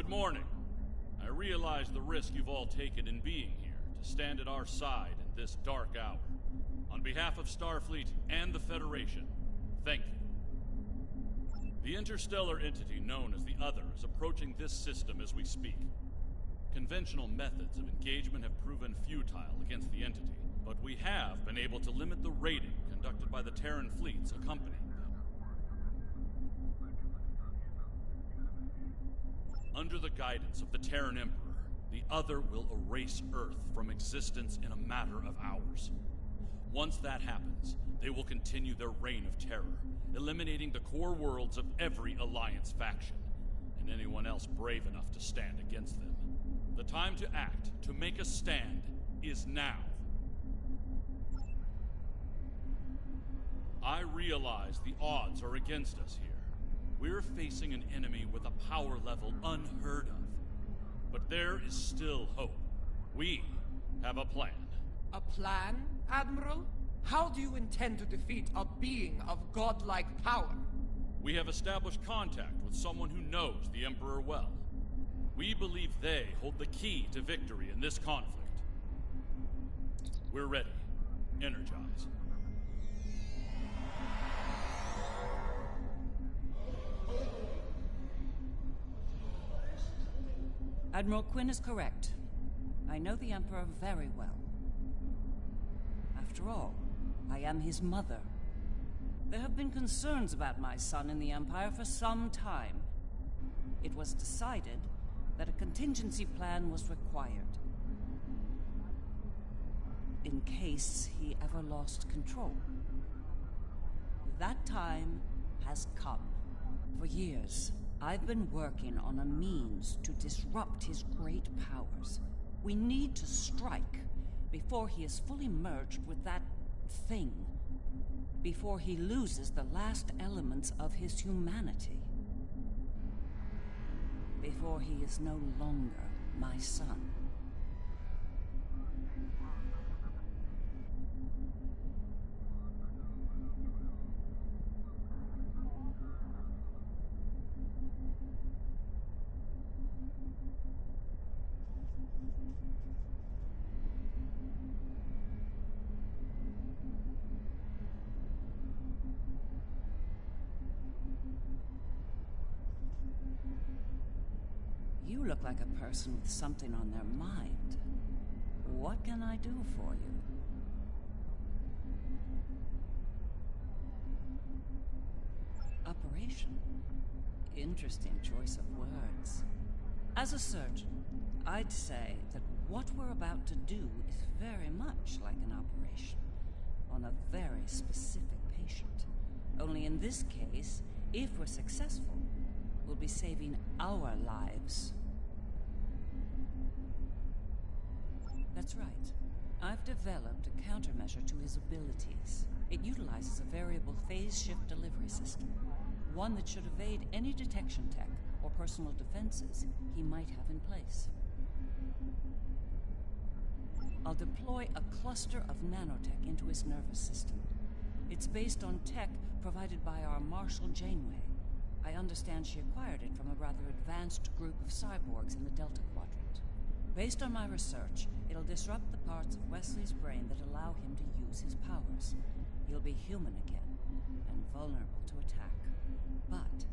Good morning. I realize the risk you've all taken in being here to stand at our side in this dark hour. On behalf of Starfleet and the Federation, thank you. The interstellar entity known as the Other is approaching this system as we speak. Conventional methods of engagement have proven futile against the entity, but we have been able to limit the raiding conducted by the Terran fleets accompanying them. Under the guidance of the Terran Emperor, the Other will erase Earth from existence in a matter of hours. Once that happens, they will continue their reign of terror, eliminating the core worlds of every Alliance faction, and anyone else brave enough to stand against them. The time to act, to make a stand, is now. I realize the odds are against us here. We're facing an enemy with a power level unheard of. But there is still hope. We have a plan. A plan, Admiral? How do you intend to defeat a being of godlike power? We have established contact with someone who knows the Emperor well. We believe they hold the key to victory in this conflict. We're ready. Energize. Admiral Quinn is correct. I know the Emperor very well. After all, I am his mother. There have been concerns about my son in the Empire for some time. It was decided that a contingency plan was required. In case he ever lost control. That time has come. For years, I've been working on a means to disrupt his great powers. We need to strike before he is fully merged with that thing. Before he loses the last elements of his humanity. Before he is no longer my son. You look like a person with something on their mind. What can I do for you? Operation? Interesting choice of words. As a surgeon, I'd say that what we're about to do is very much like an operation on a very specific patient. Only in this case, if we're successful, we'll be saving our lives. That's right. I've developed a countermeasure to his abilities. It utilizes a variable phase shift delivery system. One that should evade any detection tech or personal defenses he might have in place. I'll deploy a cluster of nanotech into his nervous system. It's based on tech provided by our Marshal Janeway. I understand she acquired it from a rather advanced group of cyborgs in the Delta Quadrant. Based on my research, it'll disrupt the parts of Wesley's brain that allow him to use his powers. He'll be human again, and vulnerable to attack. But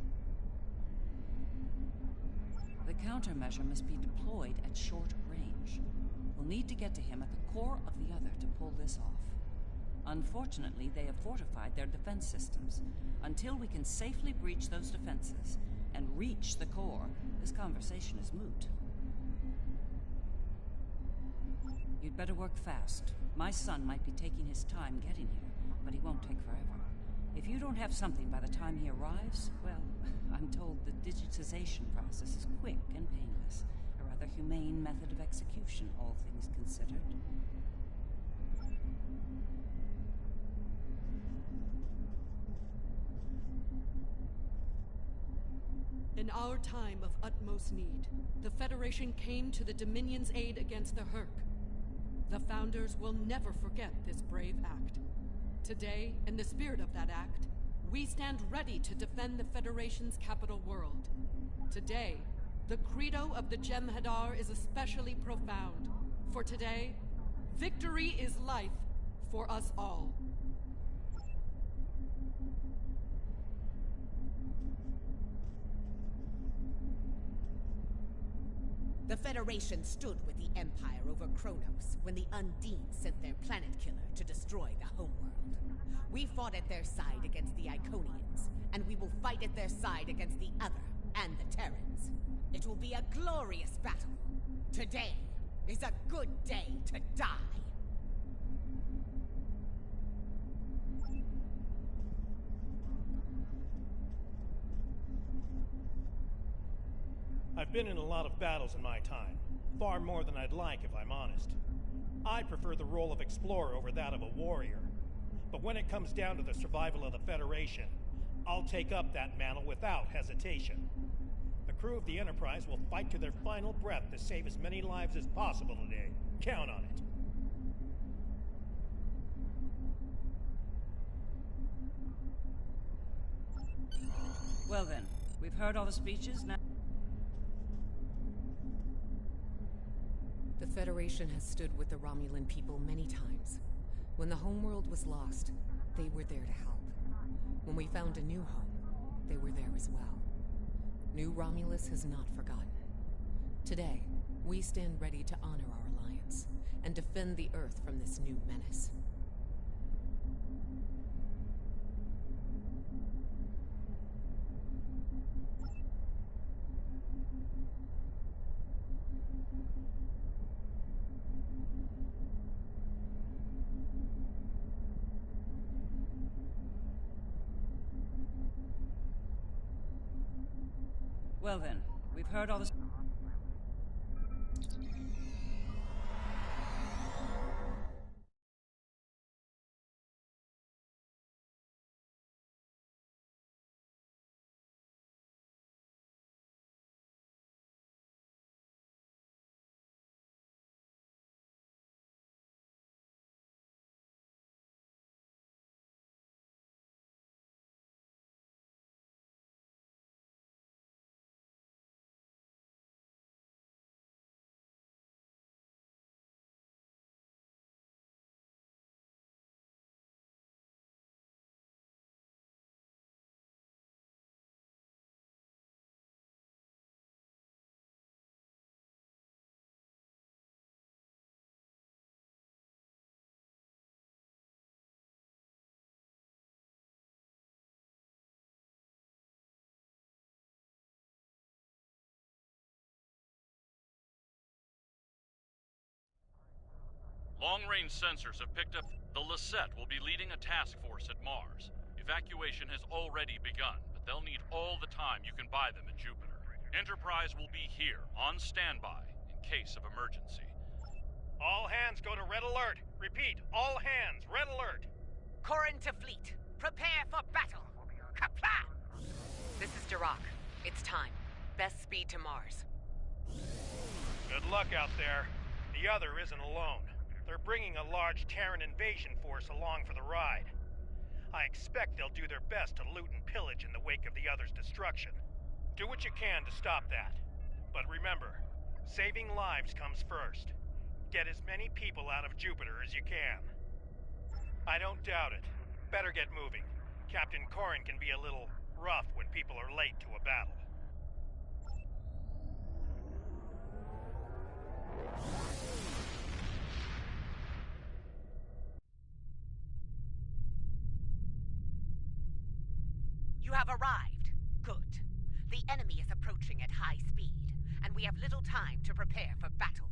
the countermeasure must be deployed at short range. We'll need to get to him at the core of the Other to pull this off. Unfortunately, they have fortified their defense systems. Until we can safely breach those defenses and reach the core, this conversation is moot. You'd better work fast. My son might be taking his time getting here, but he won't take forever. If you don't have something by the time he arrives, well, I'm told the digitization process is quick and painless. A rather humane method of execution, all things considered. In our time of utmost need, the Federation came to the Dominion's aid against the Hurk. The Founders will never forget this brave act. Today, in the spirit of that act, we stand ready to defend the Federation's capital world. Today, The credo of the Jem'Hadar is especially profound. For today, victory is life for us all. The Federation stood with the Empire over Kronos when the Undine sent their planet killer to destroy the homeworld. We fought at their side against the Iconians, and we will fight at their side against the other and the Terrans. It will be a glorious battle. Today is a good day to die. I've been in a lot of battles in my time. Far more than I'd like, if I'm honest. I prefer the role of explorer over that of a warrior. But when it comes down to the survival of the Federation, I'll take up that mantle without hesitation. The crew of the Enterprise will fight to their final breath to save as many lives as possible today. Count on it. Well then, we've heard all the speeches, now... The Federation has stood with the Romulan people many times. When the homeworld was lost, they were there to help. When we found a new home, they were there as well. New Romulus has not forgotten. Today, we stand ready to honor our alliance and defend the Earth from this new menace. Well then, we've heard all the... Long-range sensors have picked up. The Lisette will be leading a task force at Mars. Evacuation has already begun, but they'll need all the time you can buy them at Jupiter. Enterprise will be here, on standby, in case of emergency. All hands go to Red Alert! Repeat, all hands, Red Alert! Corrin to fleet. Prepare for battle. Kapla! This is Dirac. It's time. Best speed to Mars. Good luck out there. The other isn't alone. They're bringing a large Terran invasion force along for the ride. I expect they'll do their best to loot and pillage in the wake of the other's destruction. Do what you can to stop that. But remember, saving lives comes first. Get as many people out of Jupiter as you can. I don't doubt it. Better get moving. Captain Corrin can be a little rough when people are late to a battle. You have arrived. Good. The enemy is approaching at high speed, and we have little time to prepare for battle.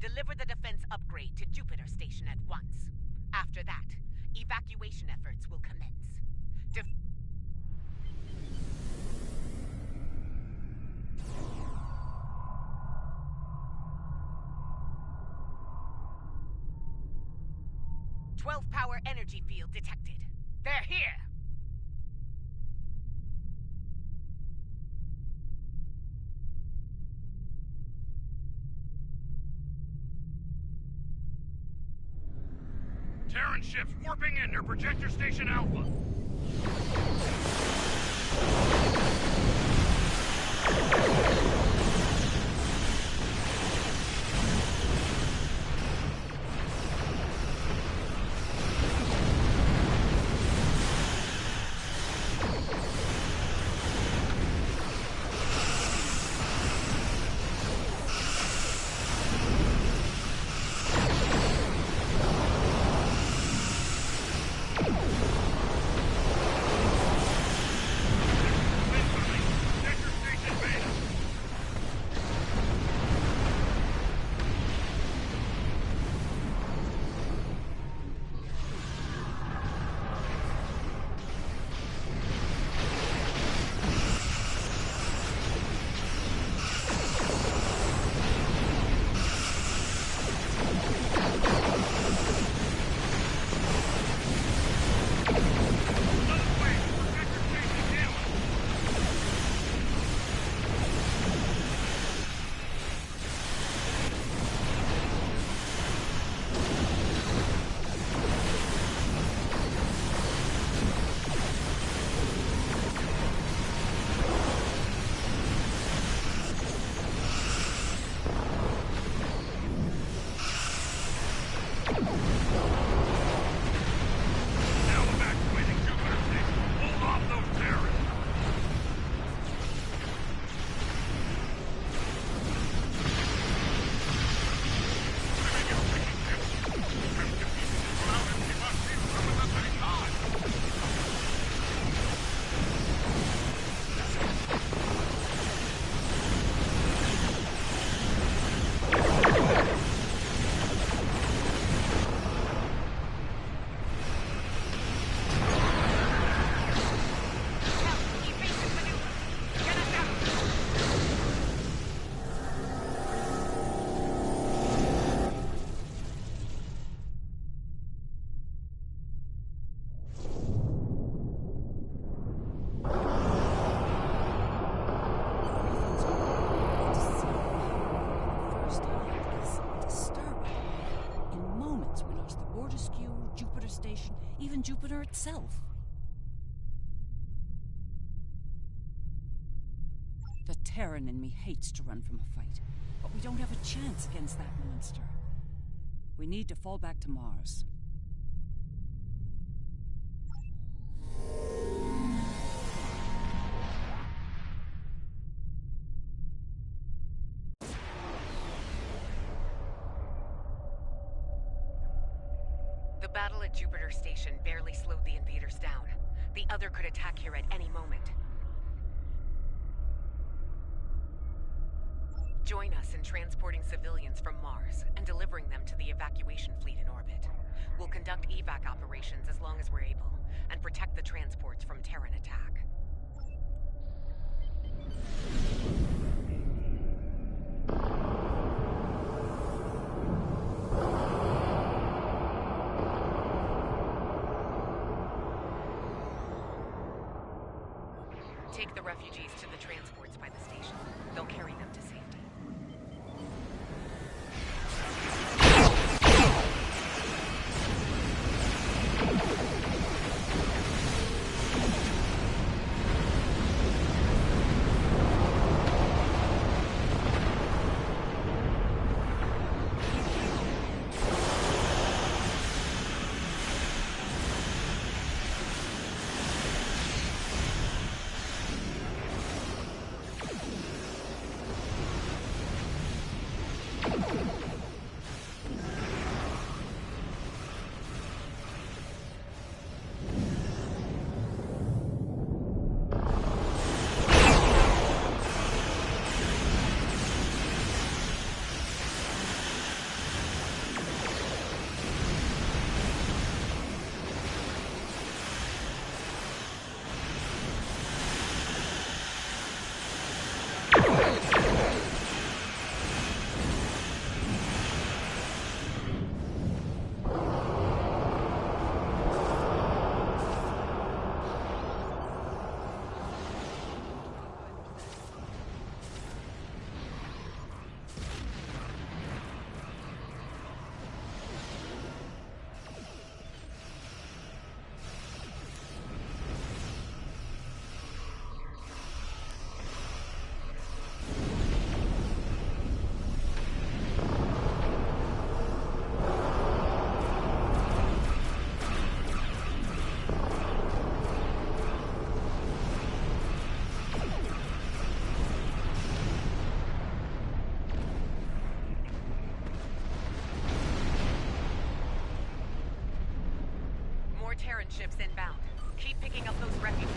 Deliver the defense upgrade to Jupiter Station at once. After that, evacuation efforts will commence. 12-power energy field detected. They're here! Terran ships warping in near Projector Station Alpha. Now evacuating Jupiter Station. Hold off those terrorists. Even Jupiter itself. The Terran in me hates to run from a fight, but we don't have a chance against that monster. We need to fall back to Mars. The battle at Jupiter Station barely slowed the invaders down. The other could attack here at any moment. Join us in transporting civilians from Mars and delivering them to the evacuation fleet in orbit. We'll conduct evac operations as long as we're able, and protect the transports from Terran attack. Take the refugees to the transports by the station. They'll carry them to safety. Terran ships inbound. Keep picking up those refugees.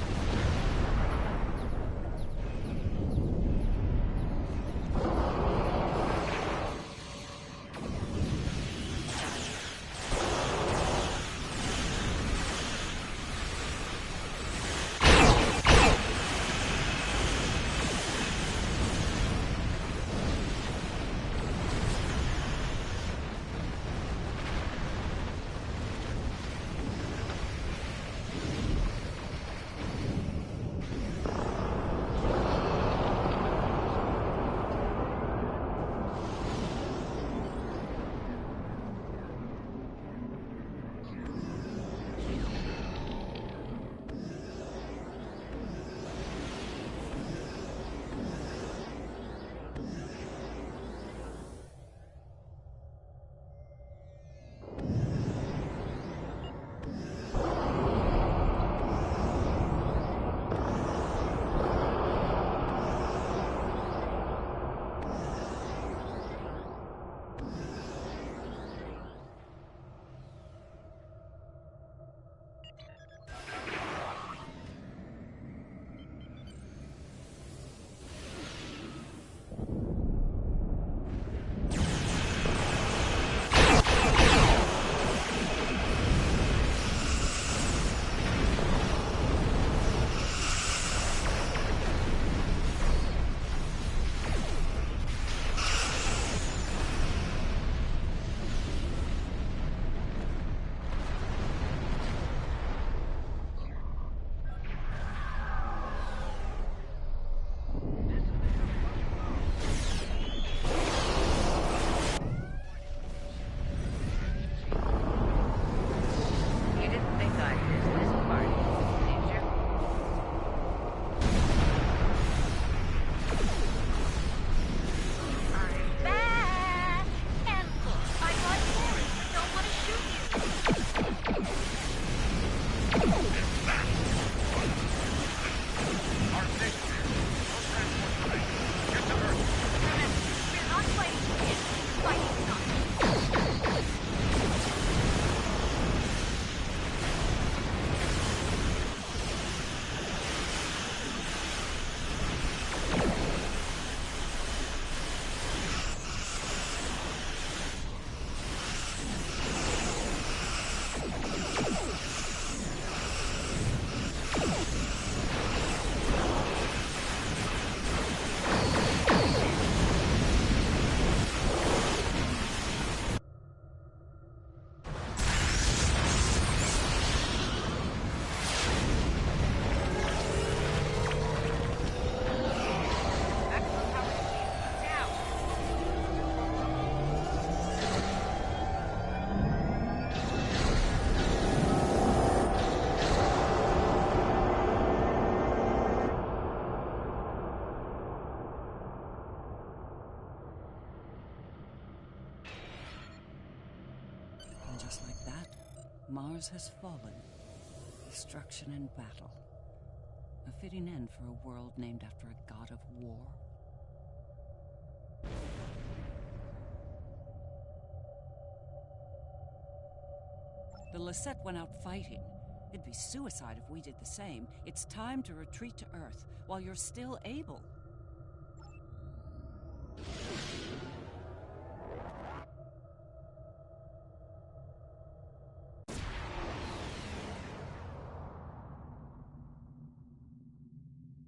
And just like that, Mars has fallen. Destruction and battle. A fitting end for a world named after a god of war. The Lisette went out fighting. It'd be suicide if we did the same. It's time to retreat to Earth while you're still able.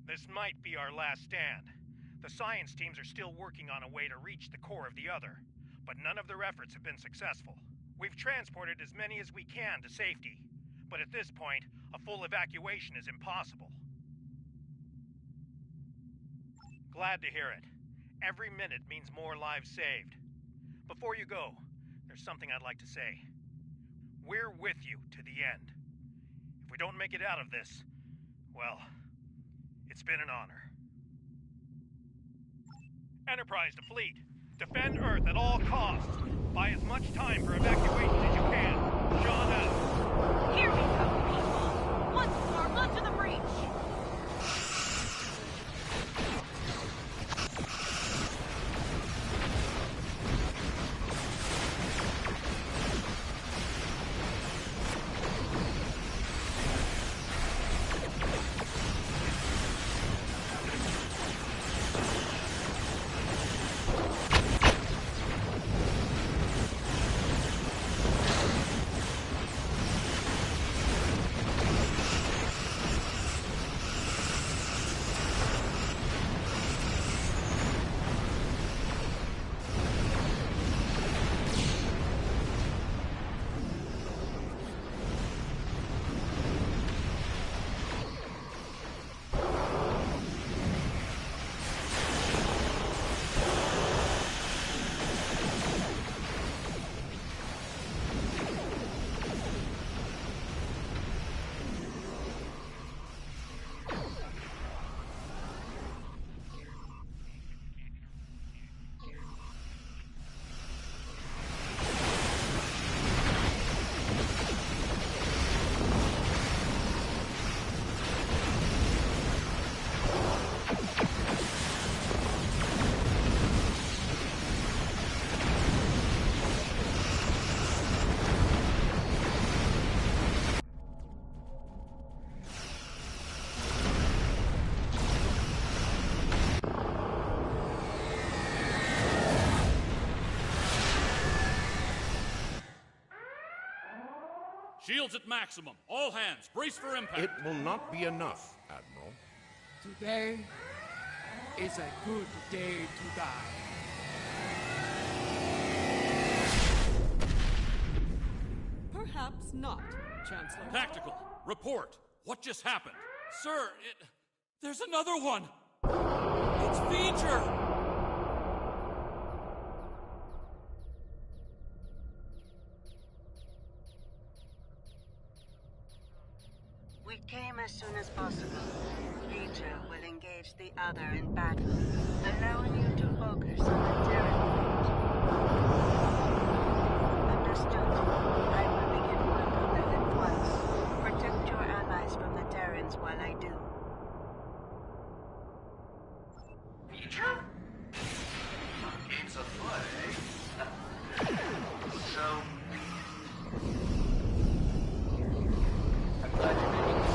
This might be our last stand. The science teams are still working on a way to reach the core of the Other, but none of their efforts have been successful. We've transported as many as we can to safety, but at this point, a full evacuation is impossible. Glad to hear it. Every minute means more lives saved. Before you go, there's something I'd like to say. We're with you to the end. If we don't make it out of this, well, it's been an honor. Enterprise to fleet. Defend Earth at all costs. Buy as much time for evacuation as you can. Sean out. Here we go, people! Once more, onto the breach! Shields at maximum. All hands, brace for impact. It will not be enough, Admiral. Today is a good day to die. Perhaps not, Chancellor. Tactical, report. What just happened? Sir, there's another one. It's V'ger. We came as soon as possible. V'ger will engage the Other in battle, allowing you to focus on the Terran fleet. Understood. I will begin work on them at once. Protect your allies from the Terrans while I do. V'ger? Game's afoot, eh? So... I'm glad you made it.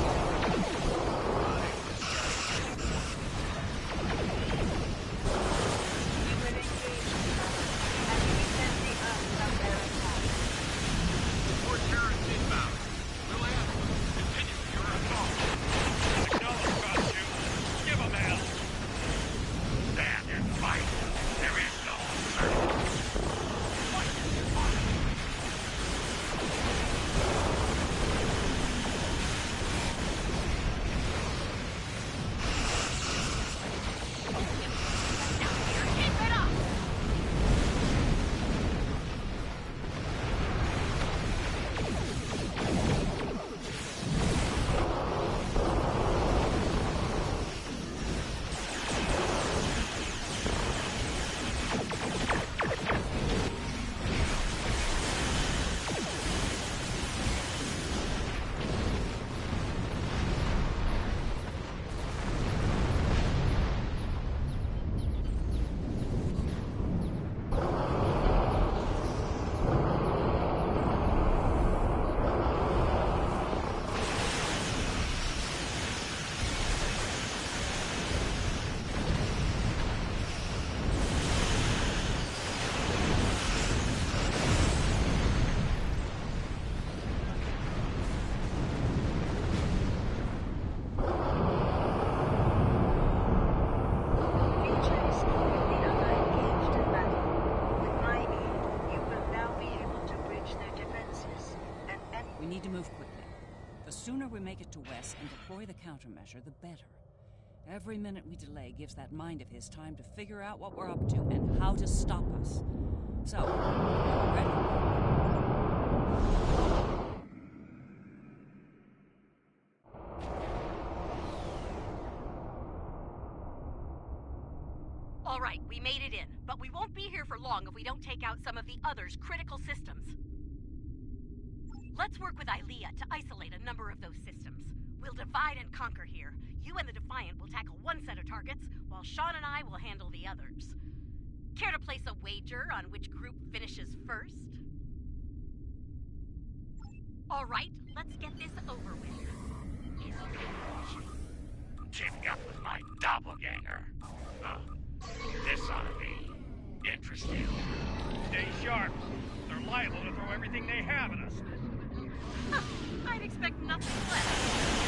We need to move quickly. The sooner we make it to Wes and deploy the countermeasure, the better. Every minute we delay gives that mind of his time to figure out what we're up to and how to stop us. So, ready? All right, we made it in, but we won't be here for long if we don't take out some of the others' critical systems. Let's work with Ilea to isolate a number of those systems. We'll divide and conquer here. You and the Defiant will tackle one set of targets, while Sean and I will handle the others. Care to place a wager on which group finishes first? All right, let's get this over with. Teaming up with my doppelganger. This ought to be interesting. Stay sharp. They're liable to throw everything they have at us. I'd expect nothing less.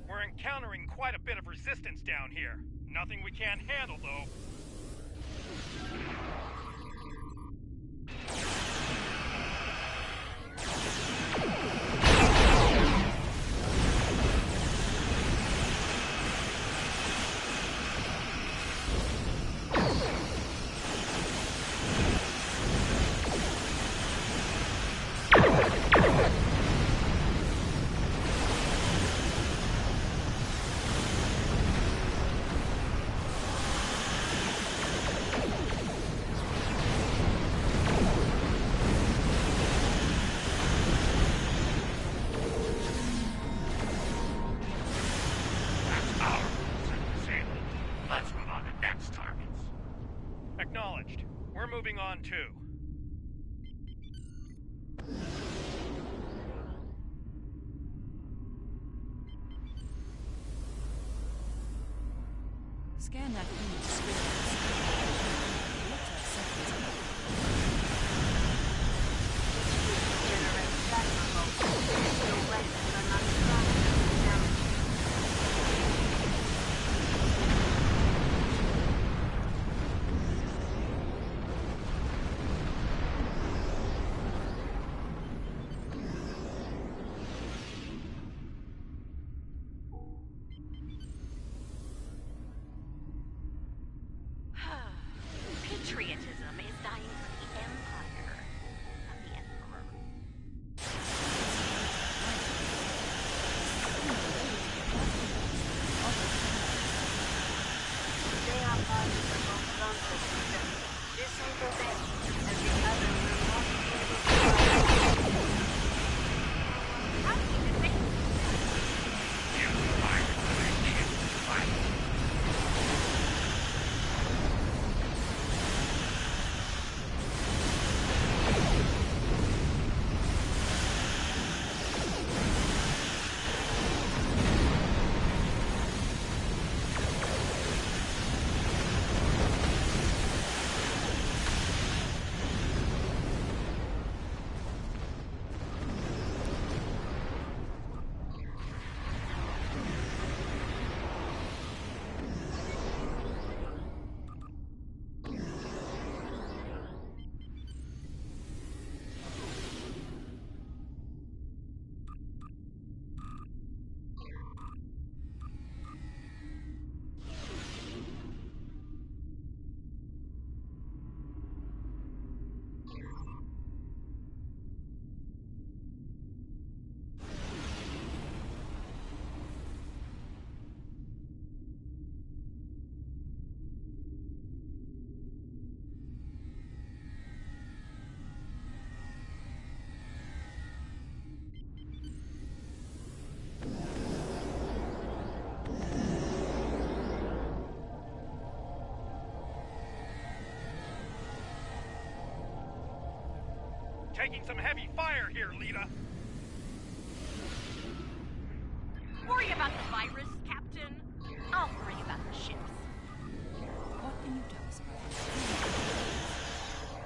We're encountering quite a bit of resistance down here. Nothing we can't handle, though. Acknowledged. We're moving on too. Scan that image experience. Look to accept Generate plasma bolts. Your weapons are not strong enough to damage taking some heavy fire here, Lita. Worry about the virus, Captain. I'll worry about the ships. What can you tell us about this?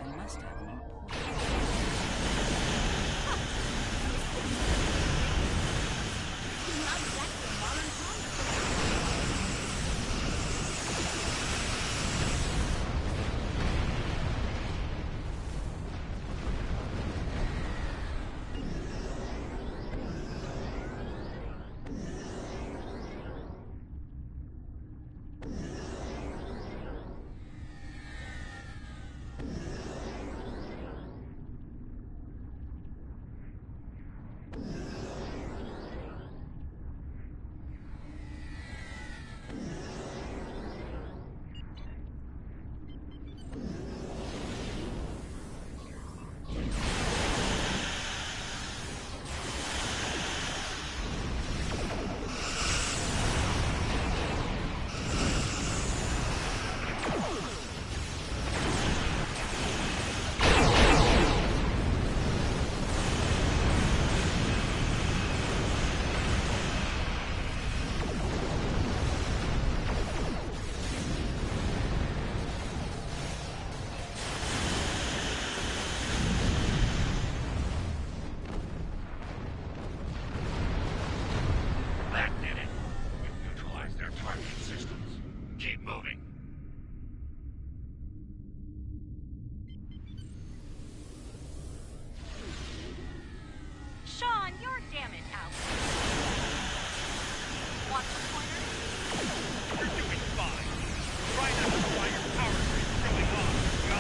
I must have an important... Not exactly a modern time. That did it. We've neutralized their targeting systems. Keep moving. Sean, you're damn it out. Want some pointers? You're doing fine. Try not to fly your power grid going on. Go.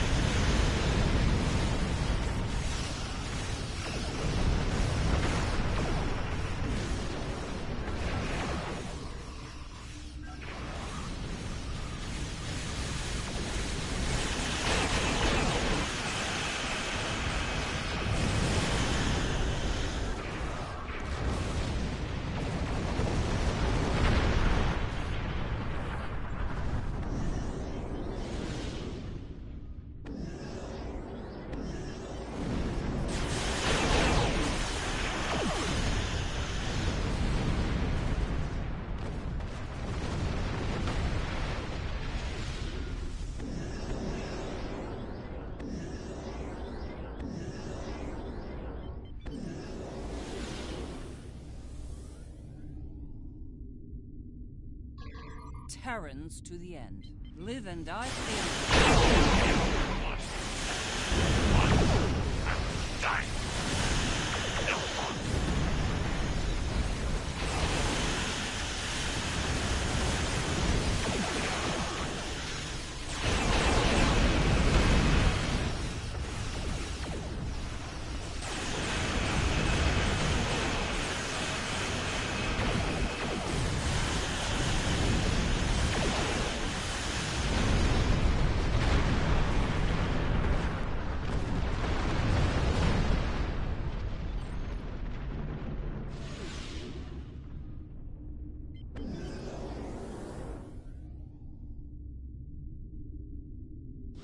Terrans to the end. Live and die for the end. Die.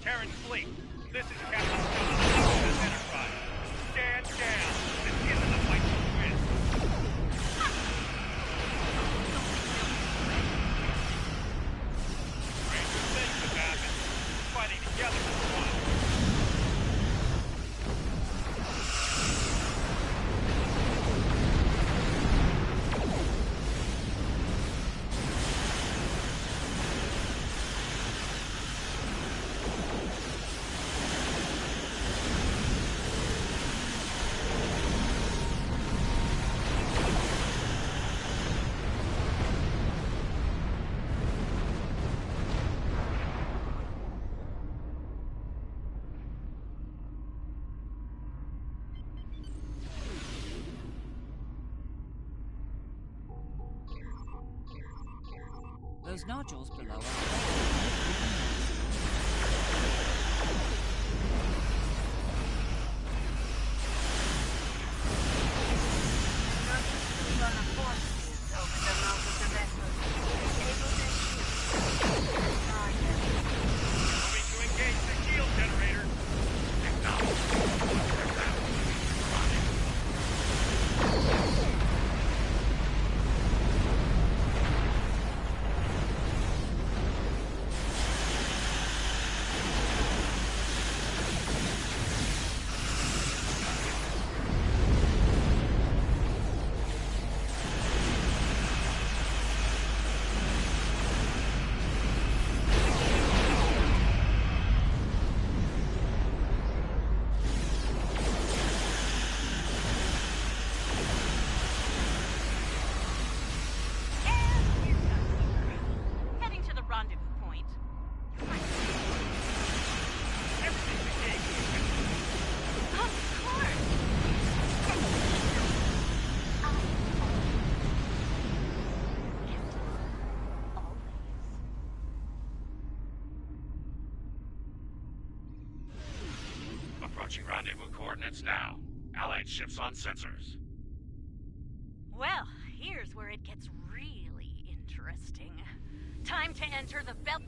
Terran fleet, this is Captain John of this Enterprise. Stand down. This isn't a fight to win. Stranger things have happened. Fighting together as one. Those nodules below are... Run a force field over the mouth of the vessel. Disable their shields. Target. Moving to engage the shield generator. Acknowledge. Launching rendezvous coordinates now. Allied ships on sensors. Well, here's where it gets really interesting. Time to enter the belt.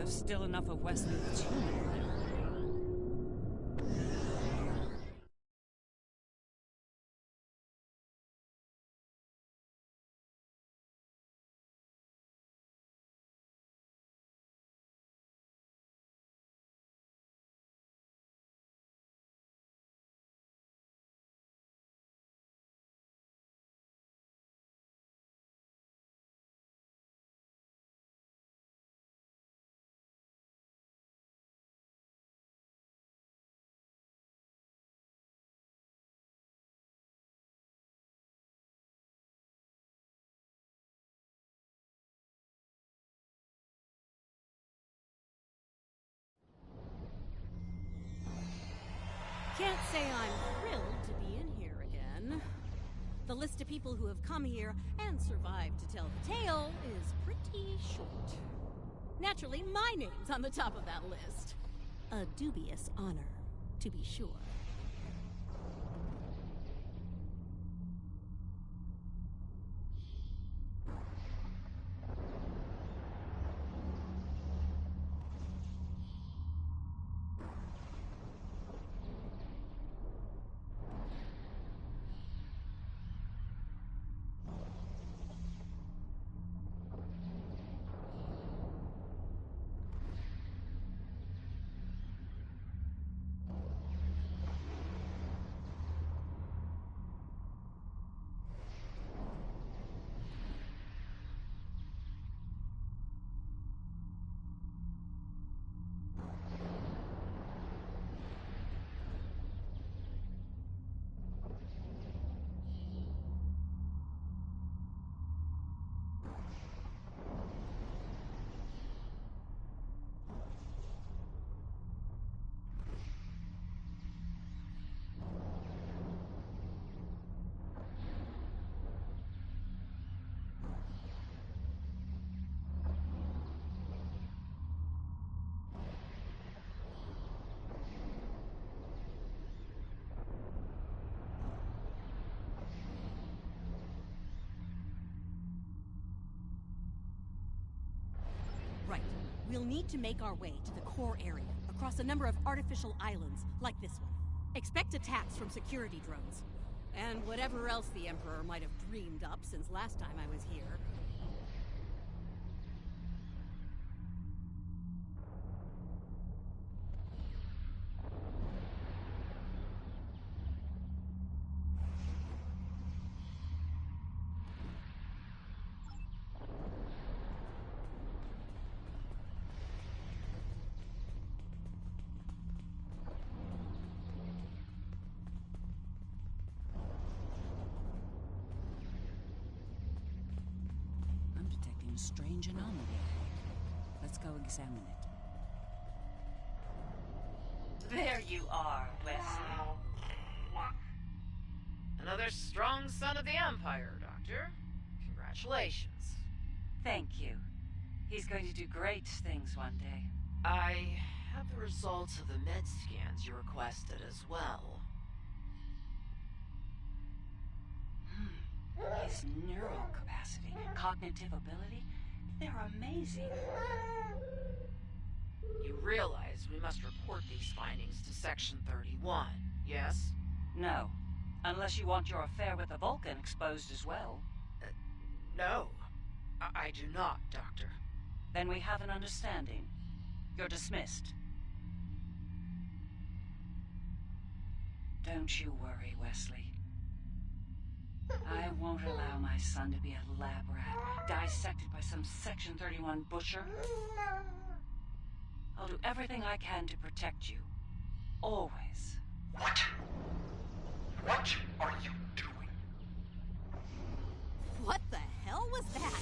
Still enough of Wesley that's human. Can't say I'm thrilled to be in here again. The list of people who have come here and survived to tell the tale is pretty short. Naturally, my name's on the top of that list. A dubious honor, to be sure. We'll need to make our way to the core area, across a number of artificial islands, like this one. Expect attacks from security drones. And whatever else the Emperor might have dreamed up since last time I was here. A strange anomaly. Let's go examine it. There you are, Wesley. Another strong son of the Empire, Doctor. Congratulations. Thank you. He's going to do great things one day. I have the results of the med scans you requested as well. His neural capacity, cognitive ability, they're amazing. You realize we must report these findings to Section 31, yes? No. Unless you want your affair with the Vulcan exposed as well. No. I do not, Doctor. Then we have an understanding. You're dismissed. Don't you worry, Wesley. I won't allow my son to be a lab rat, dissected by some Section 31 butcher. I'll do everything I can to protect you. Always. What? What are you doing? What the hell was that?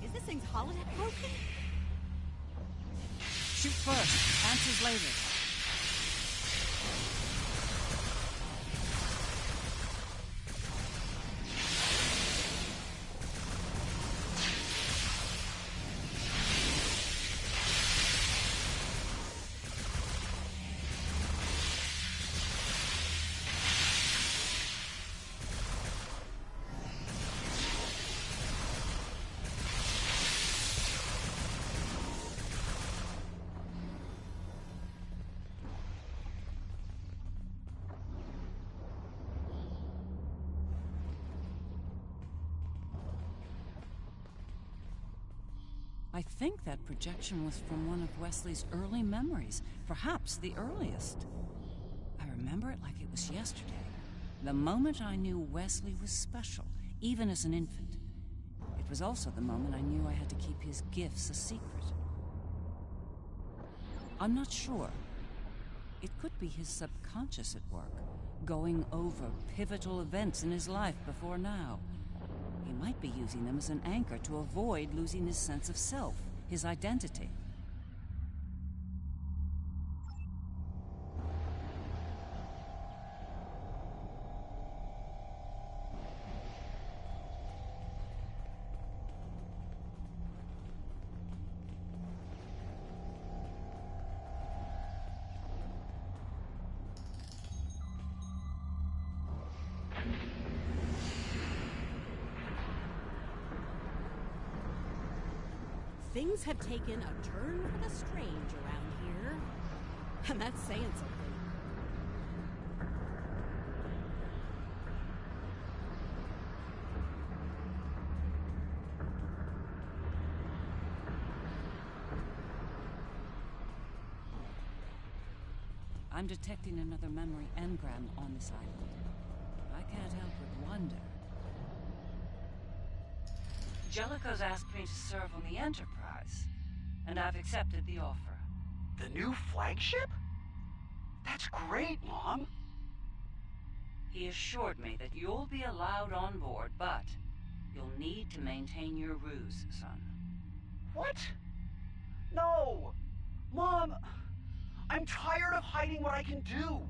Is this thing's holodeck broken? Shoot first, answers later. I think that projection was from one of Wesley's early memories, perhaps the earliest. I remember it like it was yesterday, the moment I knew Wesley was special, even as an infant. It was also the moment I knew I had to keep his gifts a secret. I'm not sure. It could be his subconscious at work, going over pivotal events in his life before now. He might be using them as an anchor to avoid losing his sense of self, his identity. Things have taken a turn for the strange around here. And that's saying something. I'm detecting another memory engram on this island. I can't help but wonder. Jellicoe's asked me to serve on the Enterprise, and I've accepted the offer. The new flagship? That's great, Mom. He assured me that you'll be allowed on board, but you'll need to maintain your ruse, son. What? No! Mom, I'm tired of hiding what I can do.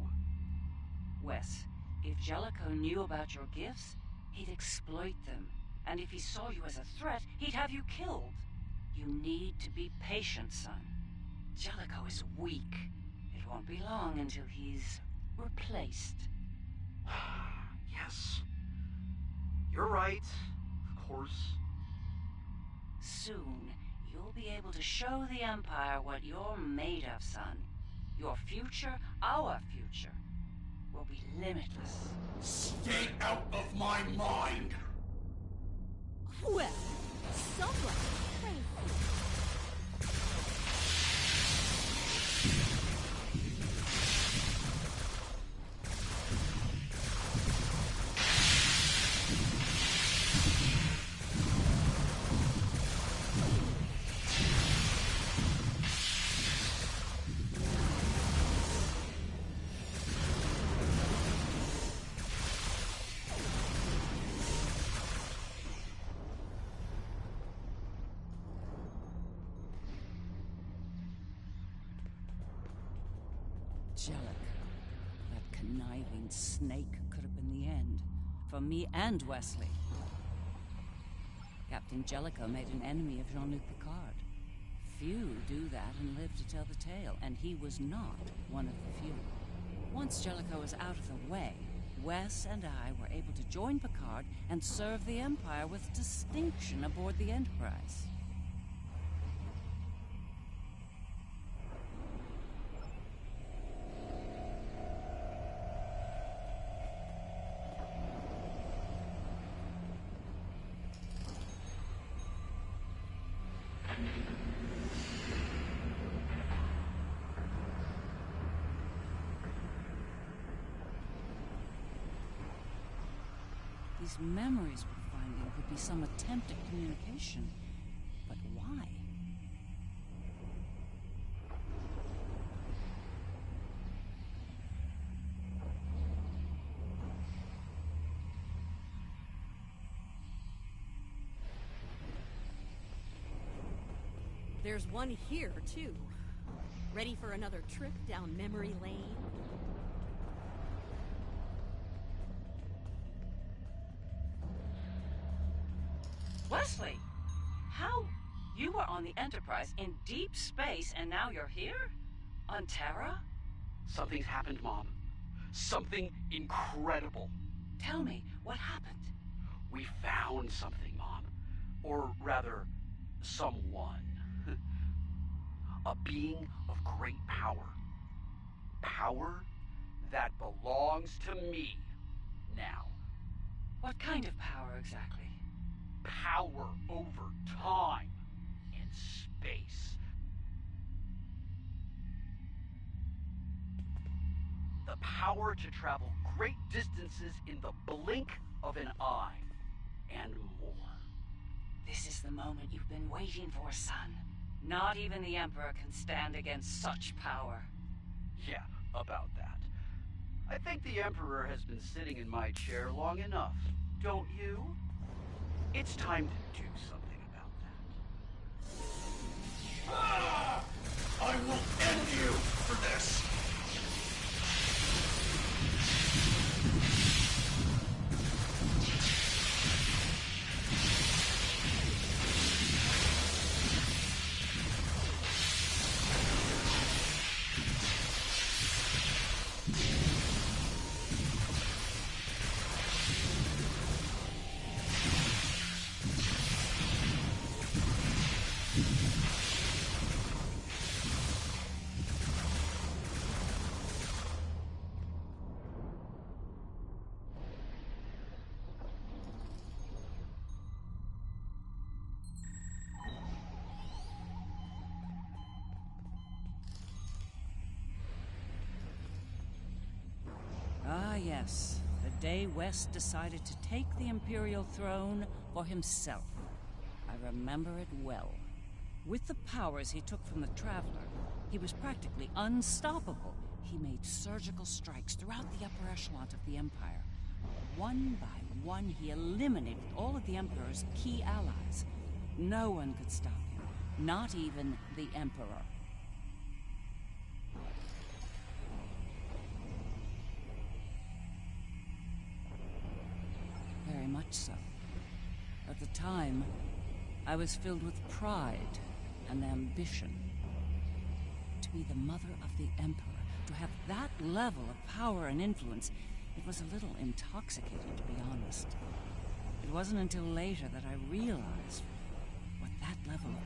Wes, if Jellicoe knew about your gifts, he'd exploit them. And if he saw you as a threat, he'd have you killed. You need to be patient, son. Jellicoe is weak. It won't be long until he's replaced. Yes. You're right. Of course. Soon, you'll be able to show the Empire what you're made of, son. Your future, our future, will be limitless. Stay out of my mind! Well, someone crazy. Jellicoe, that conniving snake, could have been the end. For me and Wesley. Captain Jellicoe made an enemy of Jean-Luc Picard. Few do that and live to tell the tale, and he was not one of the few. Once Jellicoe was out of the way, Wes and I were able to join Picard and serve the Empire with distinction aboard the Enterprise. These memories we're finding could be some attempt at communication. But why? There's one here, too. Ready for another trip down memory lane? Wesley, how? You were on the Enterprise in deep space and now you're here? On Terra? Something's happened, Mom. Something incredible. Tell me, what happened? We found something, Mom. Or rather, someone. A being of great power. Power that belongs to me now. What kind of power exactly? Power over time and space. The power to travel great distances in the blink of an eye, and more. This is the moment you've been waiting for, son. Not even the Emperor can stand against such power. Yeah, about that. I think the Emperor has been sitting in my chair long enough, don't you? It's time to do something about that. Ah! I will end you for this! Ah, yes. The day West decided to take the Imperial throne for himself. I remember it well. With the powers he took from the Traveler, he was practically unstoppable. He made surgical strikes throughout the upper echelon of the Empire. One by one, he eliminated all of the Emperor's key allies. No one could stop him, not even the Emperor. Very much so. At the time, I was filled with pride and ambition. To be the mother of the Emperor, to have that level of power and influence, it was a little intoxicating, to be honest. It wasn't until later that I realized what that level of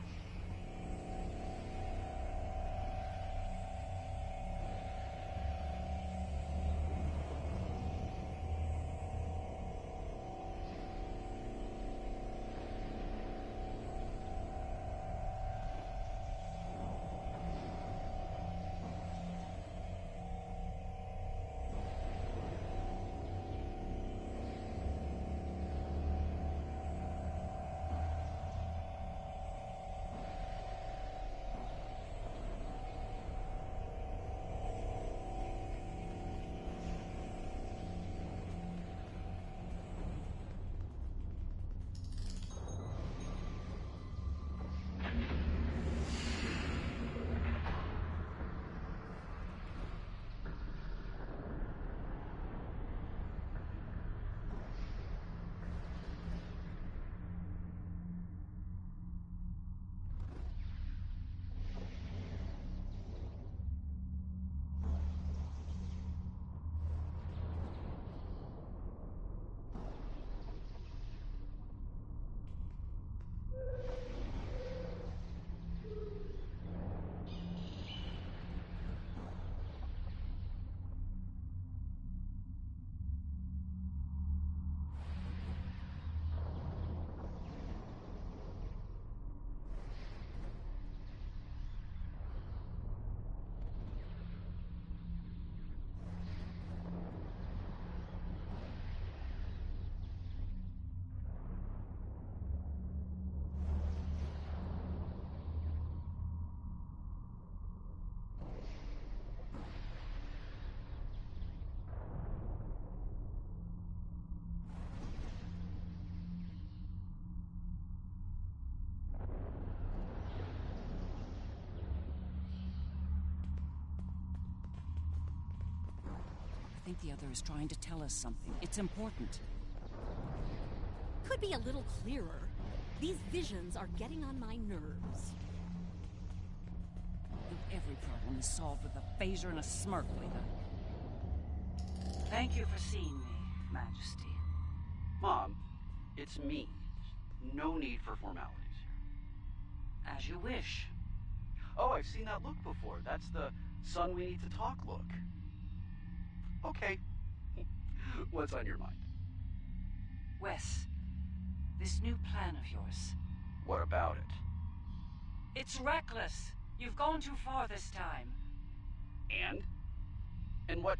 think the other is trying to tell us something. It's important. Could be a little clearer. These visions are getting on my nerves. Every problem is solved with a phaser and a smirk, Lita. Thank you for seeing me, Majesty. Mom, it's me. No need for formalities here. As you wish. Oh, I've seen that look before. That's the son we need to talk look. Okay. What's on your mind? Wes, this new plan of yours. What about it? It's reckless. You've gone too far this time. And? And what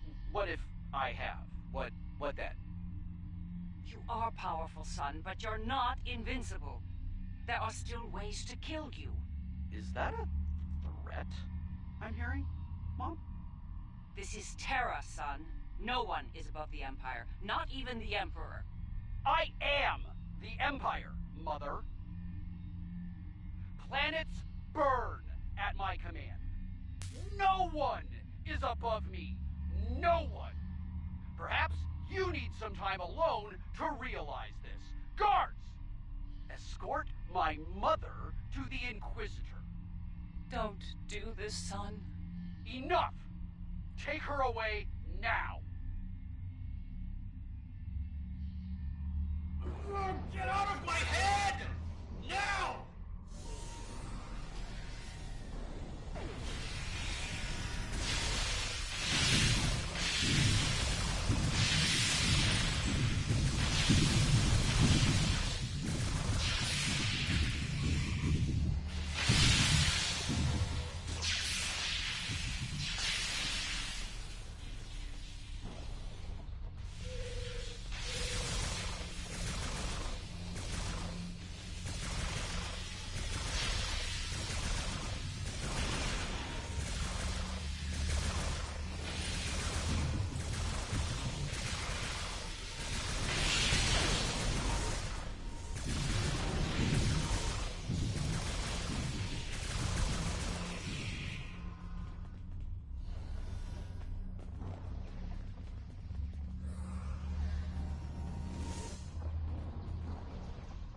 if I have? What then? You are powerful, son, but you're not invincible. There are still ways to kill you. Is that a threat I'm hearing, Mom? This is Terra, son. No one is above the Empire, not even the Emperor. I am the Empire, Mother. Planets burn at my command. No one is above me. No one. Perhaps you need some time alone to realize this. Guards! Escort my mother to the Inquisitor. Don't do this, son. Enough! Take her away now. Get out of my head! Now!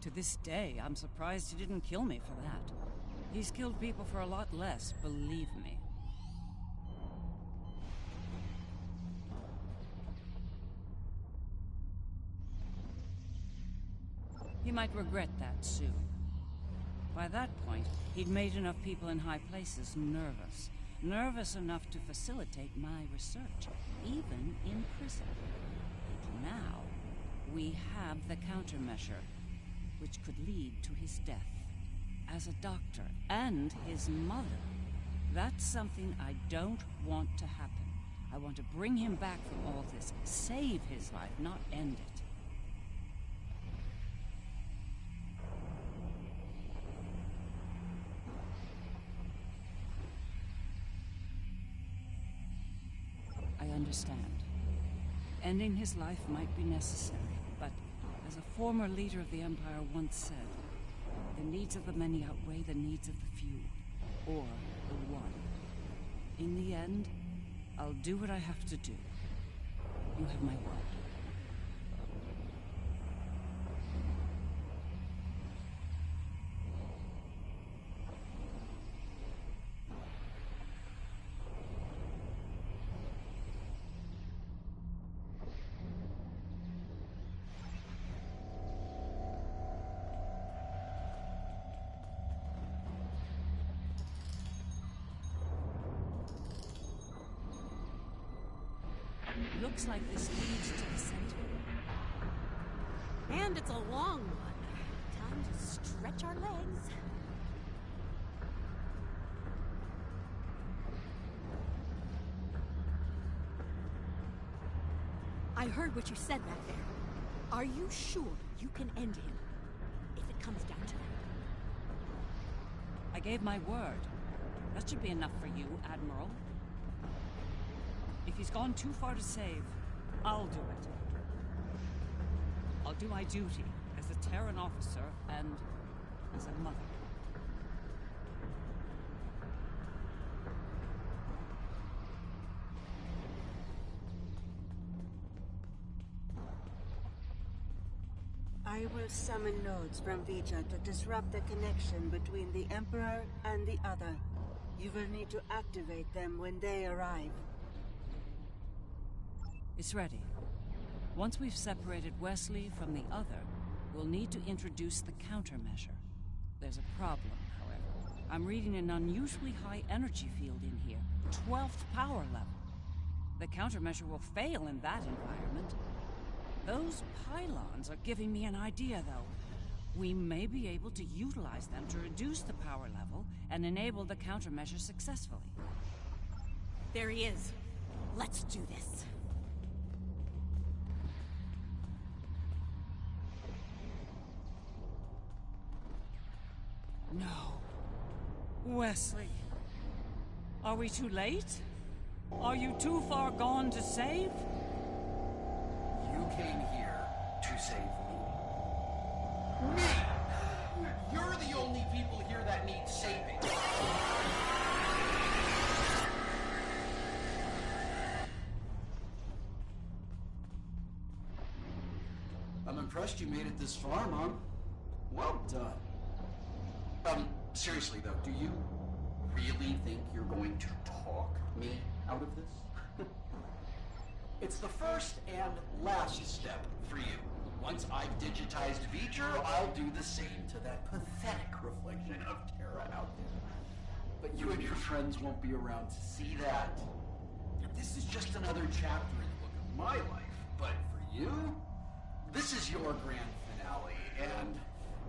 To this day, I'm surprised he didn't kill me for that. He's killed people for a lot less, believe me. He might regret that soon. By that point, he'd made enough people in high places nervous. Nervous enough to facilitate my research, even in prison. And now, we have the countermeasure, which could lead to his death. As a doctor, and his mother. That's something I don't want to happen. I want to bring him back from all this, save his life, not end it. I understand. Ending his life might be necessary, but as a former leader of the Empire once said, the needs of the many outweigh the needs of the few, or the one. In the end, I'll do what I have to do. You have my word. Looks like this leads to the center. And it's a long one. Time to stretch our legs. I heard what you said back there. Are you sure you can end him? If it comes down to that. I gave my word. That should be enough for you, Admiral. If he's gone too far to save, I'll do it. I'll do my duty as a Terran officer and as a mother. I will summon nodes from Vija to disrupt the connection between the Emperor and the other. You will need to activate them when they arrive. It's ready. Once we've separated Wesley from the other, we'll need to introduce the countermeasure. There's a problem, however. I'm reading an unusually high energy field in here, 12th power level. The countermeasure will fail in that environment. Those pylons are giving me an idea, though. We may be able to utilize them to reduce the power level and enable the countermeasure successfully. There he is. Let's do this. No. Wesley. Are we too late? Are you too far gone to save? You came here to save me. Me! You're the only people here that need saving. I'm impressed you made it this far, Mom. Well done. Seriously though, do you really think you're going to talk me out of this? It's the first and last step for you. Once I've digitized V'ger, I'll do the same to that pathetic reflection of Terra out there. But you and your friends won't be around to see that. This is just another chapter in the book of my life, but for you, this is your grand finale, and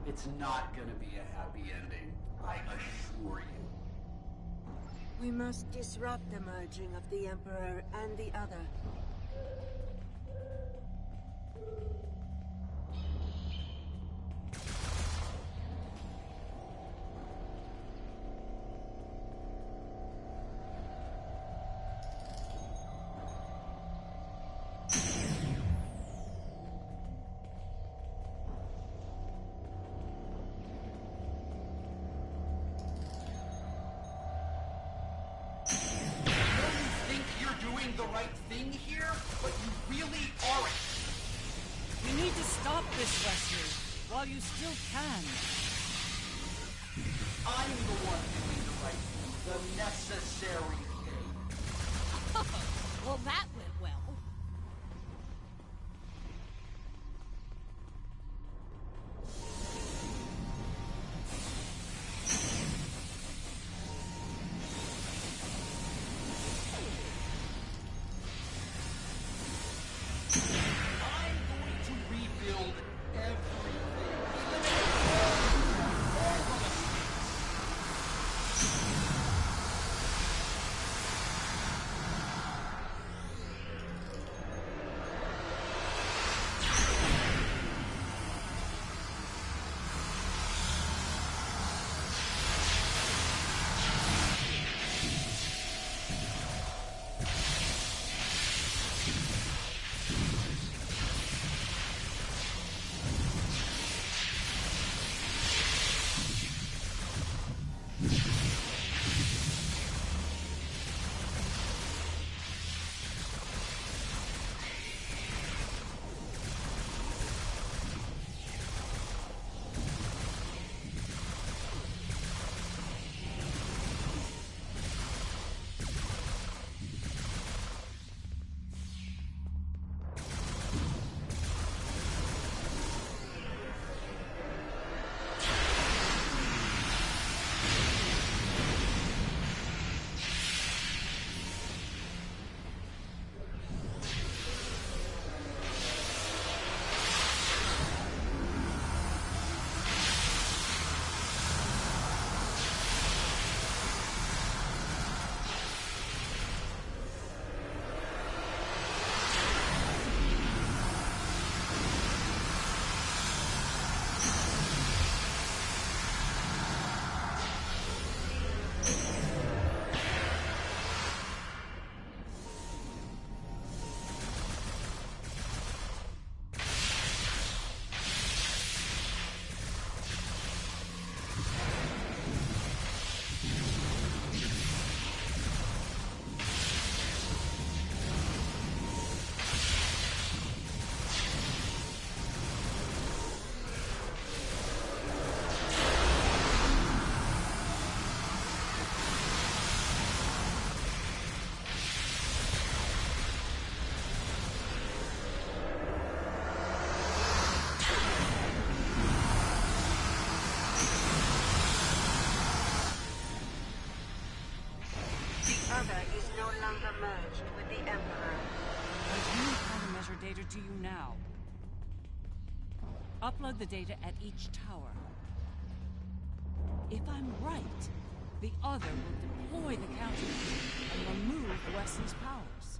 it's not gonna be a happy ending, I assure you. We must disrupt the merging of the Emperor and the other. The right thing here, but you really aren't. We need to stop this, Wesley, while you still can. I'm the one doing the right thing, the necessary thing. Well, that went well. Other is no longer merged with the Emperor. Transmitting countermeasure data to you now. Upload the data at each tower. If I'm right, the Other will deploy the countermeasure and remove Wesley's powers.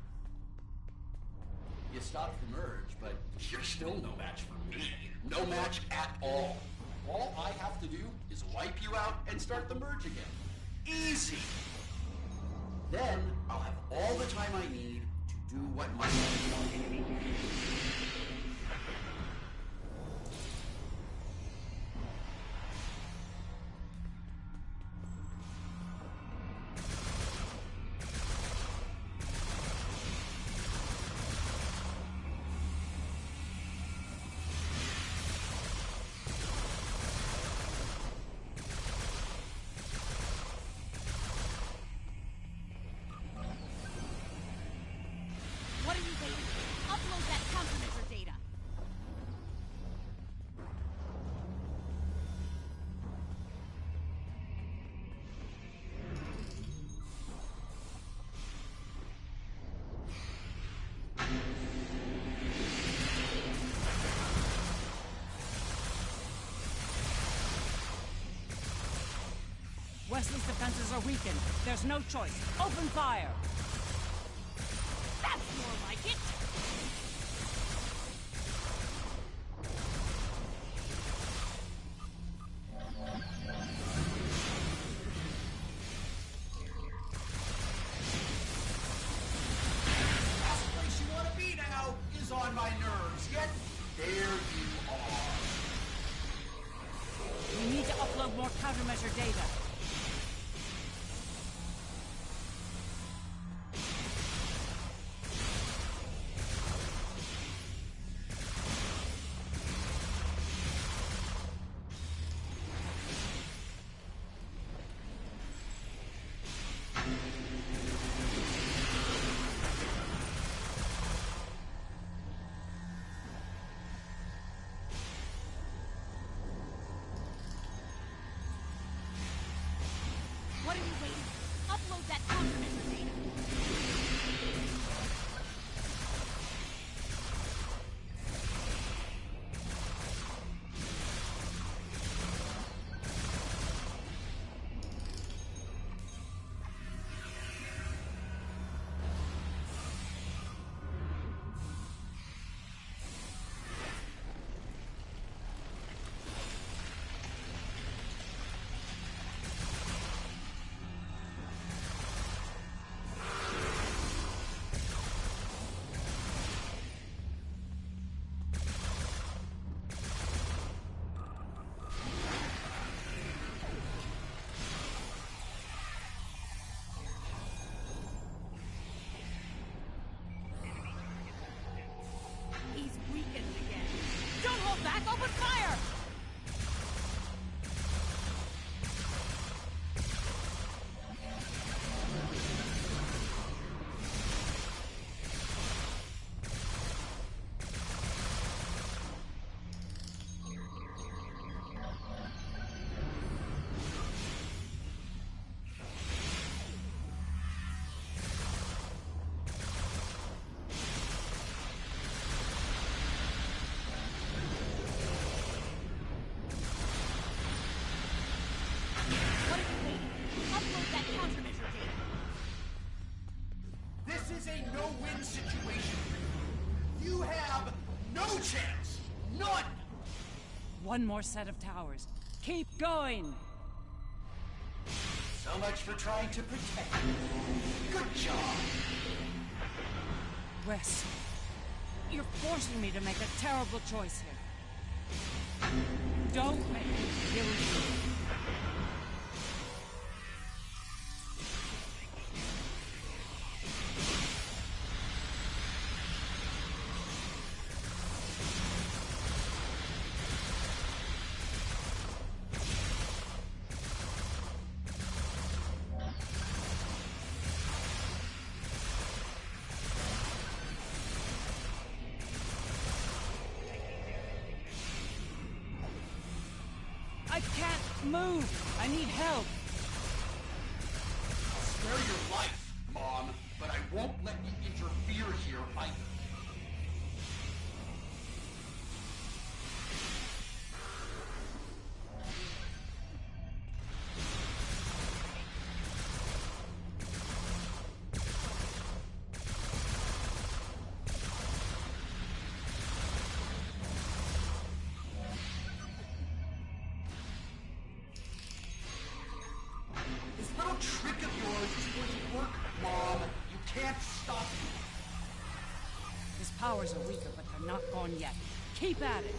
You stopped the merge, but you're still no match for me. No match at all. All I have to do is wipe you out and start the merge again. Easy! Then I'll have all the time I need to do what my enemy. What are you waiting for? Upload that countermeasure data. Wesley's defenses are weakened. There's no choice. Open fire! That's more like it! Last place you want to be now is on my nerves, yet there you are. We need to upload more countermeasure data. What are you waiting for? Upload that countermeasure data. He's weakened again. Don't hold back! Open fire! What are you waiting for? Upload that countermeasure data. This is a no-win situation for you. You have no chance. None. One more set of towers. Keep going! So much for trying to protect me. Good job. Wes, you're forcing me to make a terrible choice here. Don't make me kill you. I can't move! I need help! I'll spare your life, Mark. powers are weaker, but they're not gone yet. Keep at it.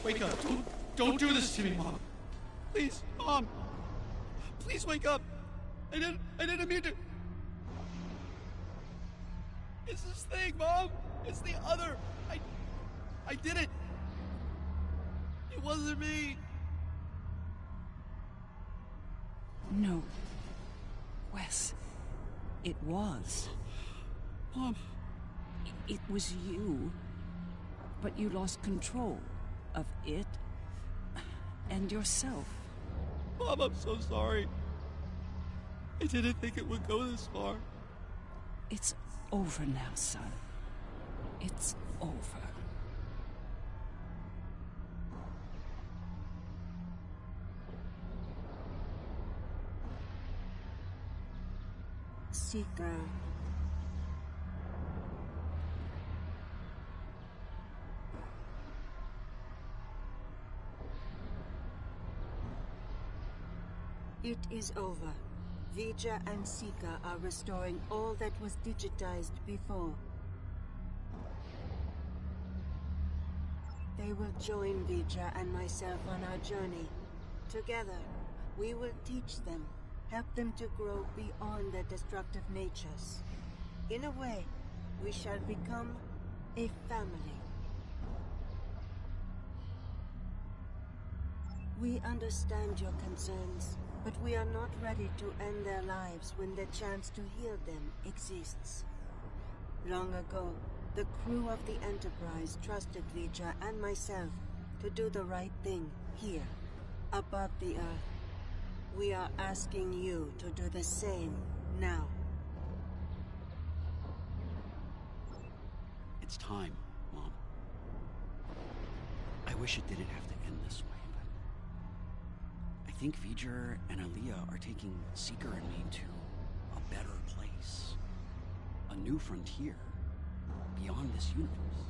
Wake up. Don't do this to me, Mom. Please, Mom. Please wake up. I didn't mean to. It's this thing, Mom. It's the other. I did it. It wasn't me. No. Wes. It was. Mom. It was you. But you lost control of it and yourself. Mom, I'm so sorry. I didn't think it would go this far. It's over now, son. It's over. Seeker. It is over. Vija and Seeker are restoring all that was digitized before. They will join Vija and myself on our journey. Together, we will teach them, help them to grow beyond their destructive natures. In a way, we shall become a family. We understand your concerns, but we are not ready to end their lives when the chance to heal them exists. Long ago, the crew of the Enterprise trusted Vija and myself to do the right thing here, above the Earth. We are asking you to do the same now. It's time, Mom. I wish it didn't have to end this way, but I think V'ger and Aaliyah are taking Seeker and me to a better place. A new frontier, beyond this universe.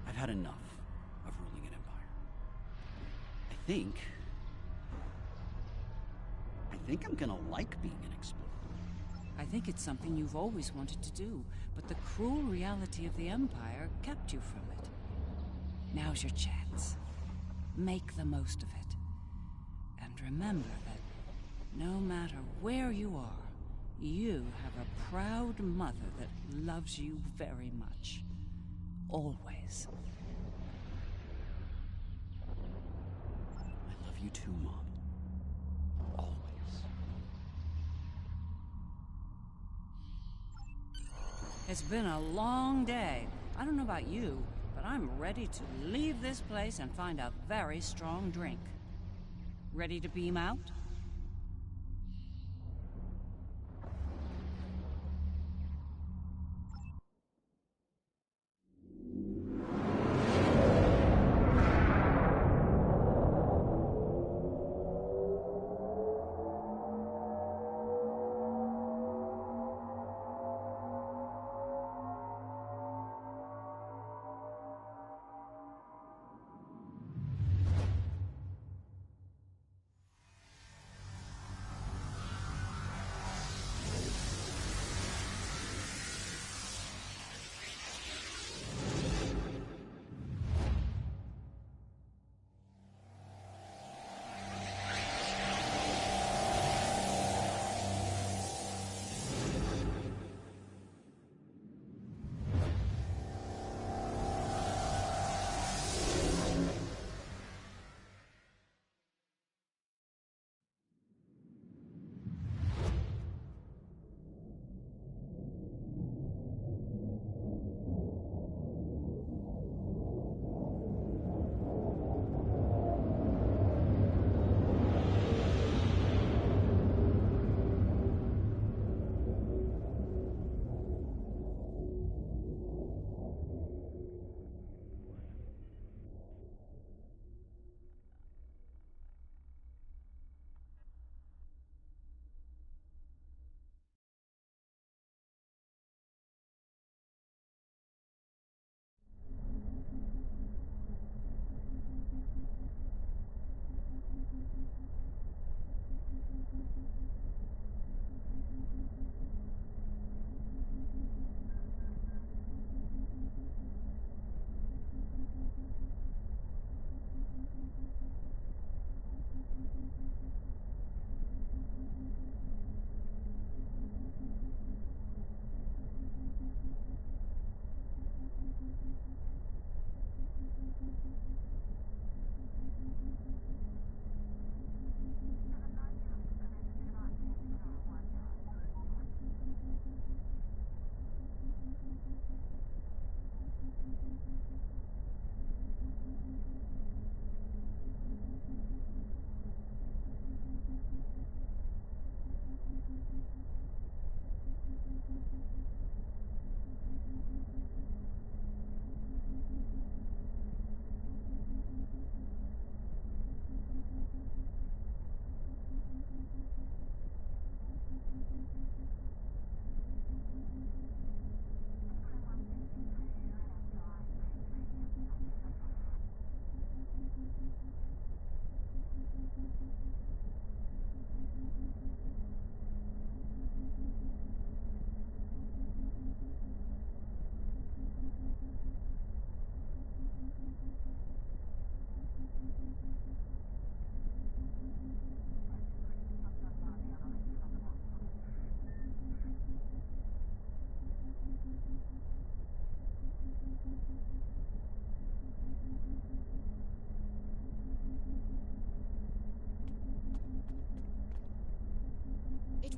I've had enough of ruling an empire. I think I'm gonna like being an explorer. I think it's something you've always wanted to do, but the cruel reality of the Empire kept you from it. Now's your chance. Make the most of it. And remember that no matter where you are, you have a proud mother that loves you very much. Always. I love you too, Mom. Always. It's been a long day. I don't know about you, but I'm ready to leave this place and find a very strong drink. Ready to beam out?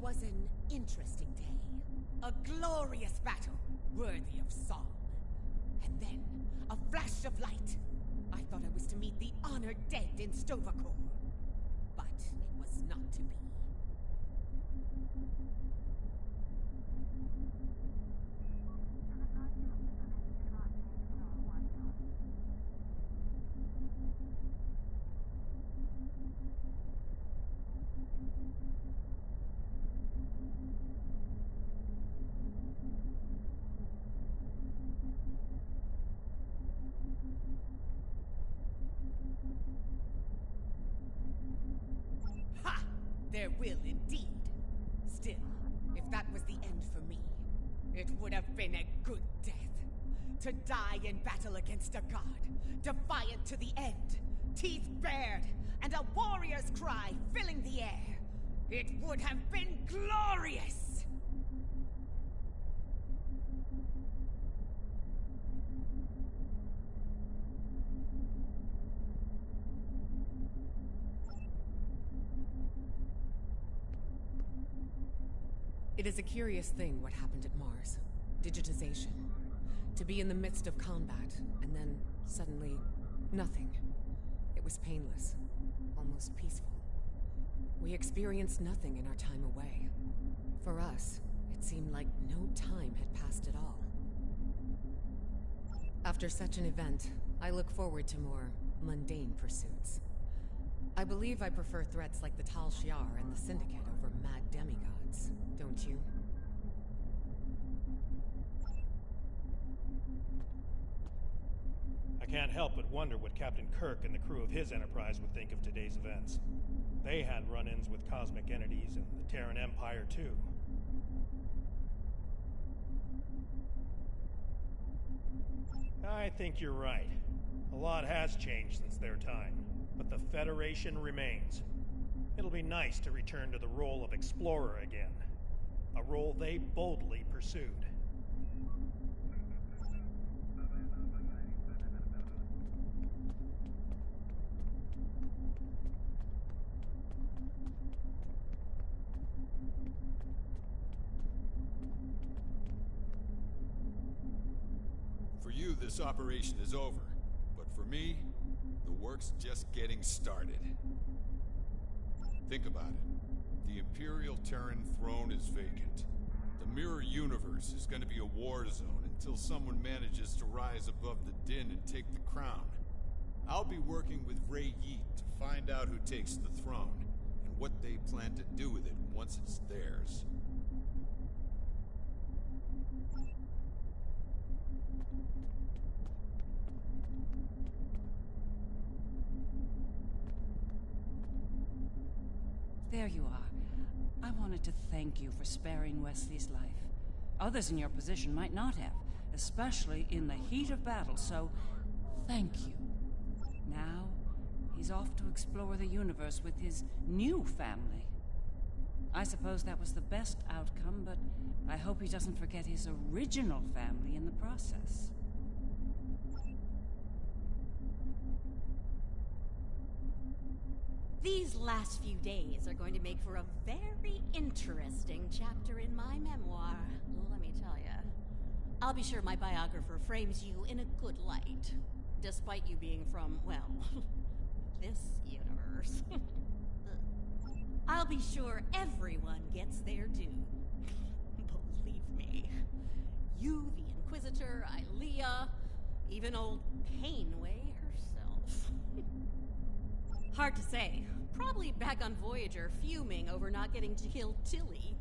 was an interesting day. A glorious battle, worthy of song. And then, a flash of light. I thought I was to meet the honored dead in Sto-vo-kor. But it was not to be. There will indeed. Still, if that was the end for me, it would have been a good death. To die in battle against a god, defiant to the end, teeth bared, and a warrior's cry filling the air. It would have been glorious! It is a curious thing what happened at Mars. Digitization. To be in the midst of combat, and then, suddenly, nothing. It was painless. Almost peaceful. We experienced nothing in our time away. For us, it seemed like no time had passed at all. After such an event, I look forward to more mundane pursuits. I believe I prefer threats like the Tal Shiar and the Syndicate over mad demigods, don't you? I can't help but wonder what Captain Kirk and the crew of his Enterprise would think of today's events. They had run-ins with cosmic entities and the Terran Empire, too. I think you're right. A lot has changed since their time, but the Federation remains. It'll be nice to return to the role of explorer again, a role they boldly pursued. For you, this operation is over. But for me, the work's just getting started. Think about it. The Imperial Terran throne is vacant. The Mirror Universe is going to be a war zone until someone manages to rise above the din and take the crown. I'll be working with Rey Yeet to find out who takes the throne, and what they plan to do with it once it's theirs. There you are. I wanted to thank you for sparing Wesley's life. Others in your position might not have, especially in the heat of battle, so thank you. Now, he's off to explore the universe with his new family. I suppose that was the best outcome, but I hope he doesn't forget his original family in the process. These last few days are going to make for a very interesting chapter in my memoir, let me tell you. I'll be sure my biographer frames you in a good light, despite you being from, well, this universe. I'll be sure everyone gets their due. Believe me. You, the Inquisitor, Ilea, even old Painway herself. Hard to say. Probably back on Voyager, fuming over not getting to kill Tilly.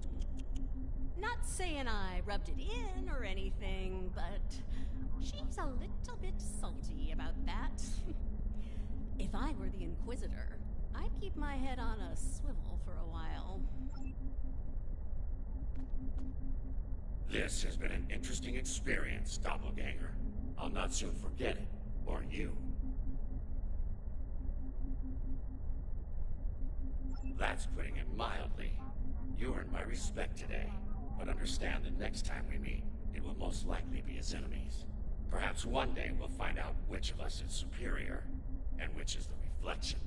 Not saying I rubbed it in or anything, but she's a little bit salty about that. If I were the Inquisitor, I'd keep my head on a swivel for a while. This has been an interesting experience, Doppelganger. I'll not soon forget it, or you. That's putting it mildly. You earned my respect today, but understand that next time we meet, it will most likely be as enemies. Perhaps one day we'll find out which of us is superior, and which is the reflection.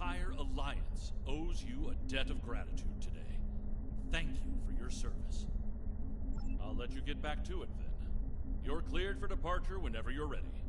entire Alliance owes you a debt of gratitude today. Thank you for your service. I'll let you get back to it then. You're cleared for departure whenever you're ready.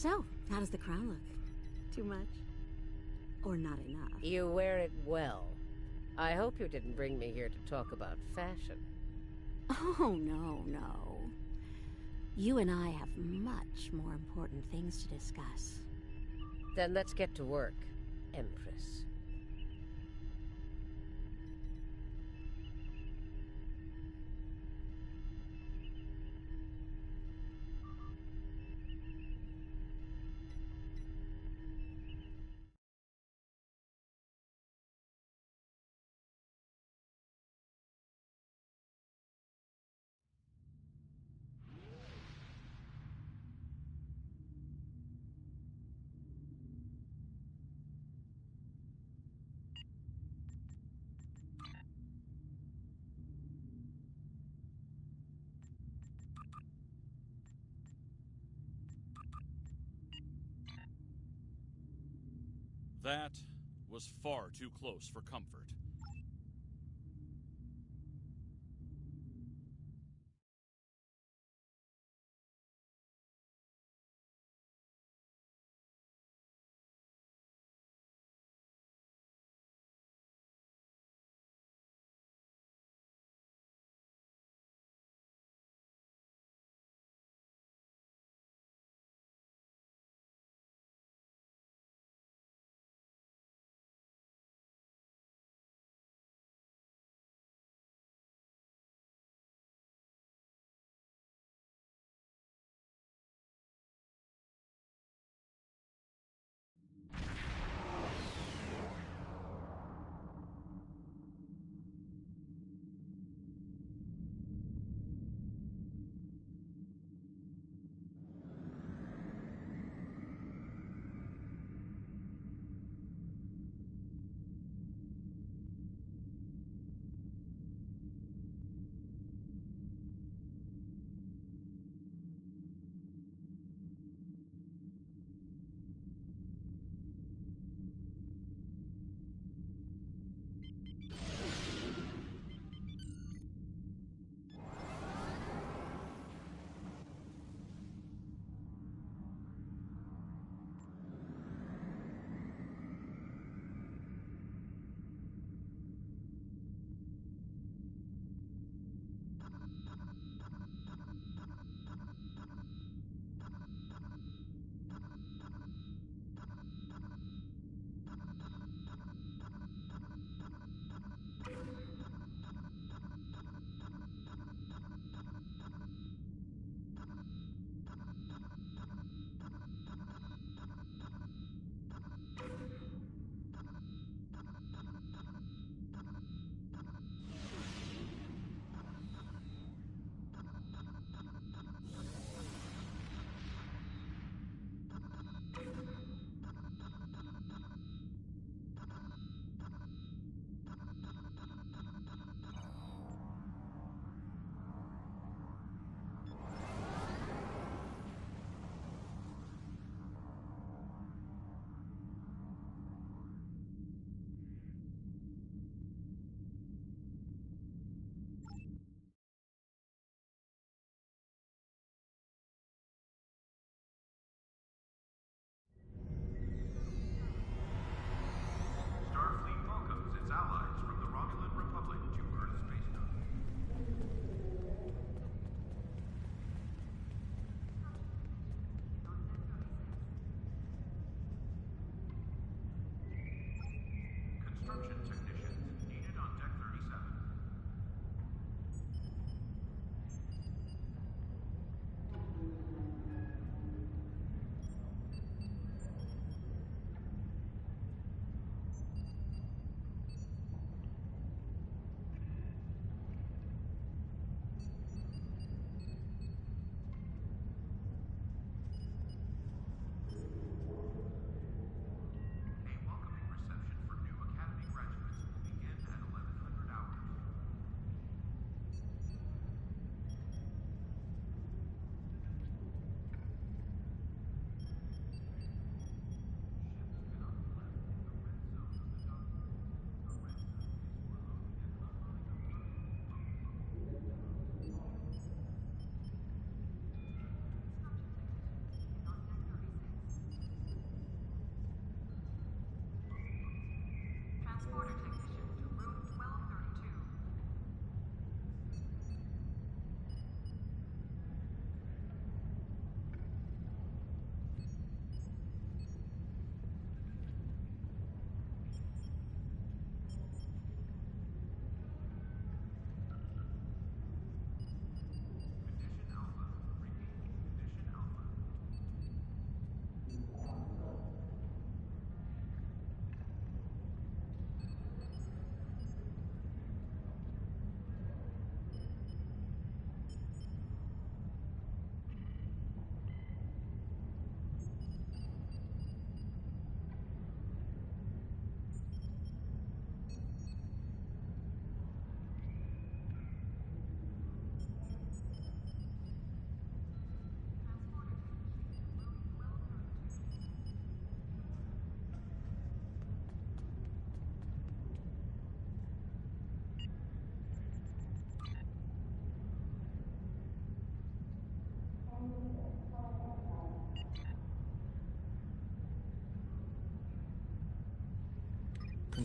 So, how does the crown look? Too much? Or not enough? You wear it well. I hope you didn't bring me here to talk about fashion. Oh, no. You and I have much more important things to discuss. Then let's get to work, Empress. That was far too close for comfort.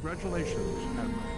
Congratulations, Admiral.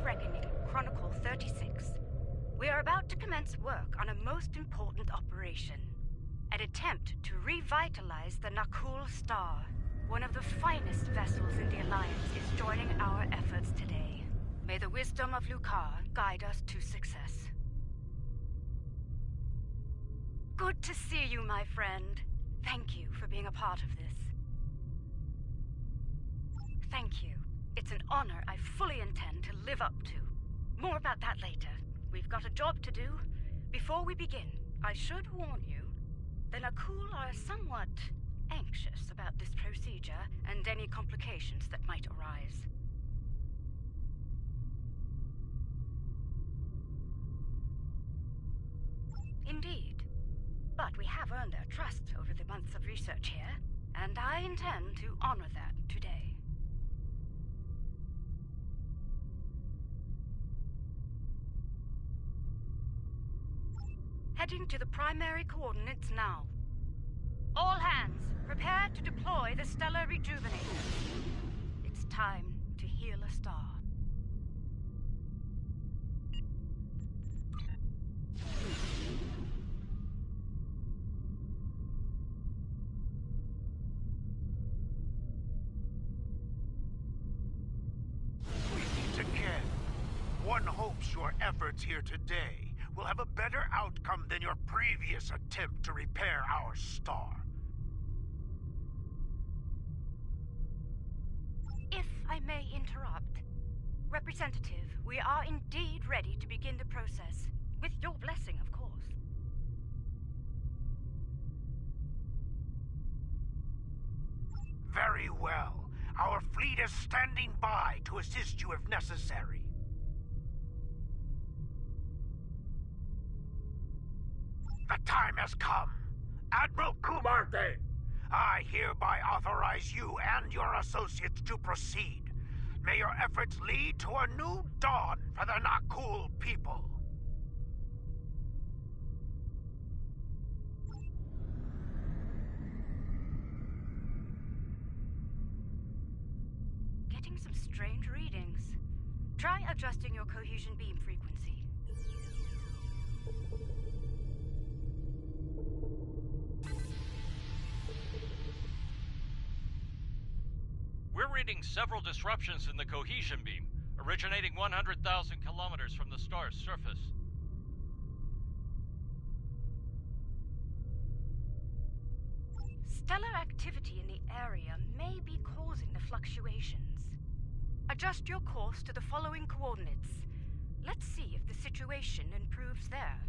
Reckoning, Chronicle 36. We are about to commence work on a most important operation. An attempt to revitalize the Nakul Star. One of the finest vessels in the Alliance is joining our efforts today. May the wisdom of Lukar guide us to success. Good to see you, my friend. Thank you for being a part of this. Thank you. It's an honor I fully intend to live up to. More about that later. We've got a job to do. Before we begin, I should warn you, the Nakul are somewhat anxious about this procedure and any complications that might arise. Indeed. But we have earned their trust over the months of research here, and I intend to honor that today. Heading to the primary coordinates now. All hands, prepare to deploy the Stellar Rejuvenator. It's time to heal a star. We meet again. One hopes your efforts here today will have a better outcome than your previous attempt to repair our star. If I may interrupt. Representative, we are indeed ready to begin the process. With your blessing, of course. Very well. Our fleet is standing by to assist you if necessary. The time has come. Admiral Kumarte, I hereby authorize you and your associates to proceed. May your efforts lead to a new dawn for the Nakul people. Getting some strange readings. Try adjusting your cohesion beam frequency. We're reading several disruptions in the cohesion beam, originating 100,000 kilometers from the star's surface. Stellar activity in the area may be causing the fluctuations. Adjust your course to the following coordinates. Let's see if the situation improves there.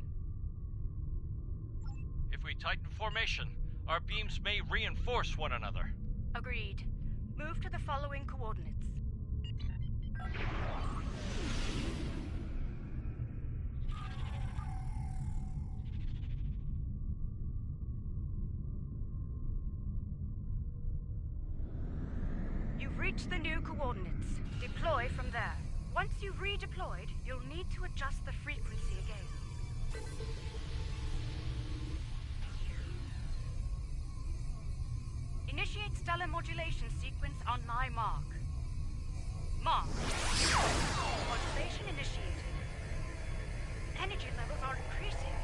If we tighten formation, our beams may reinforce one another. Agreed. Move to the following coordinates. You've reached the new coordinates. Deploy from there. Once you've redeployed, you'll need to adjust the frequency again. Initiate stellar modulation sequence on my mark. Mark. Modulation initiated. Energy levels are increasing.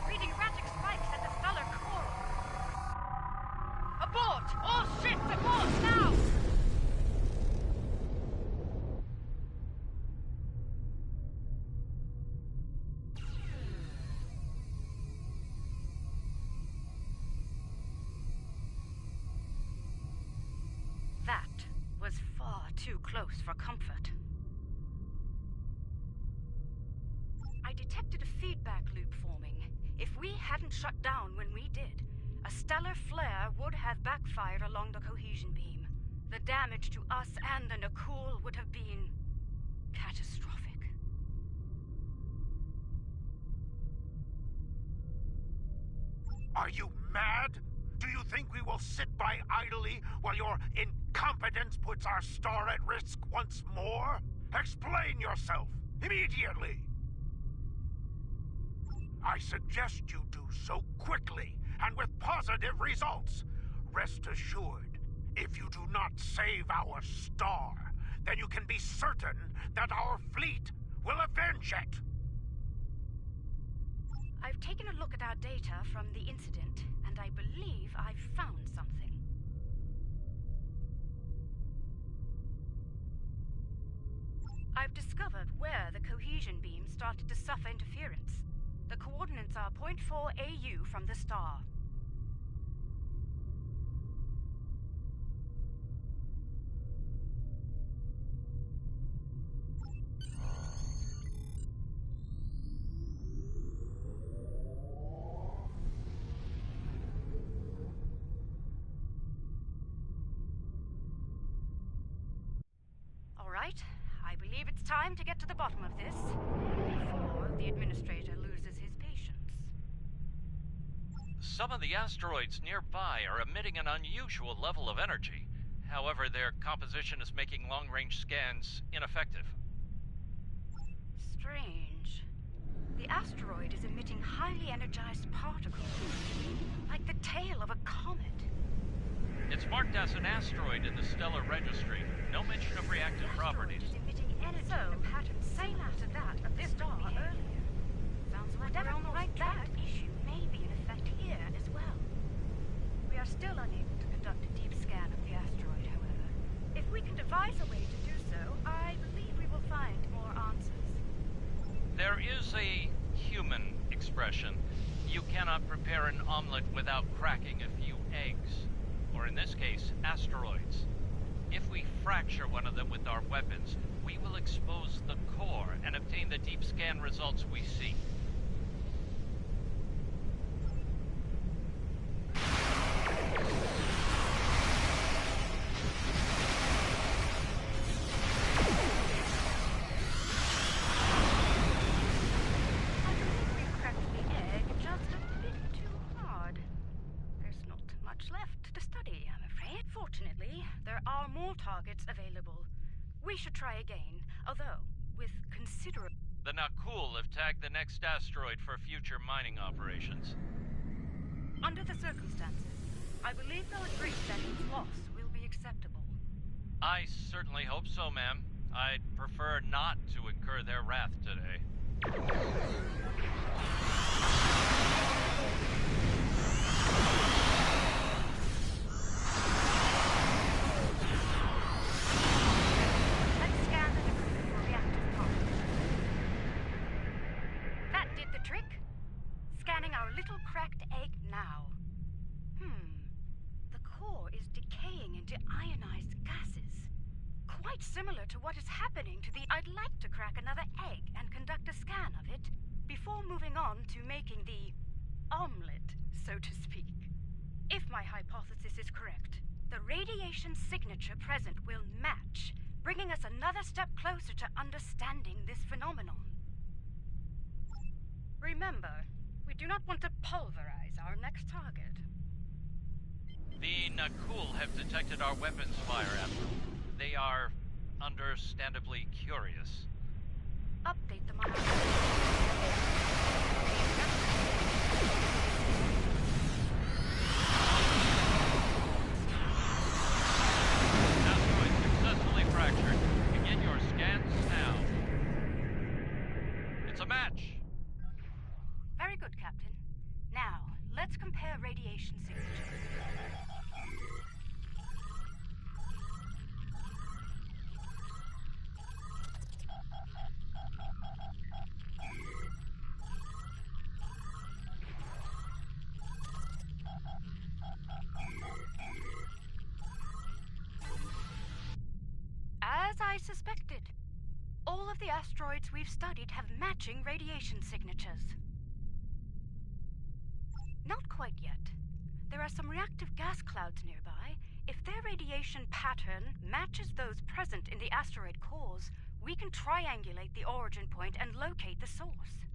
Reading erratic spikes at the stellar core. Abort! All ships abort now! Too close for comfort. I detected a feedback loop forming. If we hadn't shut down when we did, a stellar flare would have backfired along the cohesion beam. The damage to us and the Nakul would have been catastrophic. Are you mad? Do you think we will sit by idly while your incompetence puts our star at risk once more? Explain yourself, immediately! I suggest you do so quickly, and with positive results. Rest assured, if you do not save our star, then you can be certain that our fleet will avenge it. I've taken a look at our data from the incident, and I believe I've found something. I've discovered where the cohesion beam started to suffer interference. The coordinates are 0.4 AU from the star. All right. I believe it's time to get to the bottom of this, before the administrator loses his patience. Some of the asteroids nearby are emitting an unusual level of energy. However, their composition is making long-range scans ineffective. Strange. The asteroid is emitting highly energized particles, like the tail of a comet. It's marked as an asteroid in the stellar registry. No mention of reactive properties. So, pattern similar to that of this star earlier. Sounds like we're on the right track. That issue may be in effect here as well. We are still unable to conduct a deep scan of the asteroid, however. If we can devise a way to do so, I believe we will find more answers. There is a human expression. You cannot prepare an omelet without cracking a few eggs. Or in this case, asteroids. If we fracture one of them with our weapons, we will expose the core and obtain the deep scan results we seek. Targets available. We should try again, although with considerable... The Nakul have tagged the next asteroid for future mining operations. Under the circumstances, I believe they'll agree that its loss will be acceptable. I certainly hope so, ma'am. I'd prefer not to incur their wrath today. Similar to what is happening to the... I'd like to crack another egg and conduct a scan of it before moving on to making the omelet, so to speak. If my hypothesis is correct, the radiation signature present will match, bringing us another step closer to understanding this phenomenon. Remember, we do not want to pulverize our next target. The Nakul have detected our weapons fire, Admiral. They are understandably curious. Update them on our... Asteroid successfully fractured. Begin your scans now. It's a match. Very good, Captain. Now, let's compare radiation signatures. As I suspected, all of the asteroids we've studied have matching radiation signatures. Not quite yet. There are some reactive gas clouds nearby. If their radiation pattern matches those present in the asteroid cores, we can triangulate the origin point and locate the source.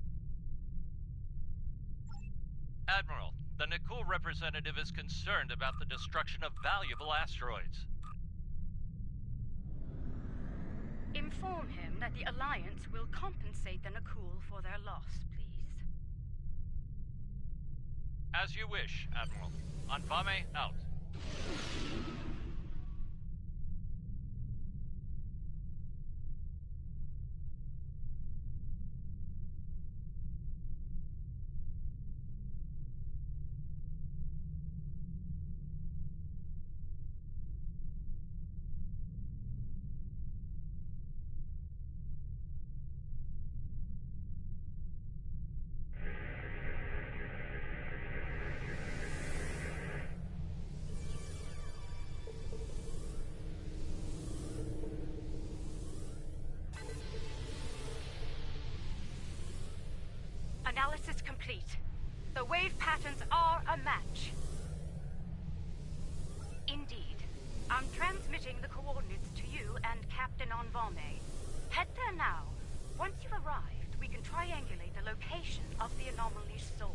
Admiral, the Nakul representative is concerned about the destruction of valuable asteroids. Inform him that the Alliance will compensate the Nakul for their loss, please. As you wish, Admiral. Anfame out. Analysis complete. The wave patterns are a match. Indeed. I'm transmitting the coordinates to you and Captain Envame. Head there now. Once you've arrived, we can triangulate the location of the anomaly's source.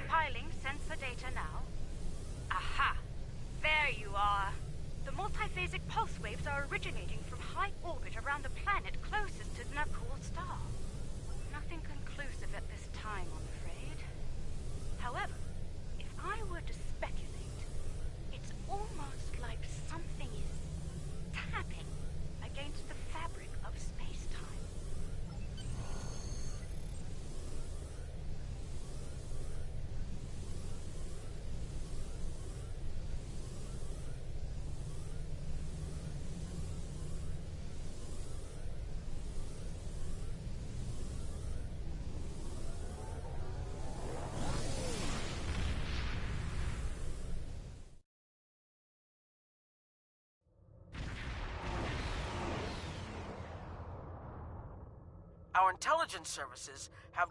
Compiling sensor data now. Aha! There you are. The multiphasic pulse waves are originating from high orbit around the planet closest to the Nakul star. Nothing conclusive at this time, I'm afraid. However, if I were to speculate, it's almost like something is tapping against the fabric of space-time. Our intelligence services have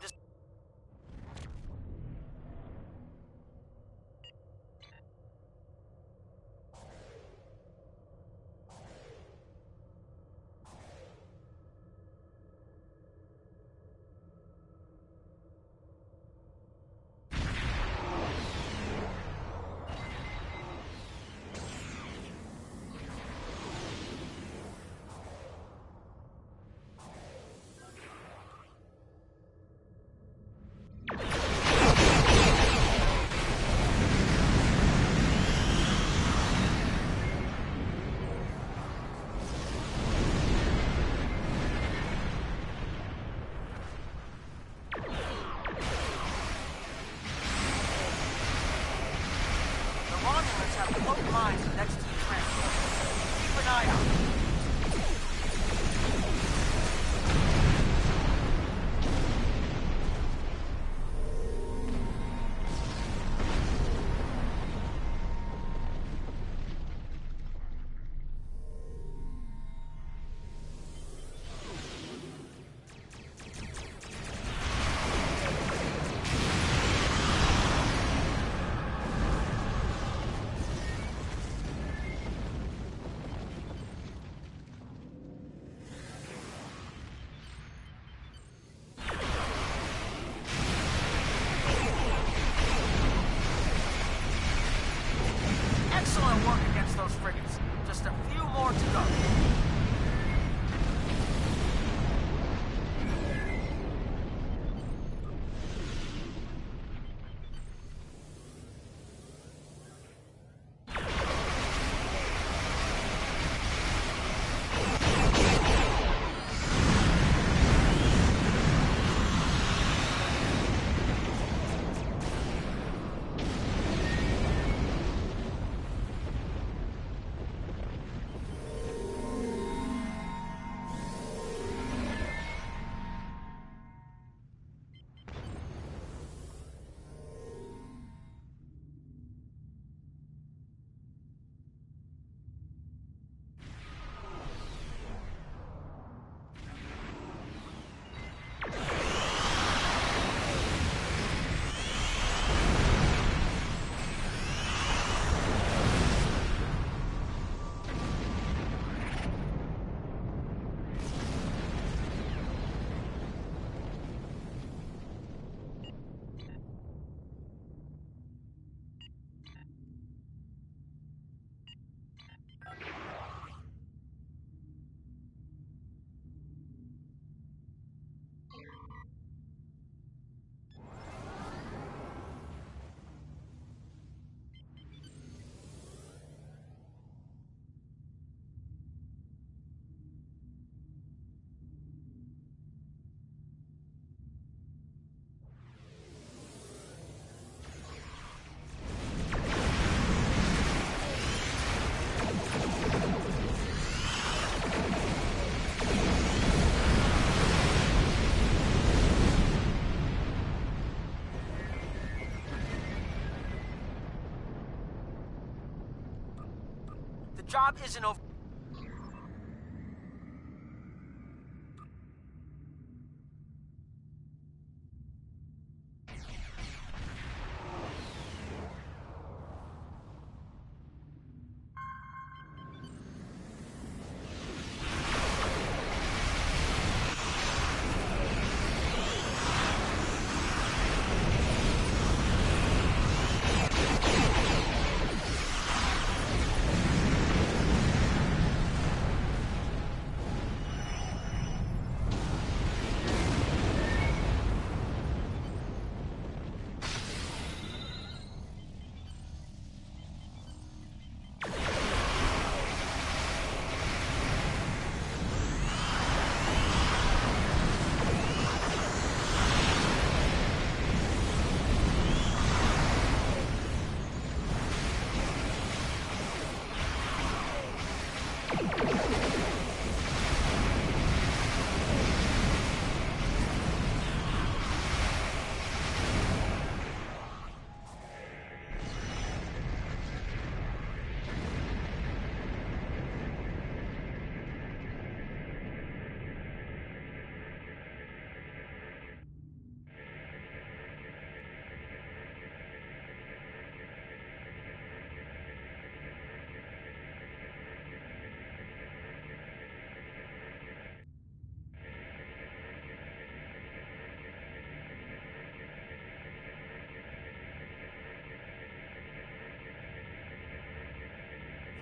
job isn't over.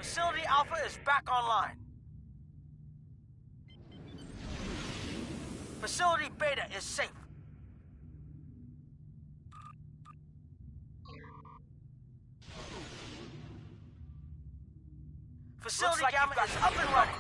Facility Alpha is back online. Facility Beta is safe. Facility Gamma is up and running.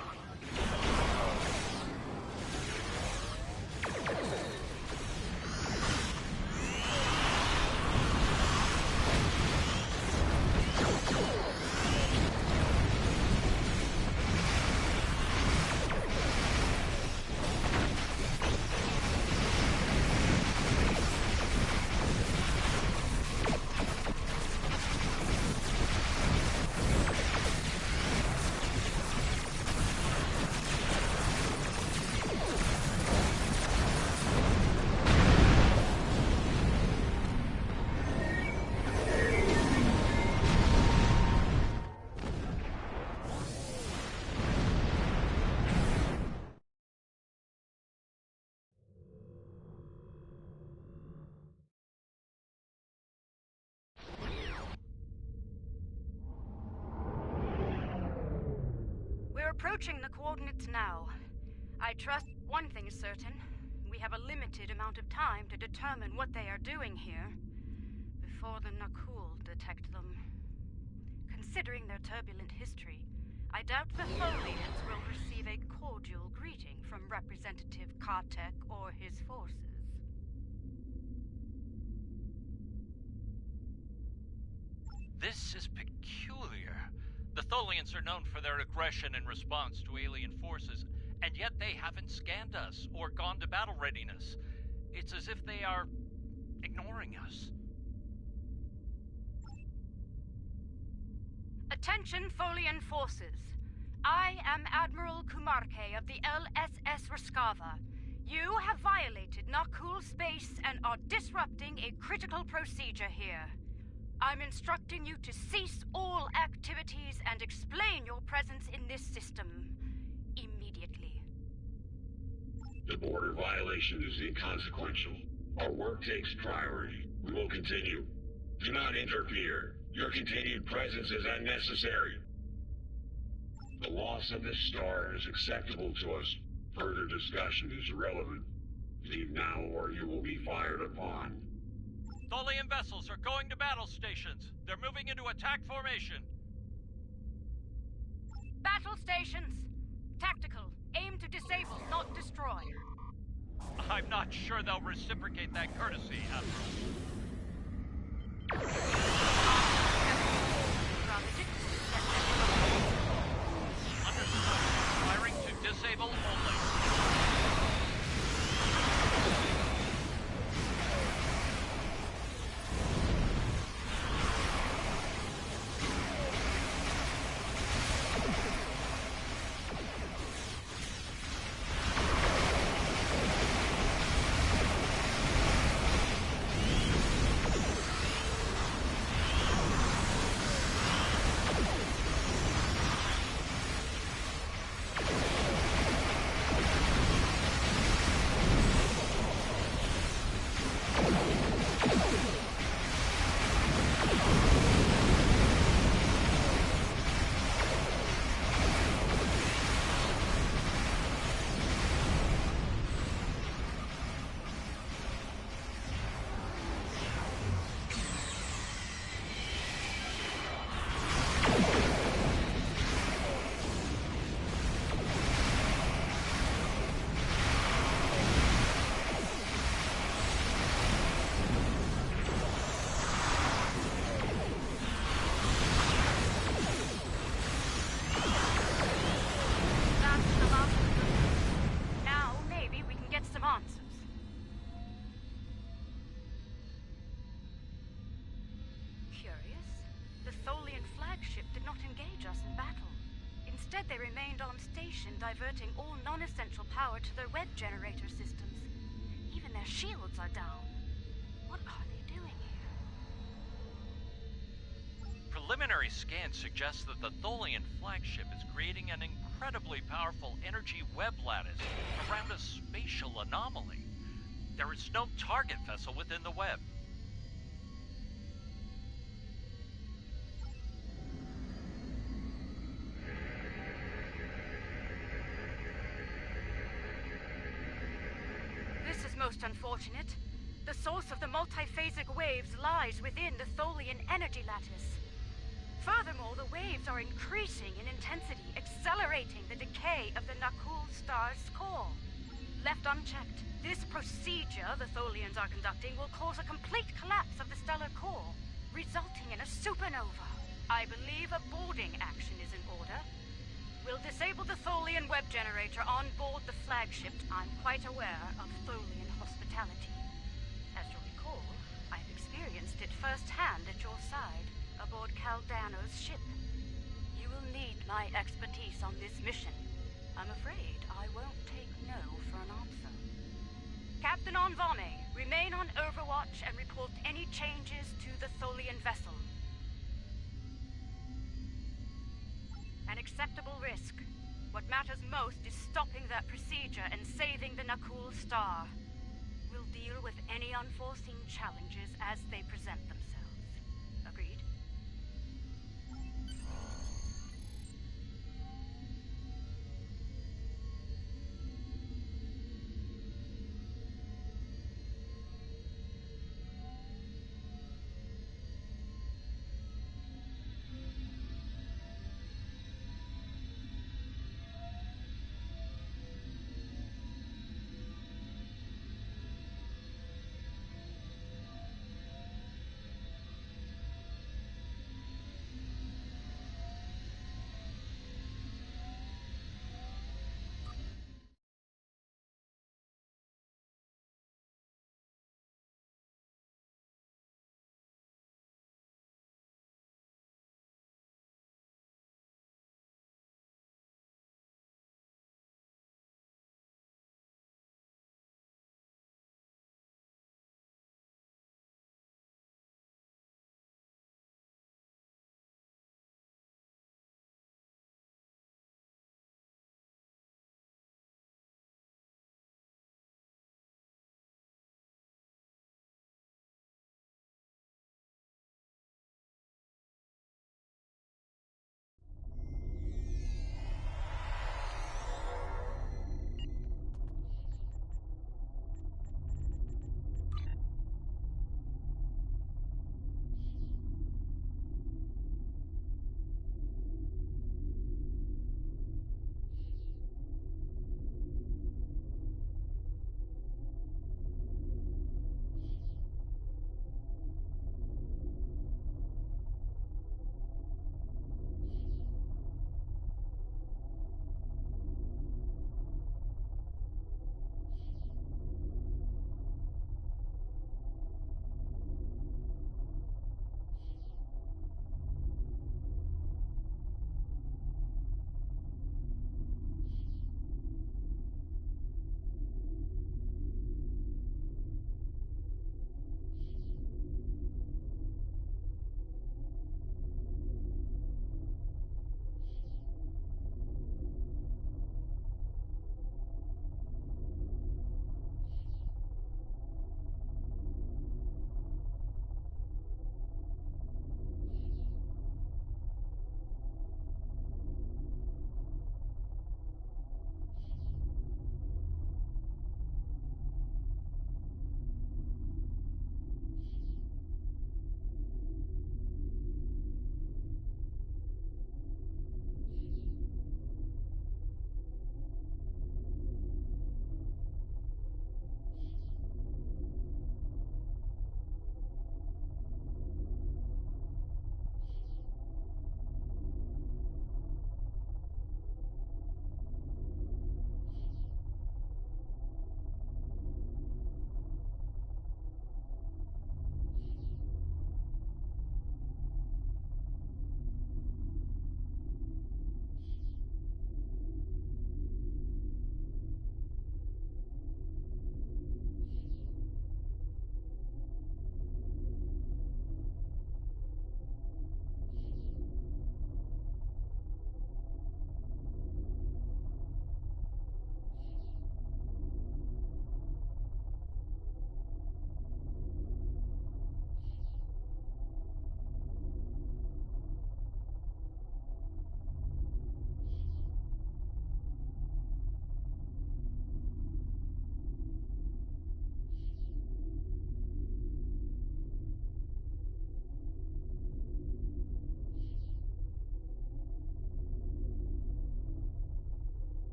Approaching the coordinates now. I trust one thing is certain. We have a limited amount of time to determine what they are doing here before the Nakul detect them. Considering their turbulent history, I doubt the Tholians will receive a cordial greeting from Representative Kartek or his forces. This is peculiar. The Tholians are known for their aggression in response to alien forces, and yet they haven't scanned us or gone to battle readiness. It's as if they are ignoring us. Attention, Tholian forces. I am Admiral Kumarke of the LSS Raskava. You have violated Nakul space and are disrupting a critical procedure here. I'm instructing you to cease all activities and explain your presence in this system immediately. The border violation is inconsequential. Our work takes priority. We will continue. Do not interfere. Your continued presence is unnecessary. The loss of this star is acceptable to us. Further discussion is irrelevant. Leave now or you will be fired upon. Tholian vessels are going to battle stations. They're moving into attack formation. Battle stations. Tactical. Aim to disable, not destroy. I'm not sure they'll reciprocate that courtesy, Admiral. Understood. Firing to disable only. Instead, they remained on station, diverting all non-essential power to their web generator systems. Even their shields are down. What are they doing here? Preliminary scans suggest that the Tholian flagship is creating an incredibly powerful energy web lattice around a spatial anomaly. There is no target vessel within the web. This is most unfortunate. The source of the multiphasic waves lies within the Tholian energy lattice. Furthermore, the waves are increasing in intensity, accelerating the decay of the Nakul star's core. Left unchecked, this procedure the Tholians are conducting will cause a complete collapse of the stellar core, resulting in a supernova. I believe a boarding action is in order. We'll disable the Tholian web generator on board the flagship. I'm quite aware of Tholian hospitality. As you'll recall, I've experienced it firsthand at your side, aboard Caldano's ship. You will need my expertise on this mission. I'm afraid I won't take no for an answer. Captain Anvame, remain on Overwatch and report any changes to the Tholian vessel. An acceptable risk. What matters most is stopping that procedure and saving the Nakul Star. We'll deal with any unforeseen challenges as they present themselves. Agreed?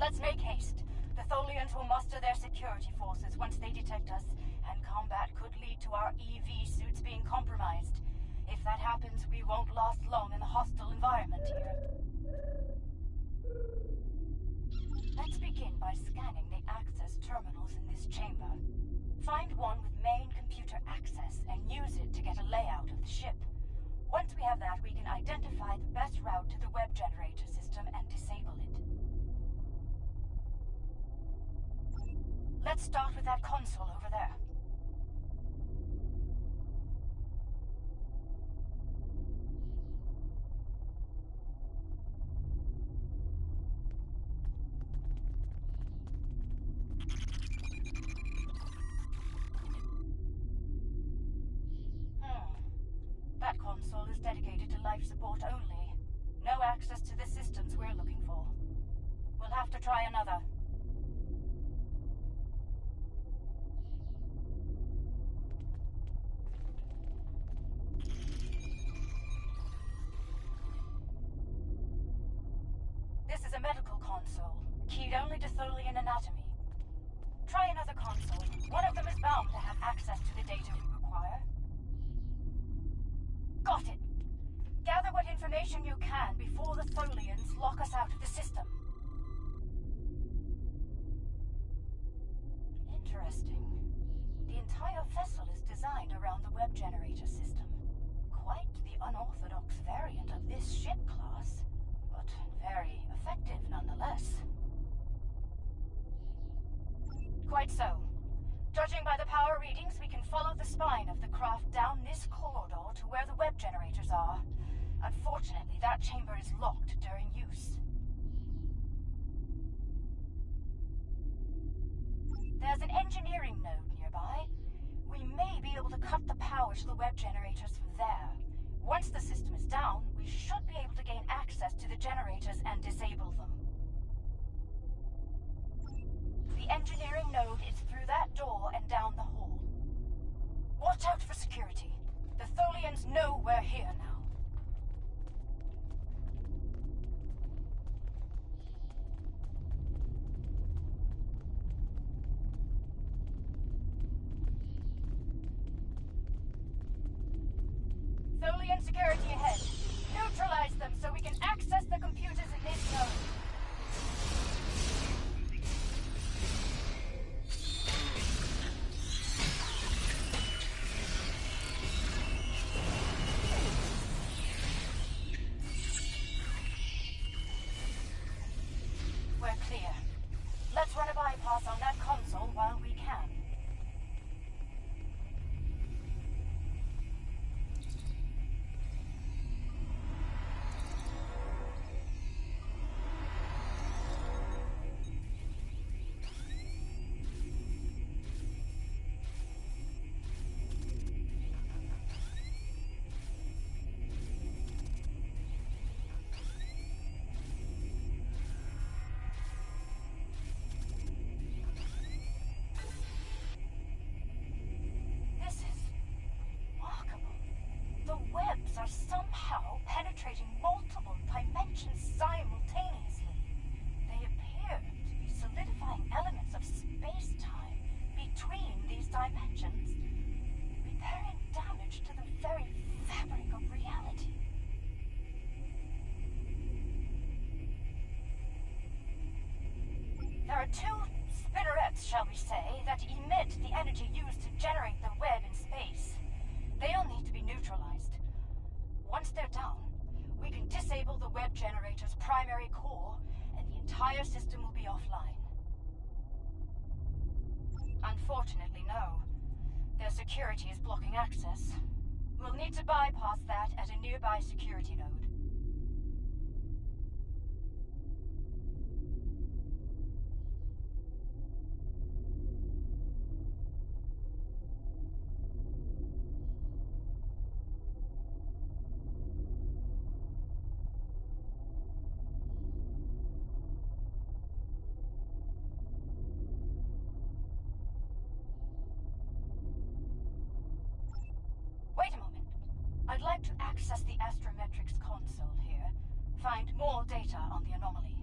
Let's make haste. The Tholians will muster their security forces once they detect us, and combat could lead to our EV suits being compromised. If that happens, we won't last long in the hostile environment here. Let's begin by scanning the access terminals in this chamber. Find one with main computer access and use it to get a layout of the ship. Once we have that, we can identify the best route to the web generator system and disable it. Let's start with that console over there. That console is dedicated to life support only. No access to the systems we're looking for. We'll have to try another. This is a medical console, keyed only to Tholian anatomy. Try another console. One of them is bound to have access to the data we require. Got it. Gather what information you can before the Tholians lock us out of the system. Interesting. The entire vessel is designed around the web generator system. Quite the unorthodox variant of this ship class, but very effective nonetheless. Quite so. Judging by the power readings, we can follow the spine of the craft down this corridor to where the web generators are. Unfortunately, that chamber is locked during use. There's an engineering node nearby. We may be able to cut the power to the web generators from there. Once the system is down, we should be able to gain access to the generators and disable them. The engineering node is through that door and down the hall. Watch out for security. The Tholians know we're here now. Tholian security ahead. Neutralize them so we can access the computers in this node. We're clear. Let's run a bypass on that console while we can. Are somehow penetrating multiple dimensions simultaneously. They appear to be solidifying elements of space-time between these dimensions, repairing damage to the very fabric of reality. There are two spinnerets, shall we say, that emit the energy used to generate the web in space. They'll need to be neutralized. Once they're down, we can disable the web generator's primary core, and the entire system will be offline. Unfortunately, no. Their security is blocking access. We'll need to bypass that at a nearby security node. I'd like to access the astrometrics console here. Find more data on the anomaly.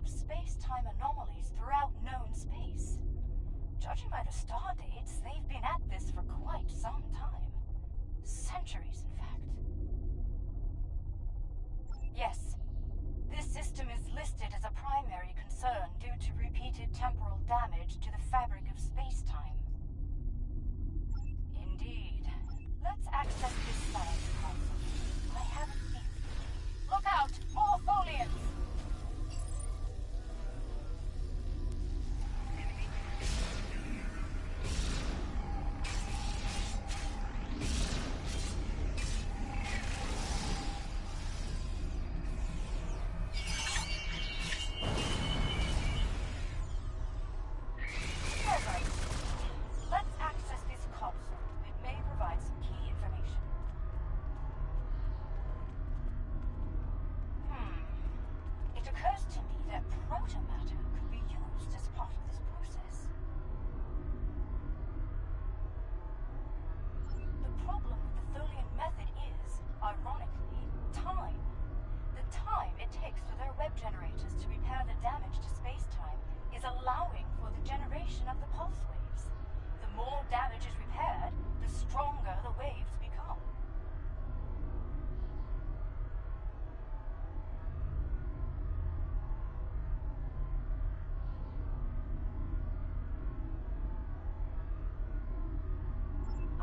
up space-time anomalies throughout known space. Judging by the star dates, they've been at this for quite some time. Centuries, in fact. Yes, this system is listed as a primary concern due to repeated temporal damage to the fabric of space-time. Indeed. Let's access this science console. I have a feeling. Look out! More Tholians!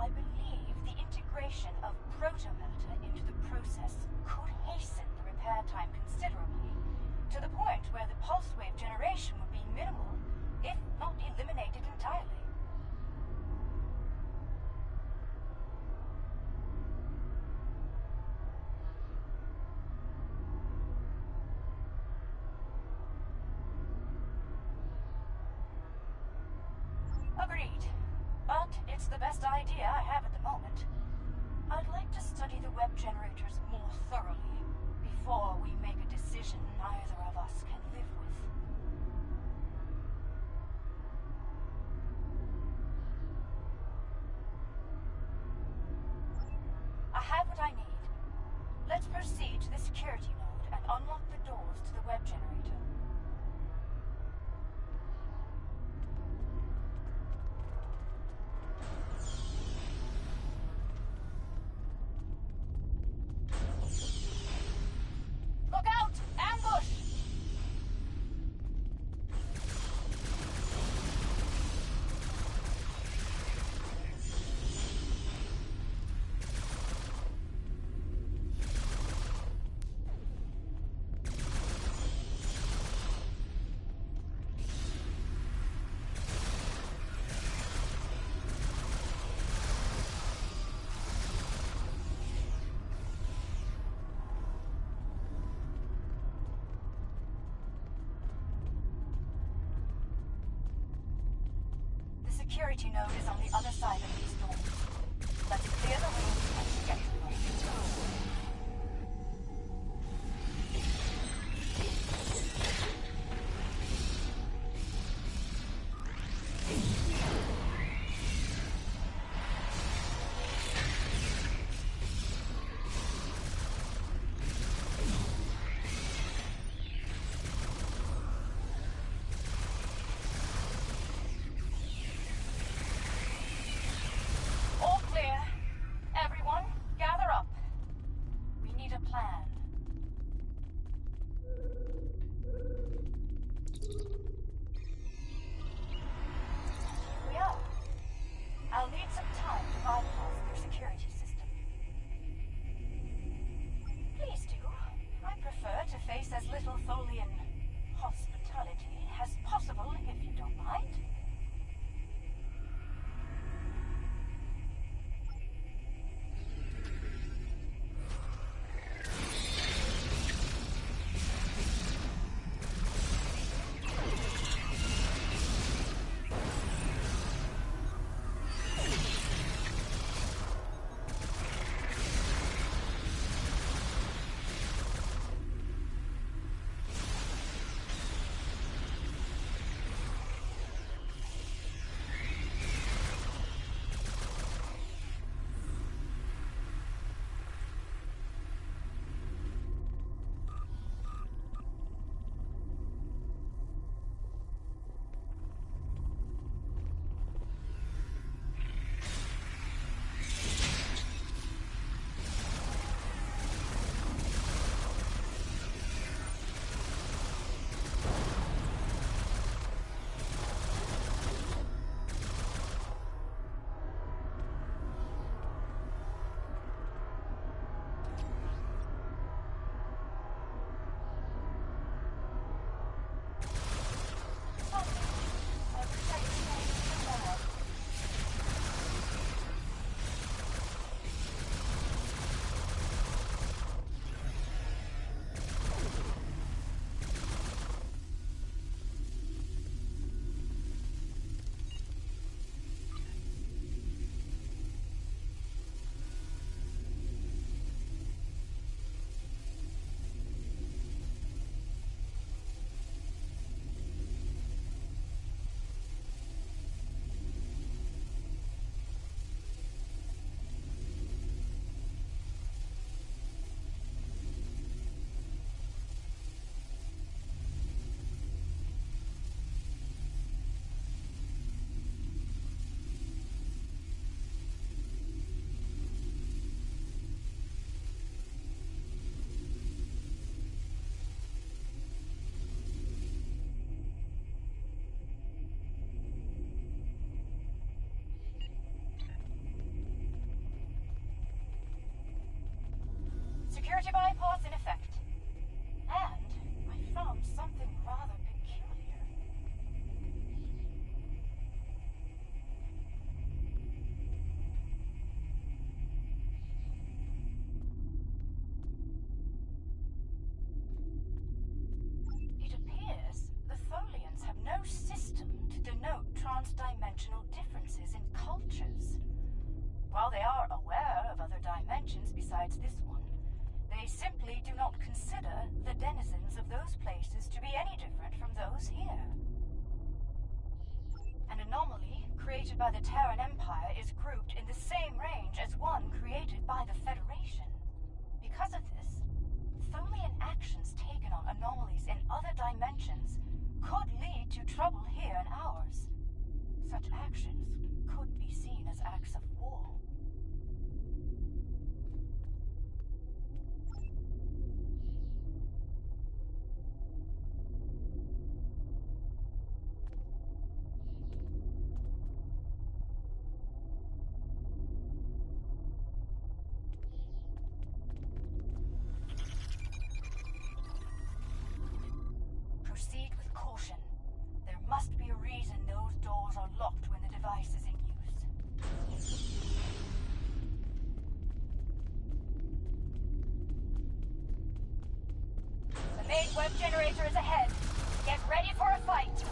I believe the integration of protomatter into the process could hasten the repair time considerably, to the point where the pulse wave generation would be minimal, if not eliminated entirely. Agreed. But it's the best idea I have at the moment. I'd like to study the web generators more thoroughly before we make a decision neither of us can live with. I have what I need. Let's proceed to the security node and unlock the doors to the web generator. Look out! Ambush! The security node is on the other side of these doors. Let's clear the room and get to them. bypass in effect. And I found something rather peculiar. It appears the Tholians have no system to denote transdimensional differences in cultures. While they are aware of other dimensions besides this one, they simply do not consider the denizens of those places to be any different from those here. An anomaly created by the Terran Empire is grouped in the same range as one created by the Federation. Because of this, Tholian actions taken on anomalies in other dimensions could lead to trouble here in ours. Such actions could be seen as acts of war. Proceed with caution. There must be a reason those doors are locked when the device is in use. The main web generator is ahead. Get ready for a fight.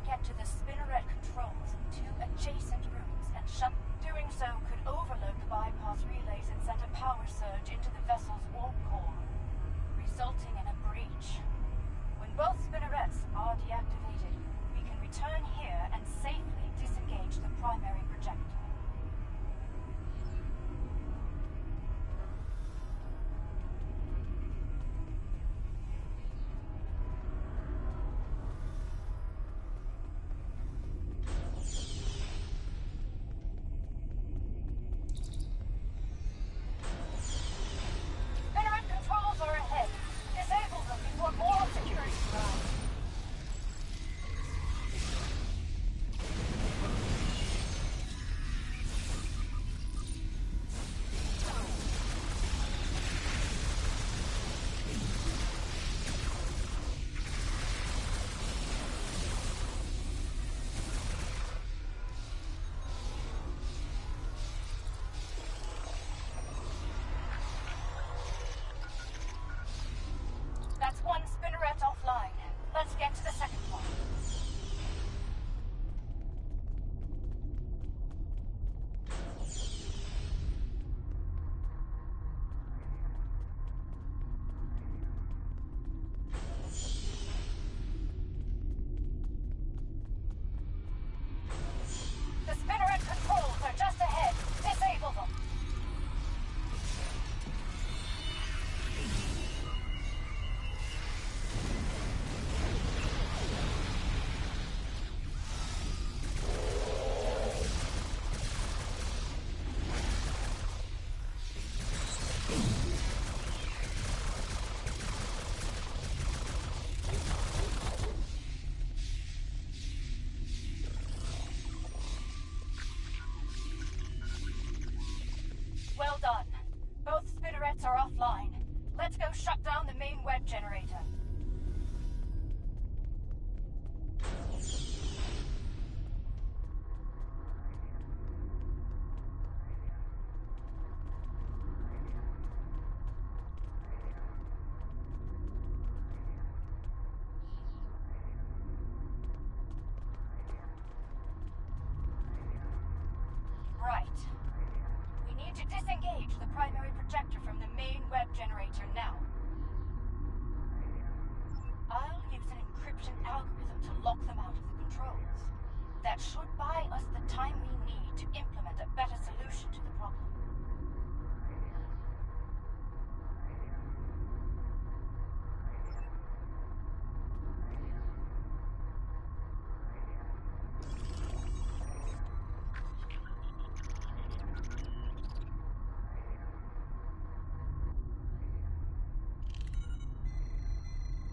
Get to the spinneret controls in 2 adjacent rooms and shut. Doing so could overload the bypass relays and send a power surge into the vessel's warp core, resulting in a breach. When both spinnerets are deactivated, we can return here and safely disengage the primary projector. disengage the primary projector from the main web generator now. I'll use an encryption algorithm to lock them out of the controls. That should buy us the time we need to implement a better solution to the problem.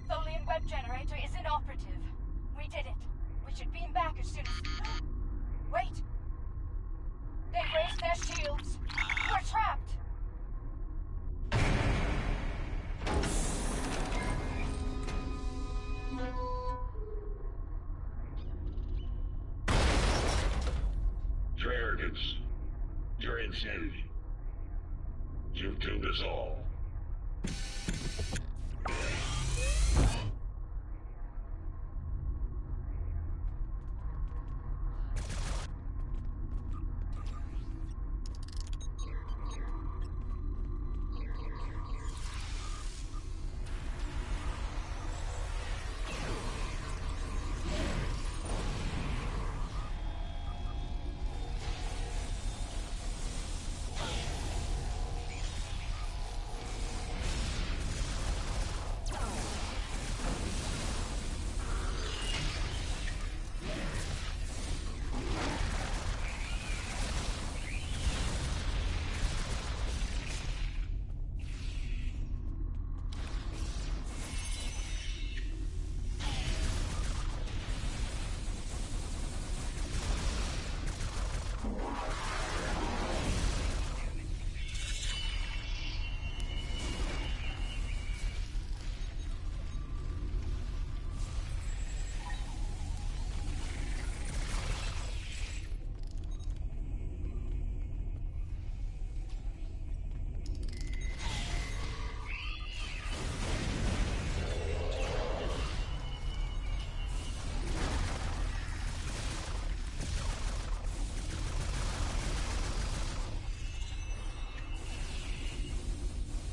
Tholian web generator is inoperative. We did it. We should beam back as soon as... Wait! They've raised their shields! We're trapped! Your arrogance. Your insanity. You've doomed us all.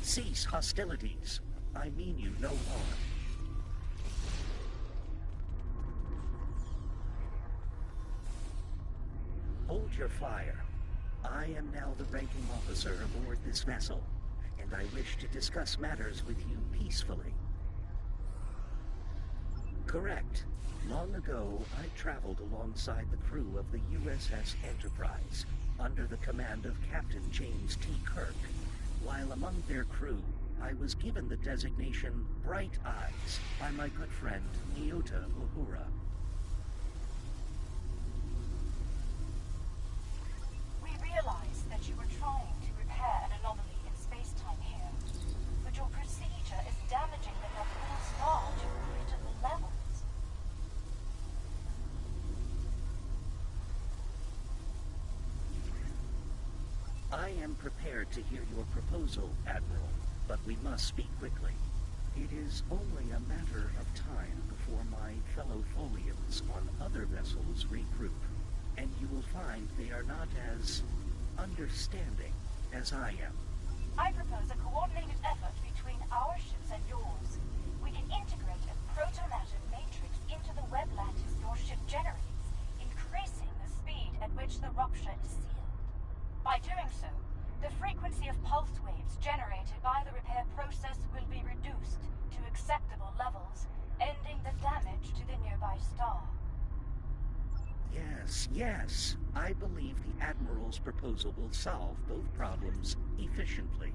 Cease hostilities. I mean you no harm. Hold your fire. I am now the ranking officer aboard this vessel, and I wish to discuss matters with you peacefully. Correct. Long ago, I traveled alongside the crew of the USS Enterprise, under the command of Captain James T. Kirk. While among their crew, I was given the designation Bright Eyes by my good friend Nyota Uhura. We realized that you were trying to repair an anomaly in space-time here, but your procedure is damaging the Nakul Star to critical levels. I am prepared to hear your proposal, Admiral, but we must speak quickly. It is only a matter of time before my fellow Tholians on other vessels regroup, and you will find they are not as understanding as I am. I propose a coordinated effort between our ships and yours. We can integrate a proto-matter matrix into the web lattice your ship generates, increasing the speed at which the rupture is sealed. By doing so, the frequency of pulse waves generated by the repair process will be reduced to acceptable levels, ending the damage to the nearby star. Yes. I believe the Admiral's proposal will solve both problems efficiently.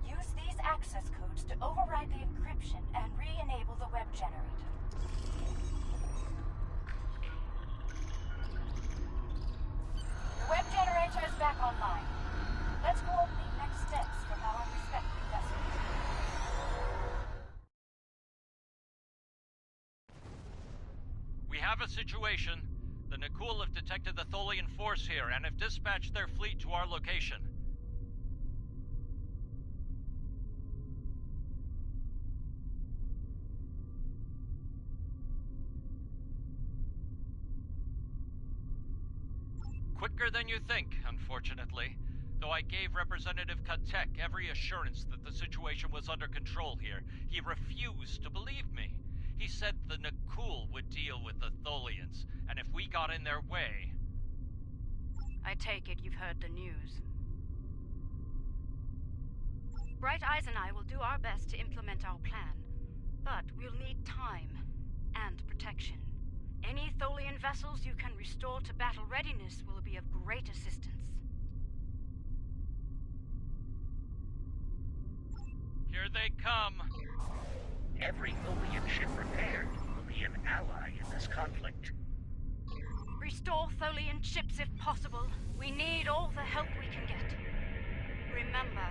Use these access codes to override the encryption and re-enable the web generator. The web generator is back online. Let's coordinate next steps from our respective vessels. We have a situation. The Nakul have detected the Tholian force here and have dispatched their fleet to our location. Quicker than you think, unfortunately. Though I gave Representative Katek every assurance that the situation was under control here, he refused to believe me. He said the Nakul would deal with the Tholians, and if we got in their way... I take it you've heard the news. Bright Eyes and I will do our best to implement our plan, but we'll need time and protection. Any Tholian vessels you can restore to battle readiness will be of great assistance. Here they come! Every Tholian ship repaired will be an ally in this conflict. Restore Tholian ships if possible. We need all the help we can get. Remember,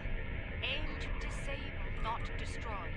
aim to disable, not destroy.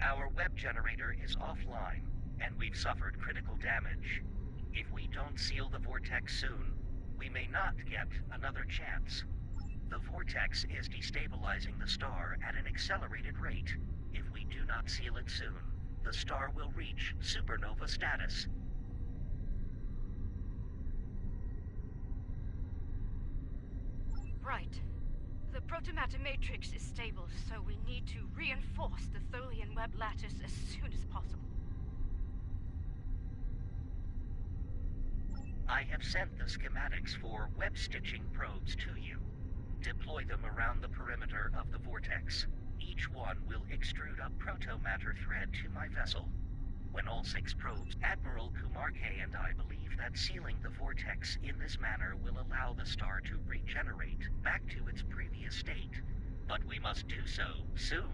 Our web generator is offline, and we've suffered critical damage. If we don't seal the vortex soon, we may not get another chance. The vortex is destabilizing the star at an accelerated rate. If we do not seal it soon, the star will reach supernova status. Right. The protomatter matrix is stable, so we need to reinforce the Tholian web lattice as soon as possible. I have sent the schematics for web stitching probes to you. Deploy them around the perimeter of the vortex. Each one will extrude a protomatter thread to my vessel. When all 6 probes, Admiral Kumarke and I believe that sealing the vortex in this manner will allow the star to regenerate back to its previous state. But we must do so soon.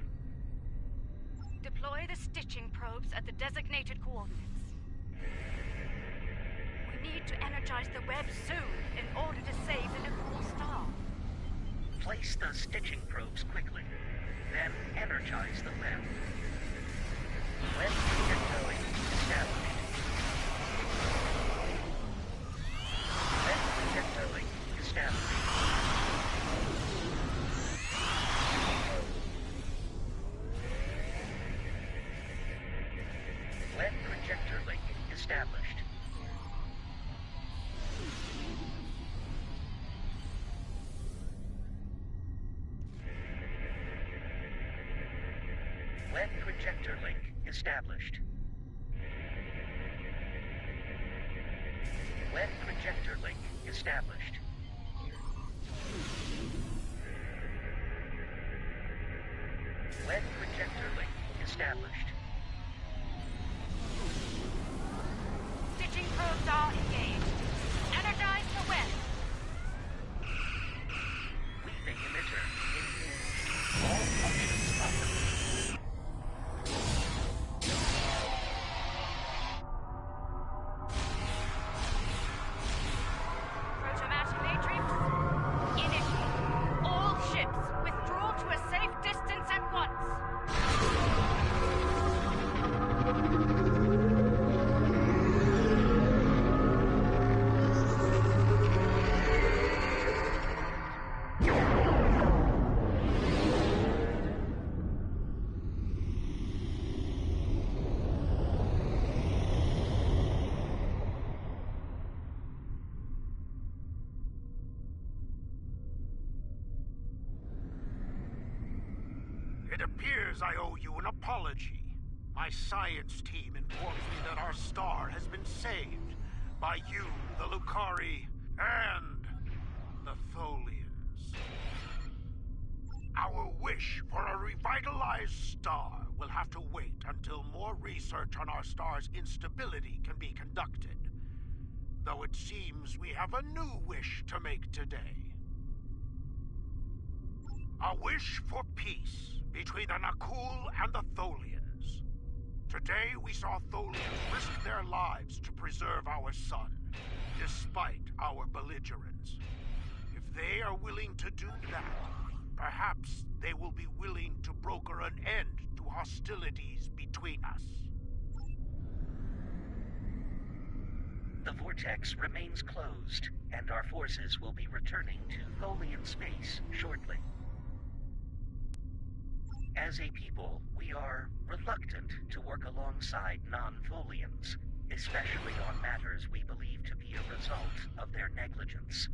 Deploy the stitching probes at the designated coordinates. We need to energize the web soon in order to save the Nakul star. Place the stitching probes quickly. Then energize the web. When projector link established. When projector link established. When projector link established. When projector link established. When projector link established. When projector link established. Stitching probes are engaged. Energize the web. Weaving emitter engaged. All functions operating. Protomatic matrix. Initiate. All ships withdraw to a safe distance at once. It appears I owe you an apology. My science team informs me that our star has been saved by you, the Lucari, and the Tholians. Our wish for a revitalized star will have to wait until more research on our star's instability can be conducted. Though it seems we have a new wish to make today. A wish for peace between the Nakul and the Tholians. Today we saw Tholians risk their lives to preserve our sun, despite our belligerence. If they are willing to do that, perhaps they will be willing to broker an end to hostilities between us. The vortex remains closed, and our forces will be returning to Tholian space shortly. As a people, we are reluctant to work alongside non-Tholians, especially on matters we believe to be a result of their negligence.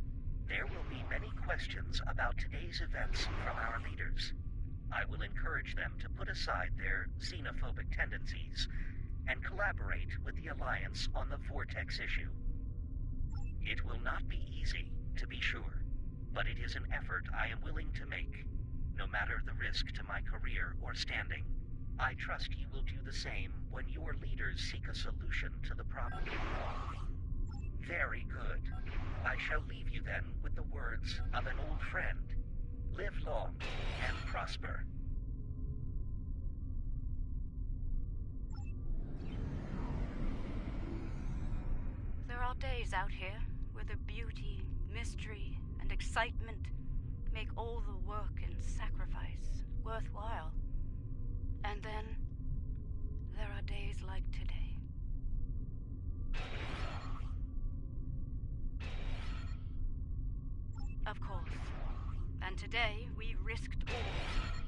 There will be many questions about today's events from our leaders. I will encourage them to put aside their xenophobic tendencies and collaborate with the Alliance on the Vortex issue. It will not be easy, to be sure, but it is an effort I am willing to make, no matter the risk to my career or standing. I trust you will do the same when your leaders seek a solution to the problem. Very good. I shall leave you then with the words of an old friend. Live long and prosper. There are days out here where the beauty, mystery, and excitement make all the work and sacrifice worthwhile. And then there are days like today. Of course. And today we risked all.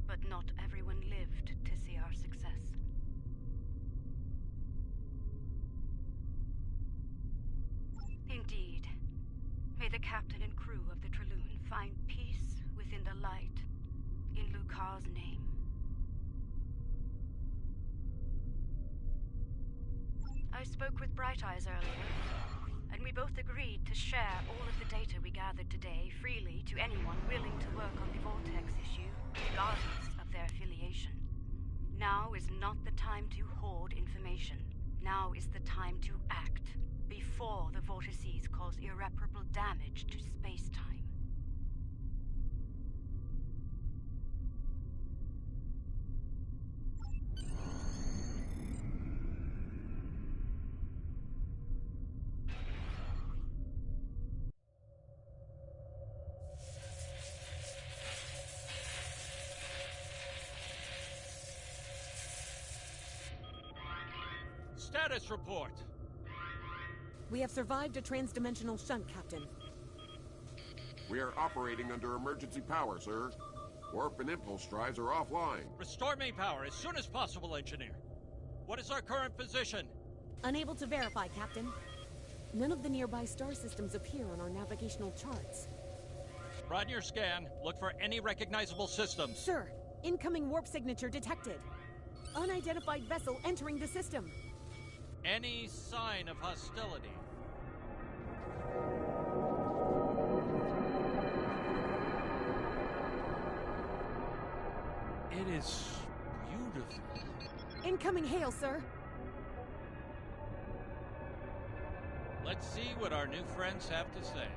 But not everyone lived to see our success. Indeed. May the captain and crew of the Trelune find peace within the light, in Lucar's name. I spoke with Bright Eyes earlier, and we both agreed to share all of the data we gathered today freely to anyone willing to work on the Vortex issue, regardless of their affiliation. Now is not the time to hoard information. Now is the time to act, before the vortices cause irreparable damage to space-time. status report. We have survived a transdimensional shunt, Captain. We are operating under emergency power, sir. Warp and impulse drives are offline. Restore main power as soon as possible, Engineer. What is our current position? Unable to verify, Captain. None of the nearby star systems appear on our navigational charts. Run your scan. Look for any recognizable systems. Sir, incoming warp signature detected. Unidentified vessel entering the system. Any sign of hostility? It is beautiful. Incoming hail, sir. Let's see what our new friends have to say.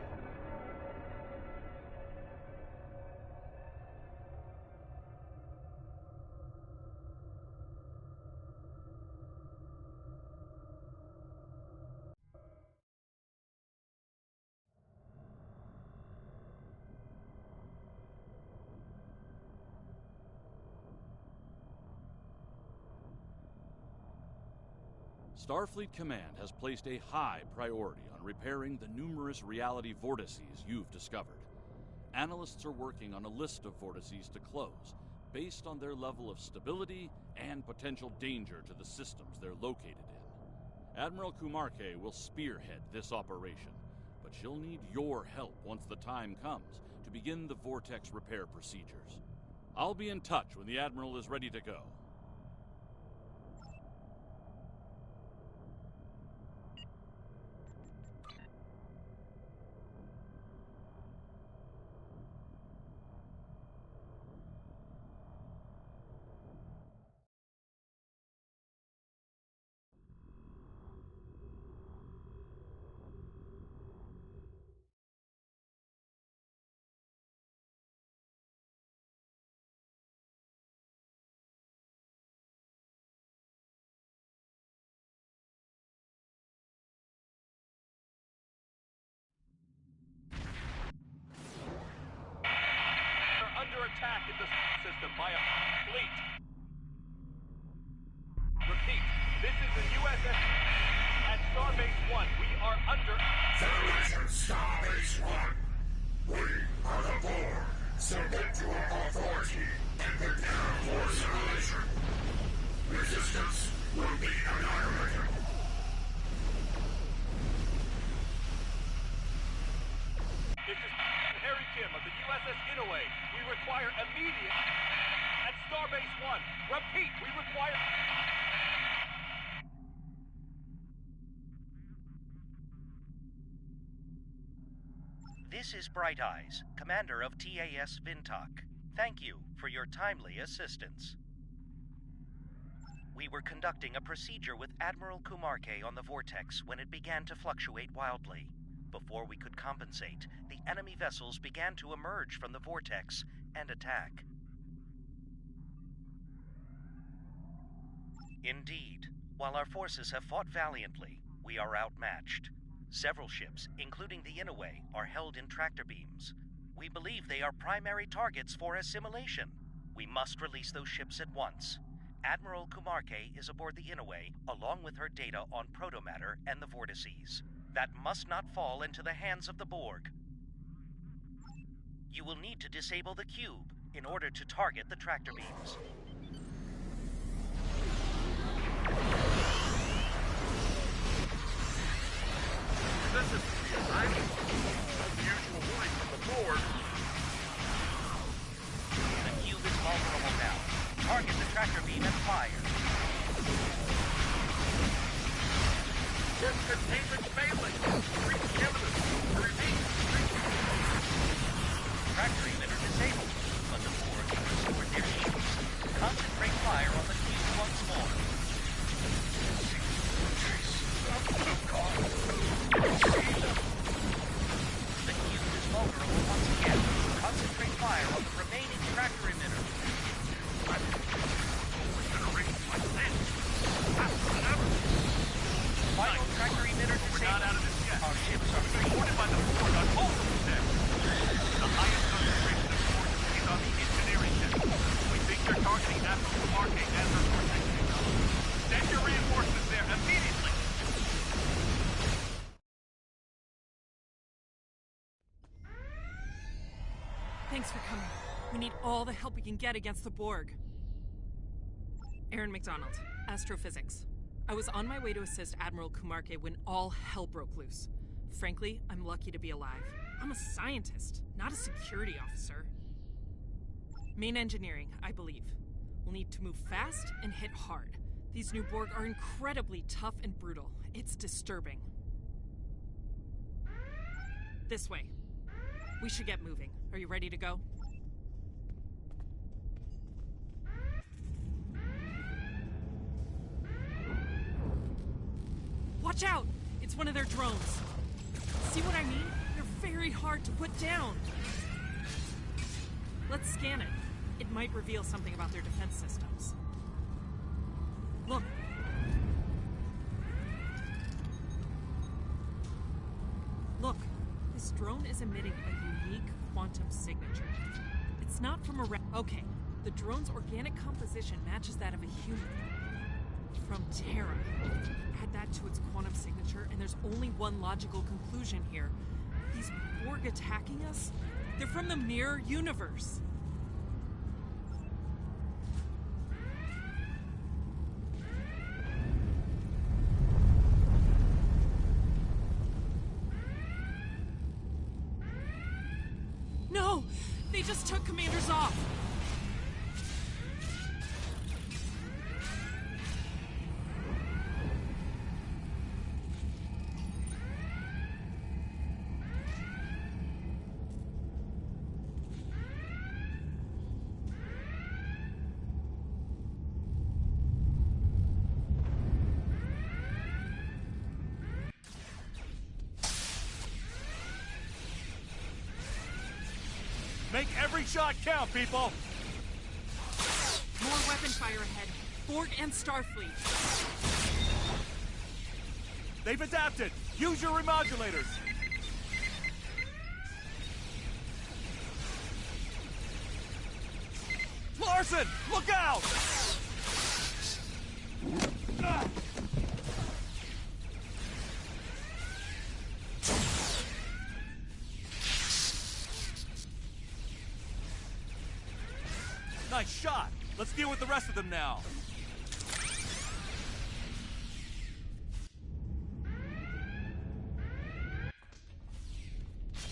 Starfleet Command has placed a high priority on repairing the numerous reality vortices you've discovered. Analysts are working on a list of vortices to close, based on their level of stability and potential danger to the systems they're located in. Admiral Kumarke will spearhead this operation, but she'll need your help once the time comes to begin the vortex repair procedures. I'll be in touch when the Admiral is ready to go. Attack in the system by a fleet. Repeat, this is the USS at Starbase 1. We are under... Federation Starbase 1. We are the Borg. Submit to our authority and prepare for assimilation. Resistance will be annihilated. This is Harry Kim of the USS Inouye. We require immediate... at Starbase 1. Repeat, we require... This is Bright Eyes, Commander of TAS Vintok. Thank you for your timely assistance. We were conducting a procedure with Admiral Kumarke on the Vortex when it began to fluctuate wildly. Before we could compensate, the enemy vessels began to emerge from the vortex and attack. Indeed, while our forces have fought valiantly, we are outmatched. Several ships, including the Inouye, are held in tractor beams. We believe they are primary targets for assimilation. We must release those ships at once. Admiral Kumarke is aboard the Inouye, along with her data on protomatter and the vortices. That must not fall into the hands of the Borg. You will need to disable the cube in order to target the tractor beams. This is the assignment. Unusual warning from the Borg. The cube is vulnerable now. Target the tractor beam and fire. Warp containment failing. Reach evidence. Repeat. Tractor emitter disabled, but the Borg have restored their shields. Concentrate fire on the cube once more. The cube is vulnerable once again. Concentrate fire on the remaining tractor emitter. Final tractor emitter disabled. We're not out of this yet. Our ships are supported by the Borg on both of the decks. The highest concentration of forces is on the engineering deck. We think they're targeting Admiral Kumarke and her Thanks for coming. We need all the help we can get against the Borg. Aaron McDonald, Astrophysics. I was on my way to assist Admiral Kumarke when all hell broke loose. Frankly, I'm lucky to be alive. I'm a scientist, not a security officer. Main engineering, I believe. We'll need to move fast and hit hard. These new Borg are incredibly tough and brutal. It's disturbing. This way. We should get moving. Are you ready to go? Watch out! It's one of their drones. See what I mean? They're very hard to put down. Let's scan it. It might reveal something about their defense systems. Look. Look, this drone is emitting a unique quantum signature. It's not from around. Okay, the drone's organic composition matches that of a human. From Terra. Add that to its quantum signature, and there's only one logical conclusion here. These Borg attacking us? They're from the Mirror Universe. No! They just took Commanders off! Make every shot count, people! More weapon fire ahead. Borg and Starfleet. They've adapted! Use your remodulators! Larson! Look out! Nice shot! Let's deal with the rest of them now.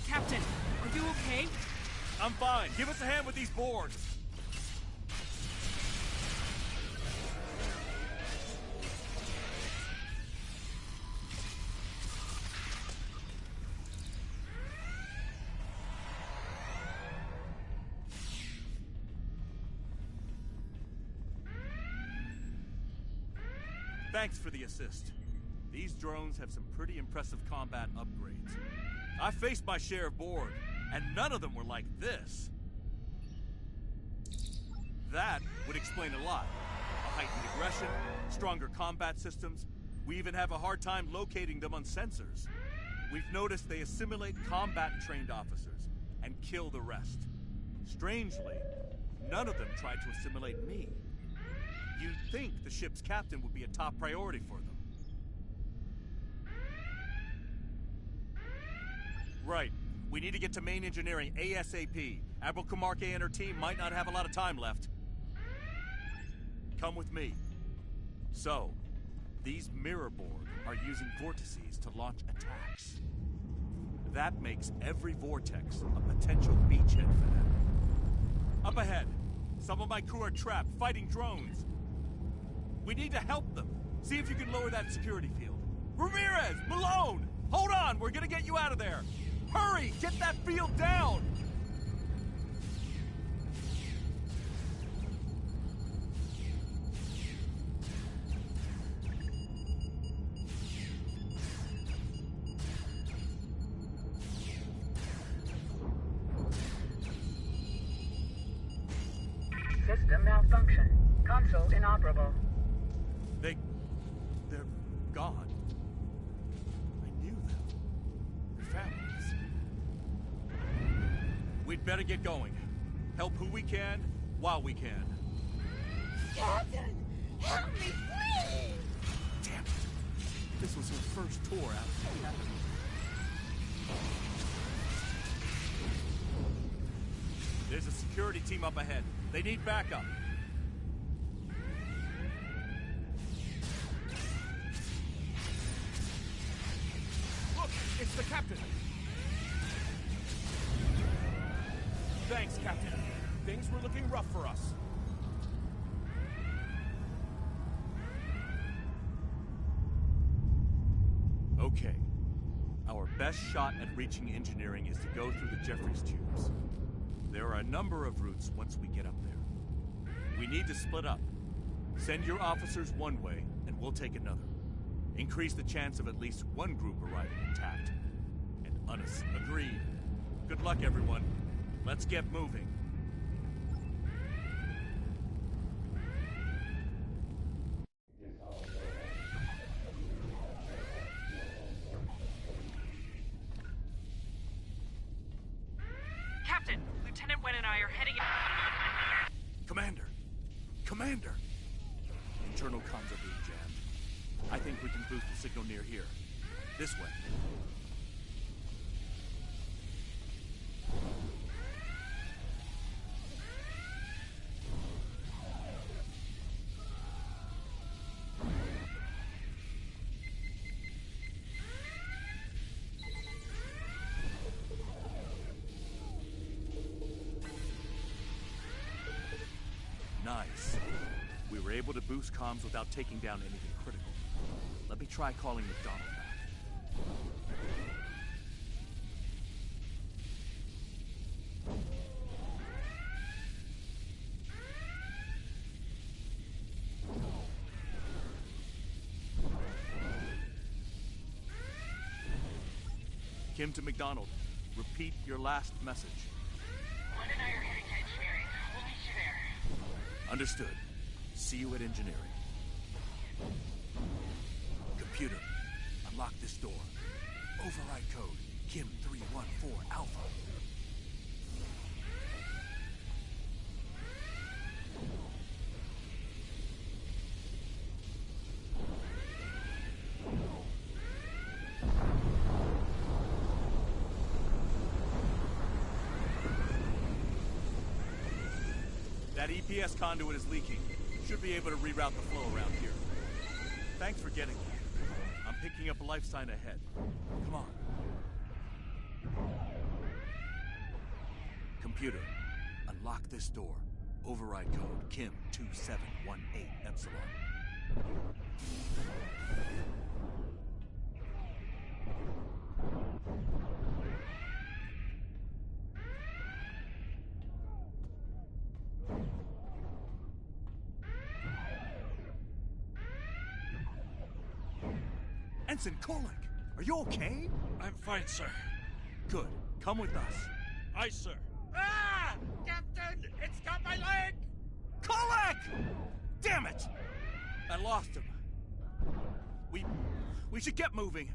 Captain, are you okay? I'm fine. Give us a hand with these boards. Thanks for the assist. These drones have some pretty impressive combat upgrades. I faced my share of Borg, and none of them were like this. That would explain a lot. A heightened aggression, stronger combat systems. We even have a hard time locating them on sensors. We've noticed they assimilate combat-trained officers and kill the rest. Strangely, none of them tried to assimilate me. You'd think the ship's captain would be a top priority for them. Right. We need to get to main engineering ASAP. Admiral Kumarke and her team might not have a lot of time left. Come with me. So, these Mirror Borg are using vortices to launch attacks. That makes every vortex a potential beachhead for them. Up ahead, some of my crew are trapped, fighting drones. We need to help them. See if you can lower that security field. Ramirez! Malone! Hold on! We're gonna get you out of there! Hurry! Get that field down! System malfunction. Console inoperable. They're gone. I knew them. Their families. We'd better get going. Help who we can, while we can. Captain! Help me, please! Damn it. This was her first tour out of the academy. There's a security team up ahead. They need backup. Look, it's the captain. Thanks, Captain. Things were looking rough for us. Okay. Our best shot at reaching engineering is to go through the Jeffries tubes. There are a number of routes once we get up there. We need to split up. Send your officers one way, and we'll take another. Increase the chance of at least one group arriving intact. And agreed. Good luck, everyone. Let's get moving. Captain, Lieutenant Wen and I are heading in... Commander! Commander! Internal comms are being jammed. I think we can boost the signal near here. This way. Nice. We were able to boost comms without taking down anything critical. Let me try calling McDonald back. Kim to McDonald. Repeat your last message. Wen and I are heading to engineering. We'll meet you there. Understood. See you at engineering. Computer, unlock this door. Override code Kim 314 Alpha. That EPS conduit is leaking. Should be able to reroute the flow around here. Thanks for getting here. I'm picking up a life sign ahead. Come on. Computer, unlock this door. Override code Kim 2718 Epsilon. Ensign Kolick, are you okay? I'm fine, sir. Good. Come with us. Aye, sir. Ah! Captain! It's got my leg! Kolick! Damn it! I lost him. We should get moving.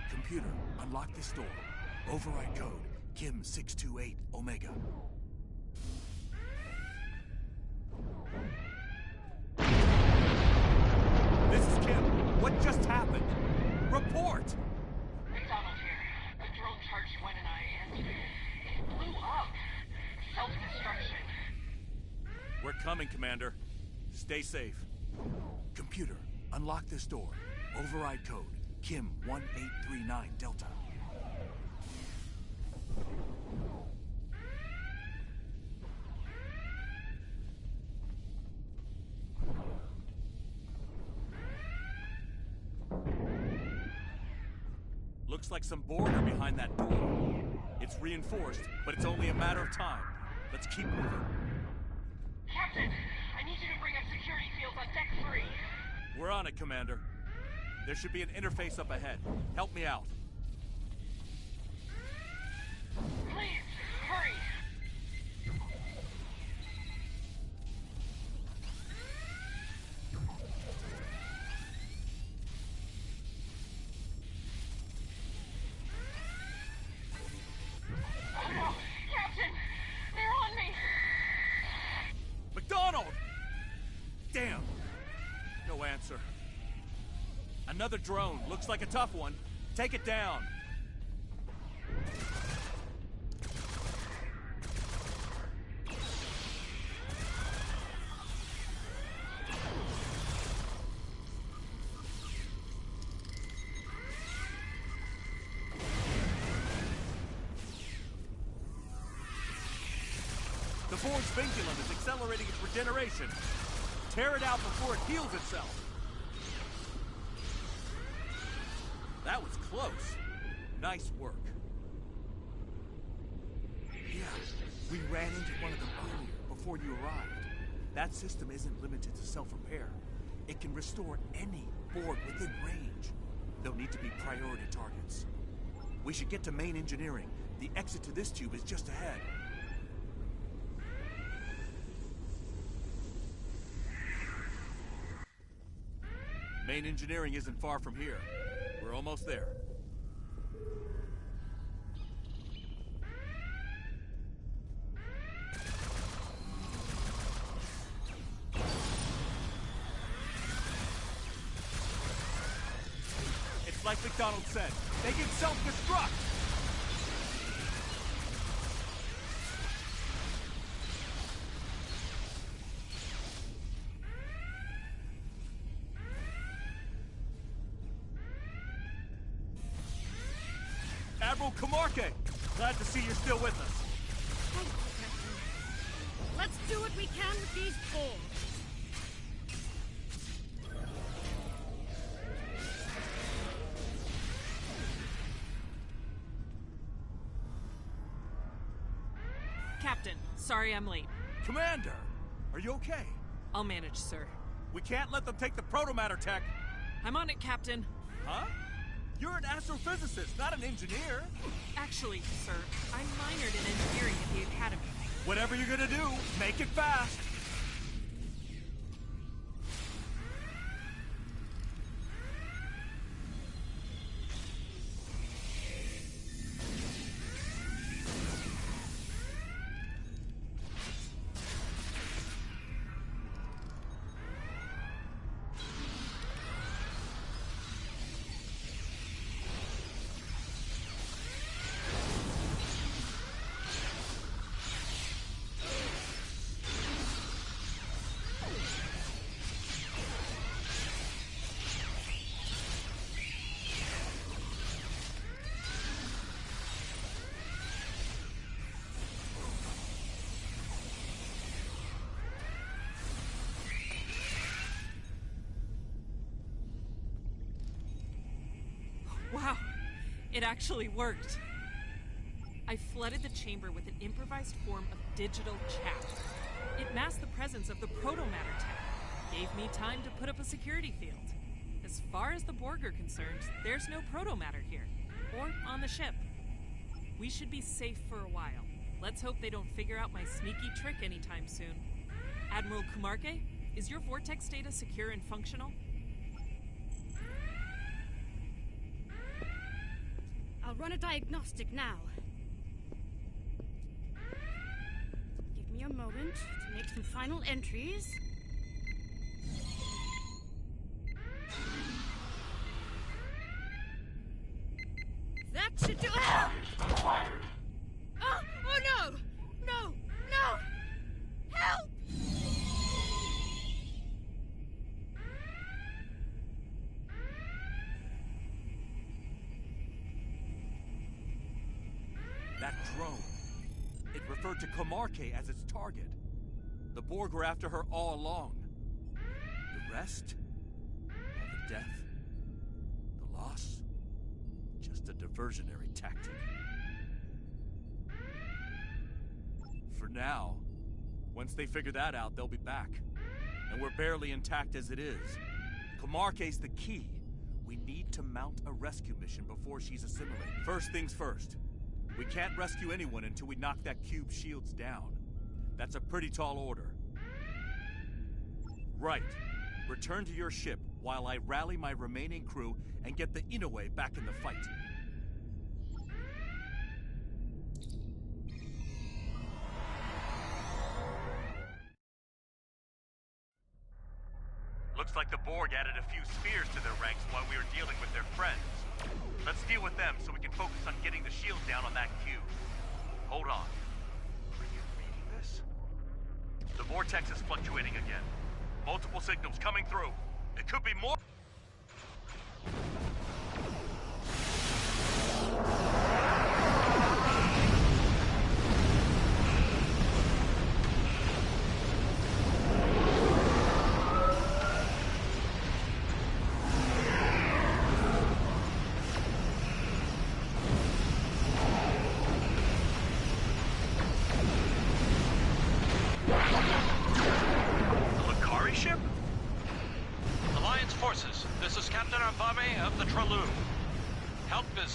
Computer, unlock this door. Override code Kim 628 Omega. This is Kim. What just happened? Report! McDonald here. The drone charged Wen and I, and it blew up. Self-destruction. We're coming, Commander. Stay safe. Computer, unlock this door. Override code Kim 1839 Delta. Looks like some Borg are behind that door. It's reinforced, but it's only a matter of time. Let's keep moving. Captain, I need you to bring up security fields on Deck 3. We're on it, Commander. There should be an interface up ahead. Help me out. Please, hurry! Oh no! Captain! They're on me! No answer. Another drone. Looks like a tough one. Take it down. The Borg's vinculum is accelerating its regeneration. Tear it out before it heals itself. That was close. Nice work. Yeah, we ran into one of them earlier, before you arrived. That system isn't limited to self-repair. It can restore any Borg within range. They'll need to be priority targets. We should get to main engineering. The exit to this tube is just ahead. Main engineering isn't far from here. We're almost there. It's like McDonald said, they can self-destruct! Admiral Kamarke! Glad to see you're still with us. Thank you, Captain. Let's do what we can with these Borg. Captain, sorry I'm late. Commander! Are you okay? I'll manage, sir. We can't let them take the protomatter tech! I'm on it, Captain. Huh? You're an astrophysicist, not an engineer. Actually, sir, I minored in engineering at the Academy. Whatever you're gonna do, make it fast. Wow, it actually worked. I flooded the chamber with an improvised form of digital chat. It masked the presence of the protomatter tech. Gave me time to put up a security field. As far as the Borg are concerned, there's no protomatter here, or on the ship. We should be safe for a while. Let's hope they don't figure out my sneaky trick anytime soon. Admiral Kamarke, is your vortex data secure and functional? I'll run a diagnostic now. Give me a moment to make some final entries. That should do it! Oh no! No! No! Help! That drone. It referred to Kamarke as its target. The Borg were after her all along. The rest? All the death? The loss? Just a diversionary tactic. For now, once they figure that out, they'll be back. And we're barely intact as it is. Kamarke's the key. We need to mount a rescue mission before she's assimilated. First things first. We can't rescue anyone until we knock that cube's shields down. That's a pretty tall order. Right. Return to your ship while I rally my remaining crew and get the Inoue back in the fight. Looks like the Borg added a few spheres to their ranks while we were dealing with their friends. Let's deal with them so we can focus on getting the shield down on that cube. Hold on. Are you reading this? The vortex is fluctuating again. Multiple signals coming through. It could be more.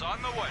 On the way.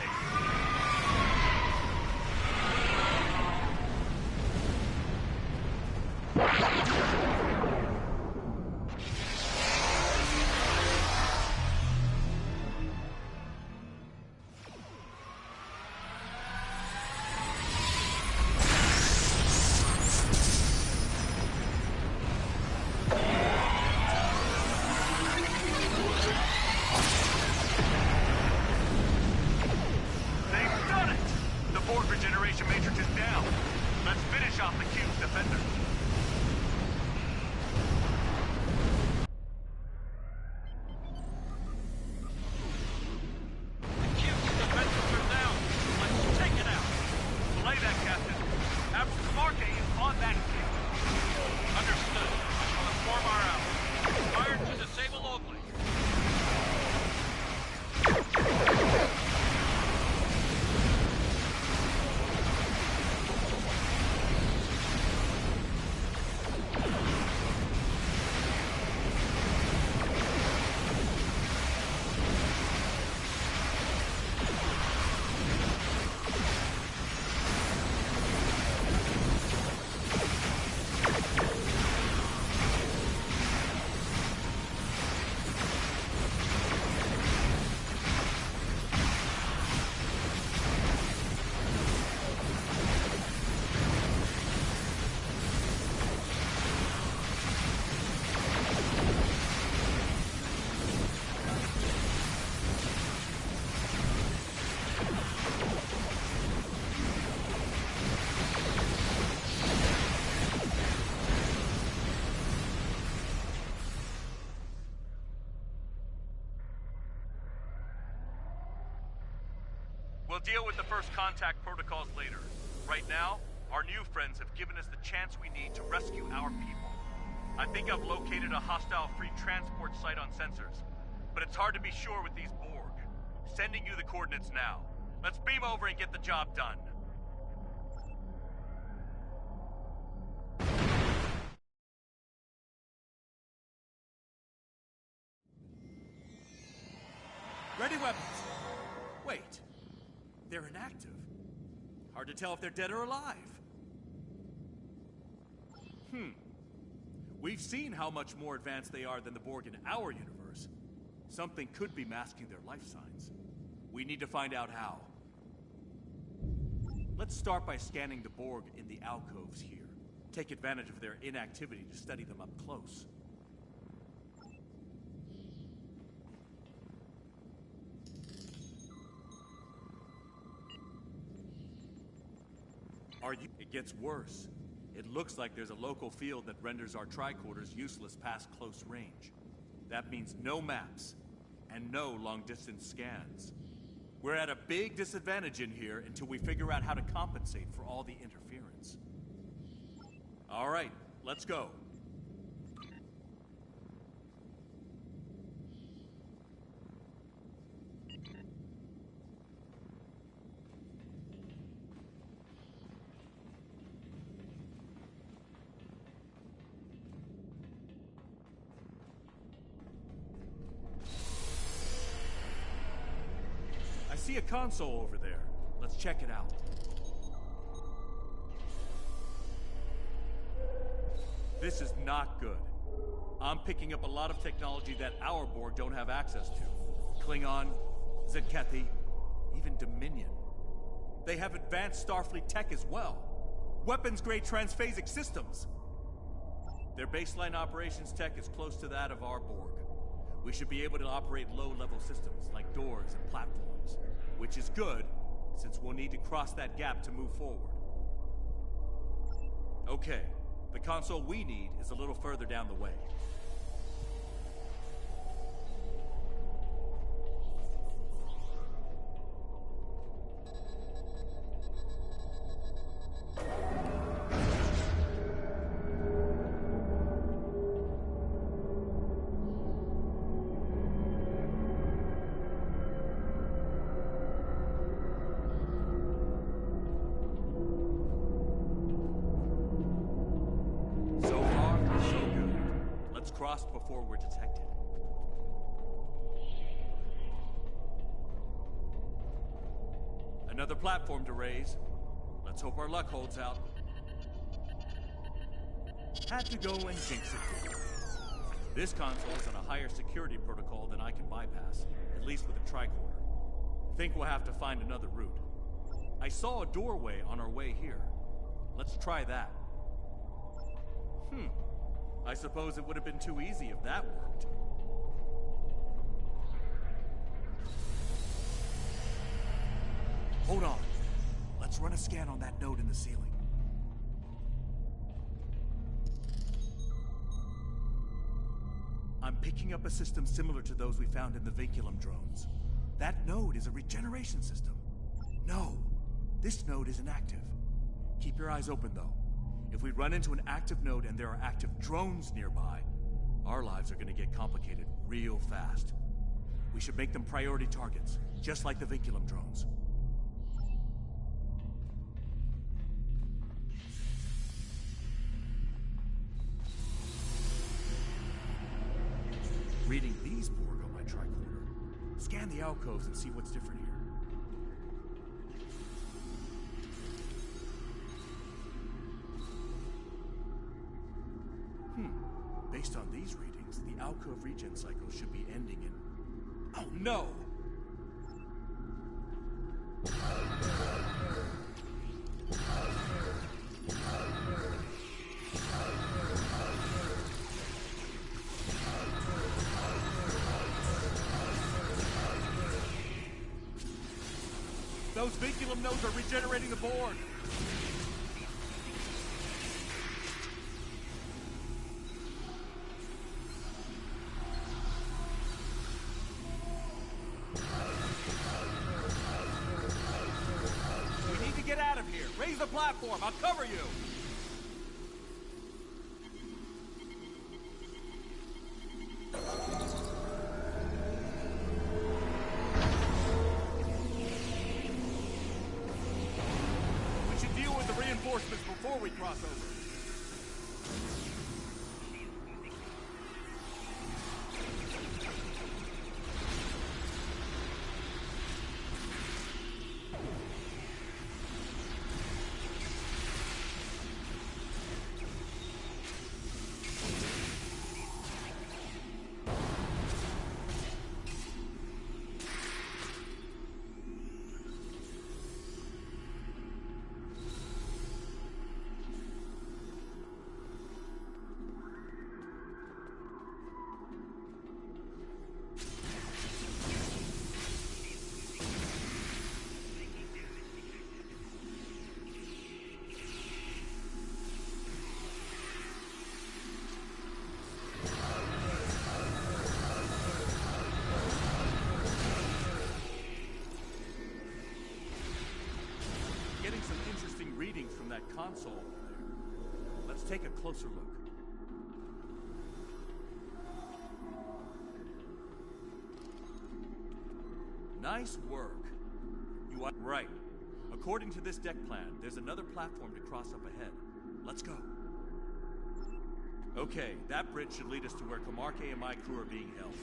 We'll deal with the first contact protocols later. Right now, our new friends have given us the chance we need to rescue our people. I think I've located a hostile free transport site on sensors, but it's hard to be sure with these Borg. Sending you the coordinates now. Let's beam over and get the job done. Ready weapons. Wait. They're inactive. Hard to tell if they're dead or alive. We've seen how much more advanced they are than the Borg in our universe. Something could be masking their life signs. We need to find out how. Let's start by scanning the Borg in the alcoves here. Take advantage of their inactivity to study them up close. It gets worse. It looks like there's a local field that renders our tricorders useless past close range. That means no maps, and no long-distance scans. We're at a big disadvantage in here until we figure out how to compensate for all the interference. All right, let's go. I see a console over there. Let's check it out. This is not good. I'm picking up a lot of technology that our Borg don't have access to. Klingon, Zenkethi, even Dominion. They have advanced Starfleet tech as well. Weapons-grade transphasic systems. Their baseline operations tech is close to that of our Borg. We should be able to operate low-level systems like doors and platforms, which is good, since we'll need to cross that gap to move forward. Okay, the console we need is a little further down the way. Before we're detected. Another platform to raise. Let's hope our luck holds out. Had to go and jinx it. This console is on a higher security protocol than I can bypass, at least with a tricorder. Think we'll have to find another route. I saw a doorway on our way here. Let's try that. I suppose it would have been too easy if that worked. Hold on. Let's run a scan on that node in the ceiling. I'm picking up a system similar to those we found in the Vinculum drones. That node is a regeneration system. No, this node isn't active. Keep your eyes open, though. If we run into an active node and there are active drones nearby, our lives are going to get complicated real fast. We should make them priority targets, just like the Vinculum drones. Reading these Borg on my tricorder. Scan the alcoves and see what's different here. Based on these readings, the alcove regen cycle should be ending in... Oh no! Those Vinculum nodes are regenerating the Borg! Raise the platform! I'll cover you! We should deal with the reinforcements before we cross over. From that console over there. Let's take a closer look. Nice work. You are right. According to this deck plan, there's another platform to cross up ahead. Let's go. Okay, that bridge should lead us to where Kamarke and my crew are being held.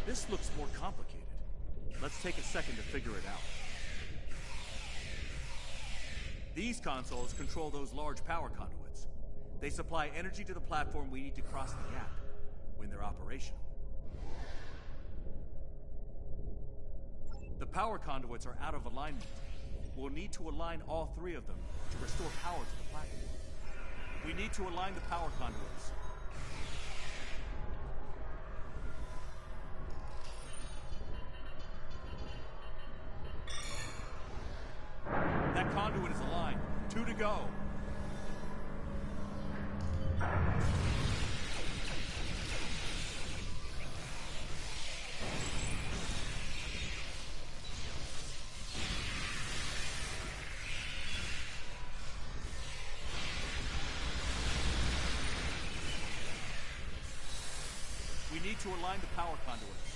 This looks more complicated. Let's take a second to figure it out. These consoles control those large power conduits. They supply energy to the platform we need to cross the gap when they're operational. The power conduits are out of alignment. We'll need to align all three of them to restore power to the platform. We need to align the power conduits. That conduit is aligned. 2 to go. We need to align the power conduits.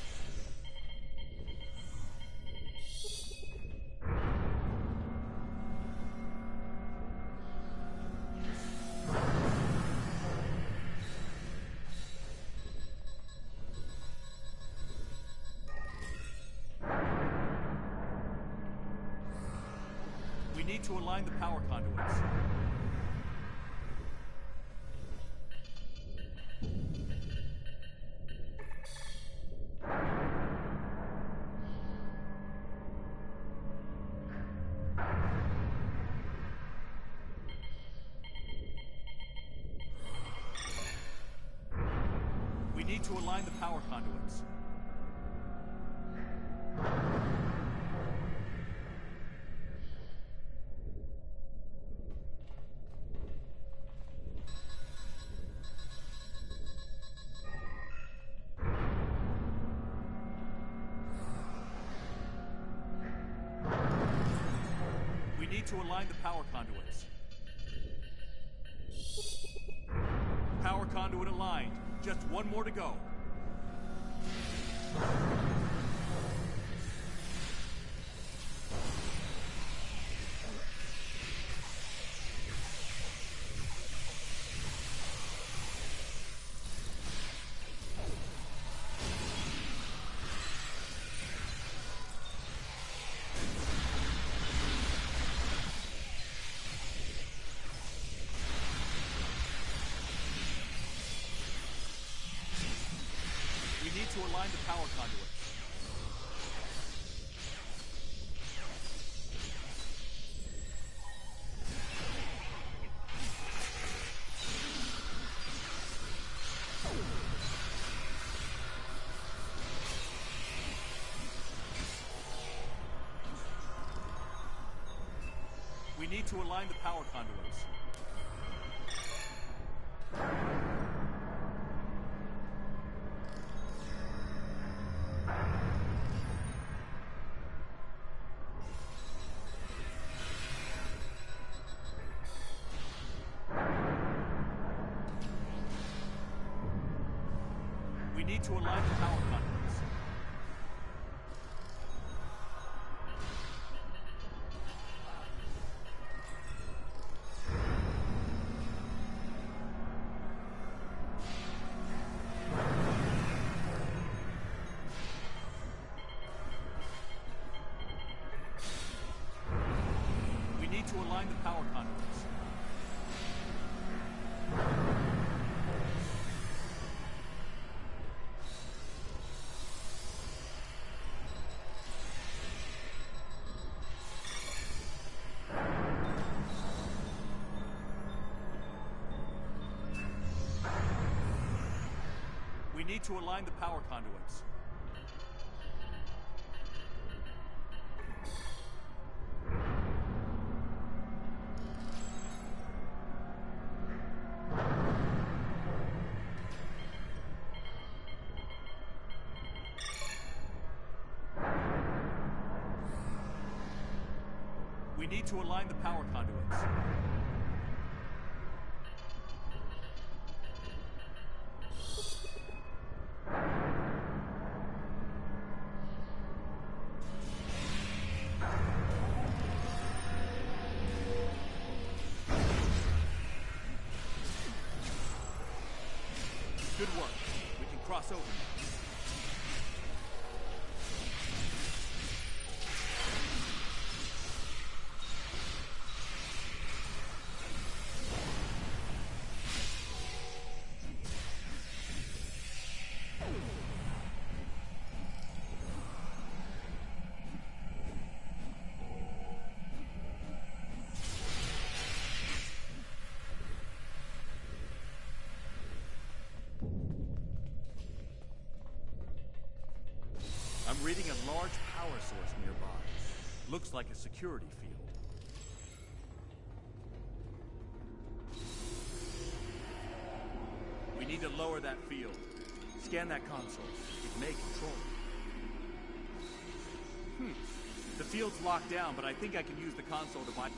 We need to align the power conduits. We need to align the power conduits. We need to align the power conduits. Power conduit aligned. Just one more to go. We need to align the power conduits. We need to align the power conduits. We need to align the power conduits. We need to align the power conduits. We need to align the power conduits. We need to align the power conduits. Good work. We can cross over now. I'm reading a large power source nearby. Looks like a security field. We need to lower that field. Scan that console. It may control it. The field's locked down, but I think I can use the console to buy...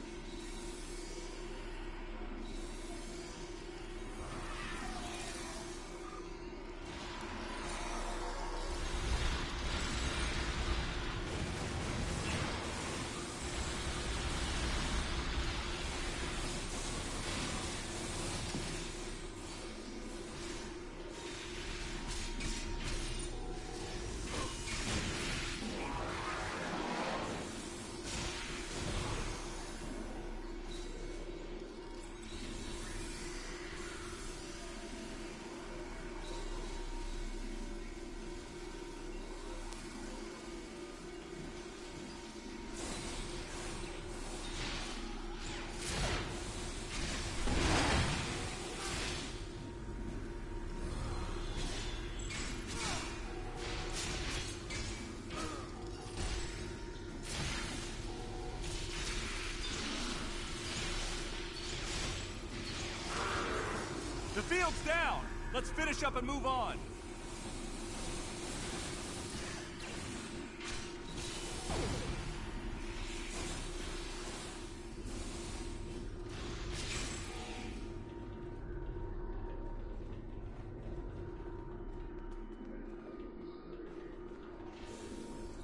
The field's down! Let's finish up and move on!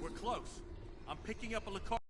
We're close. I'm picking up a Lakar.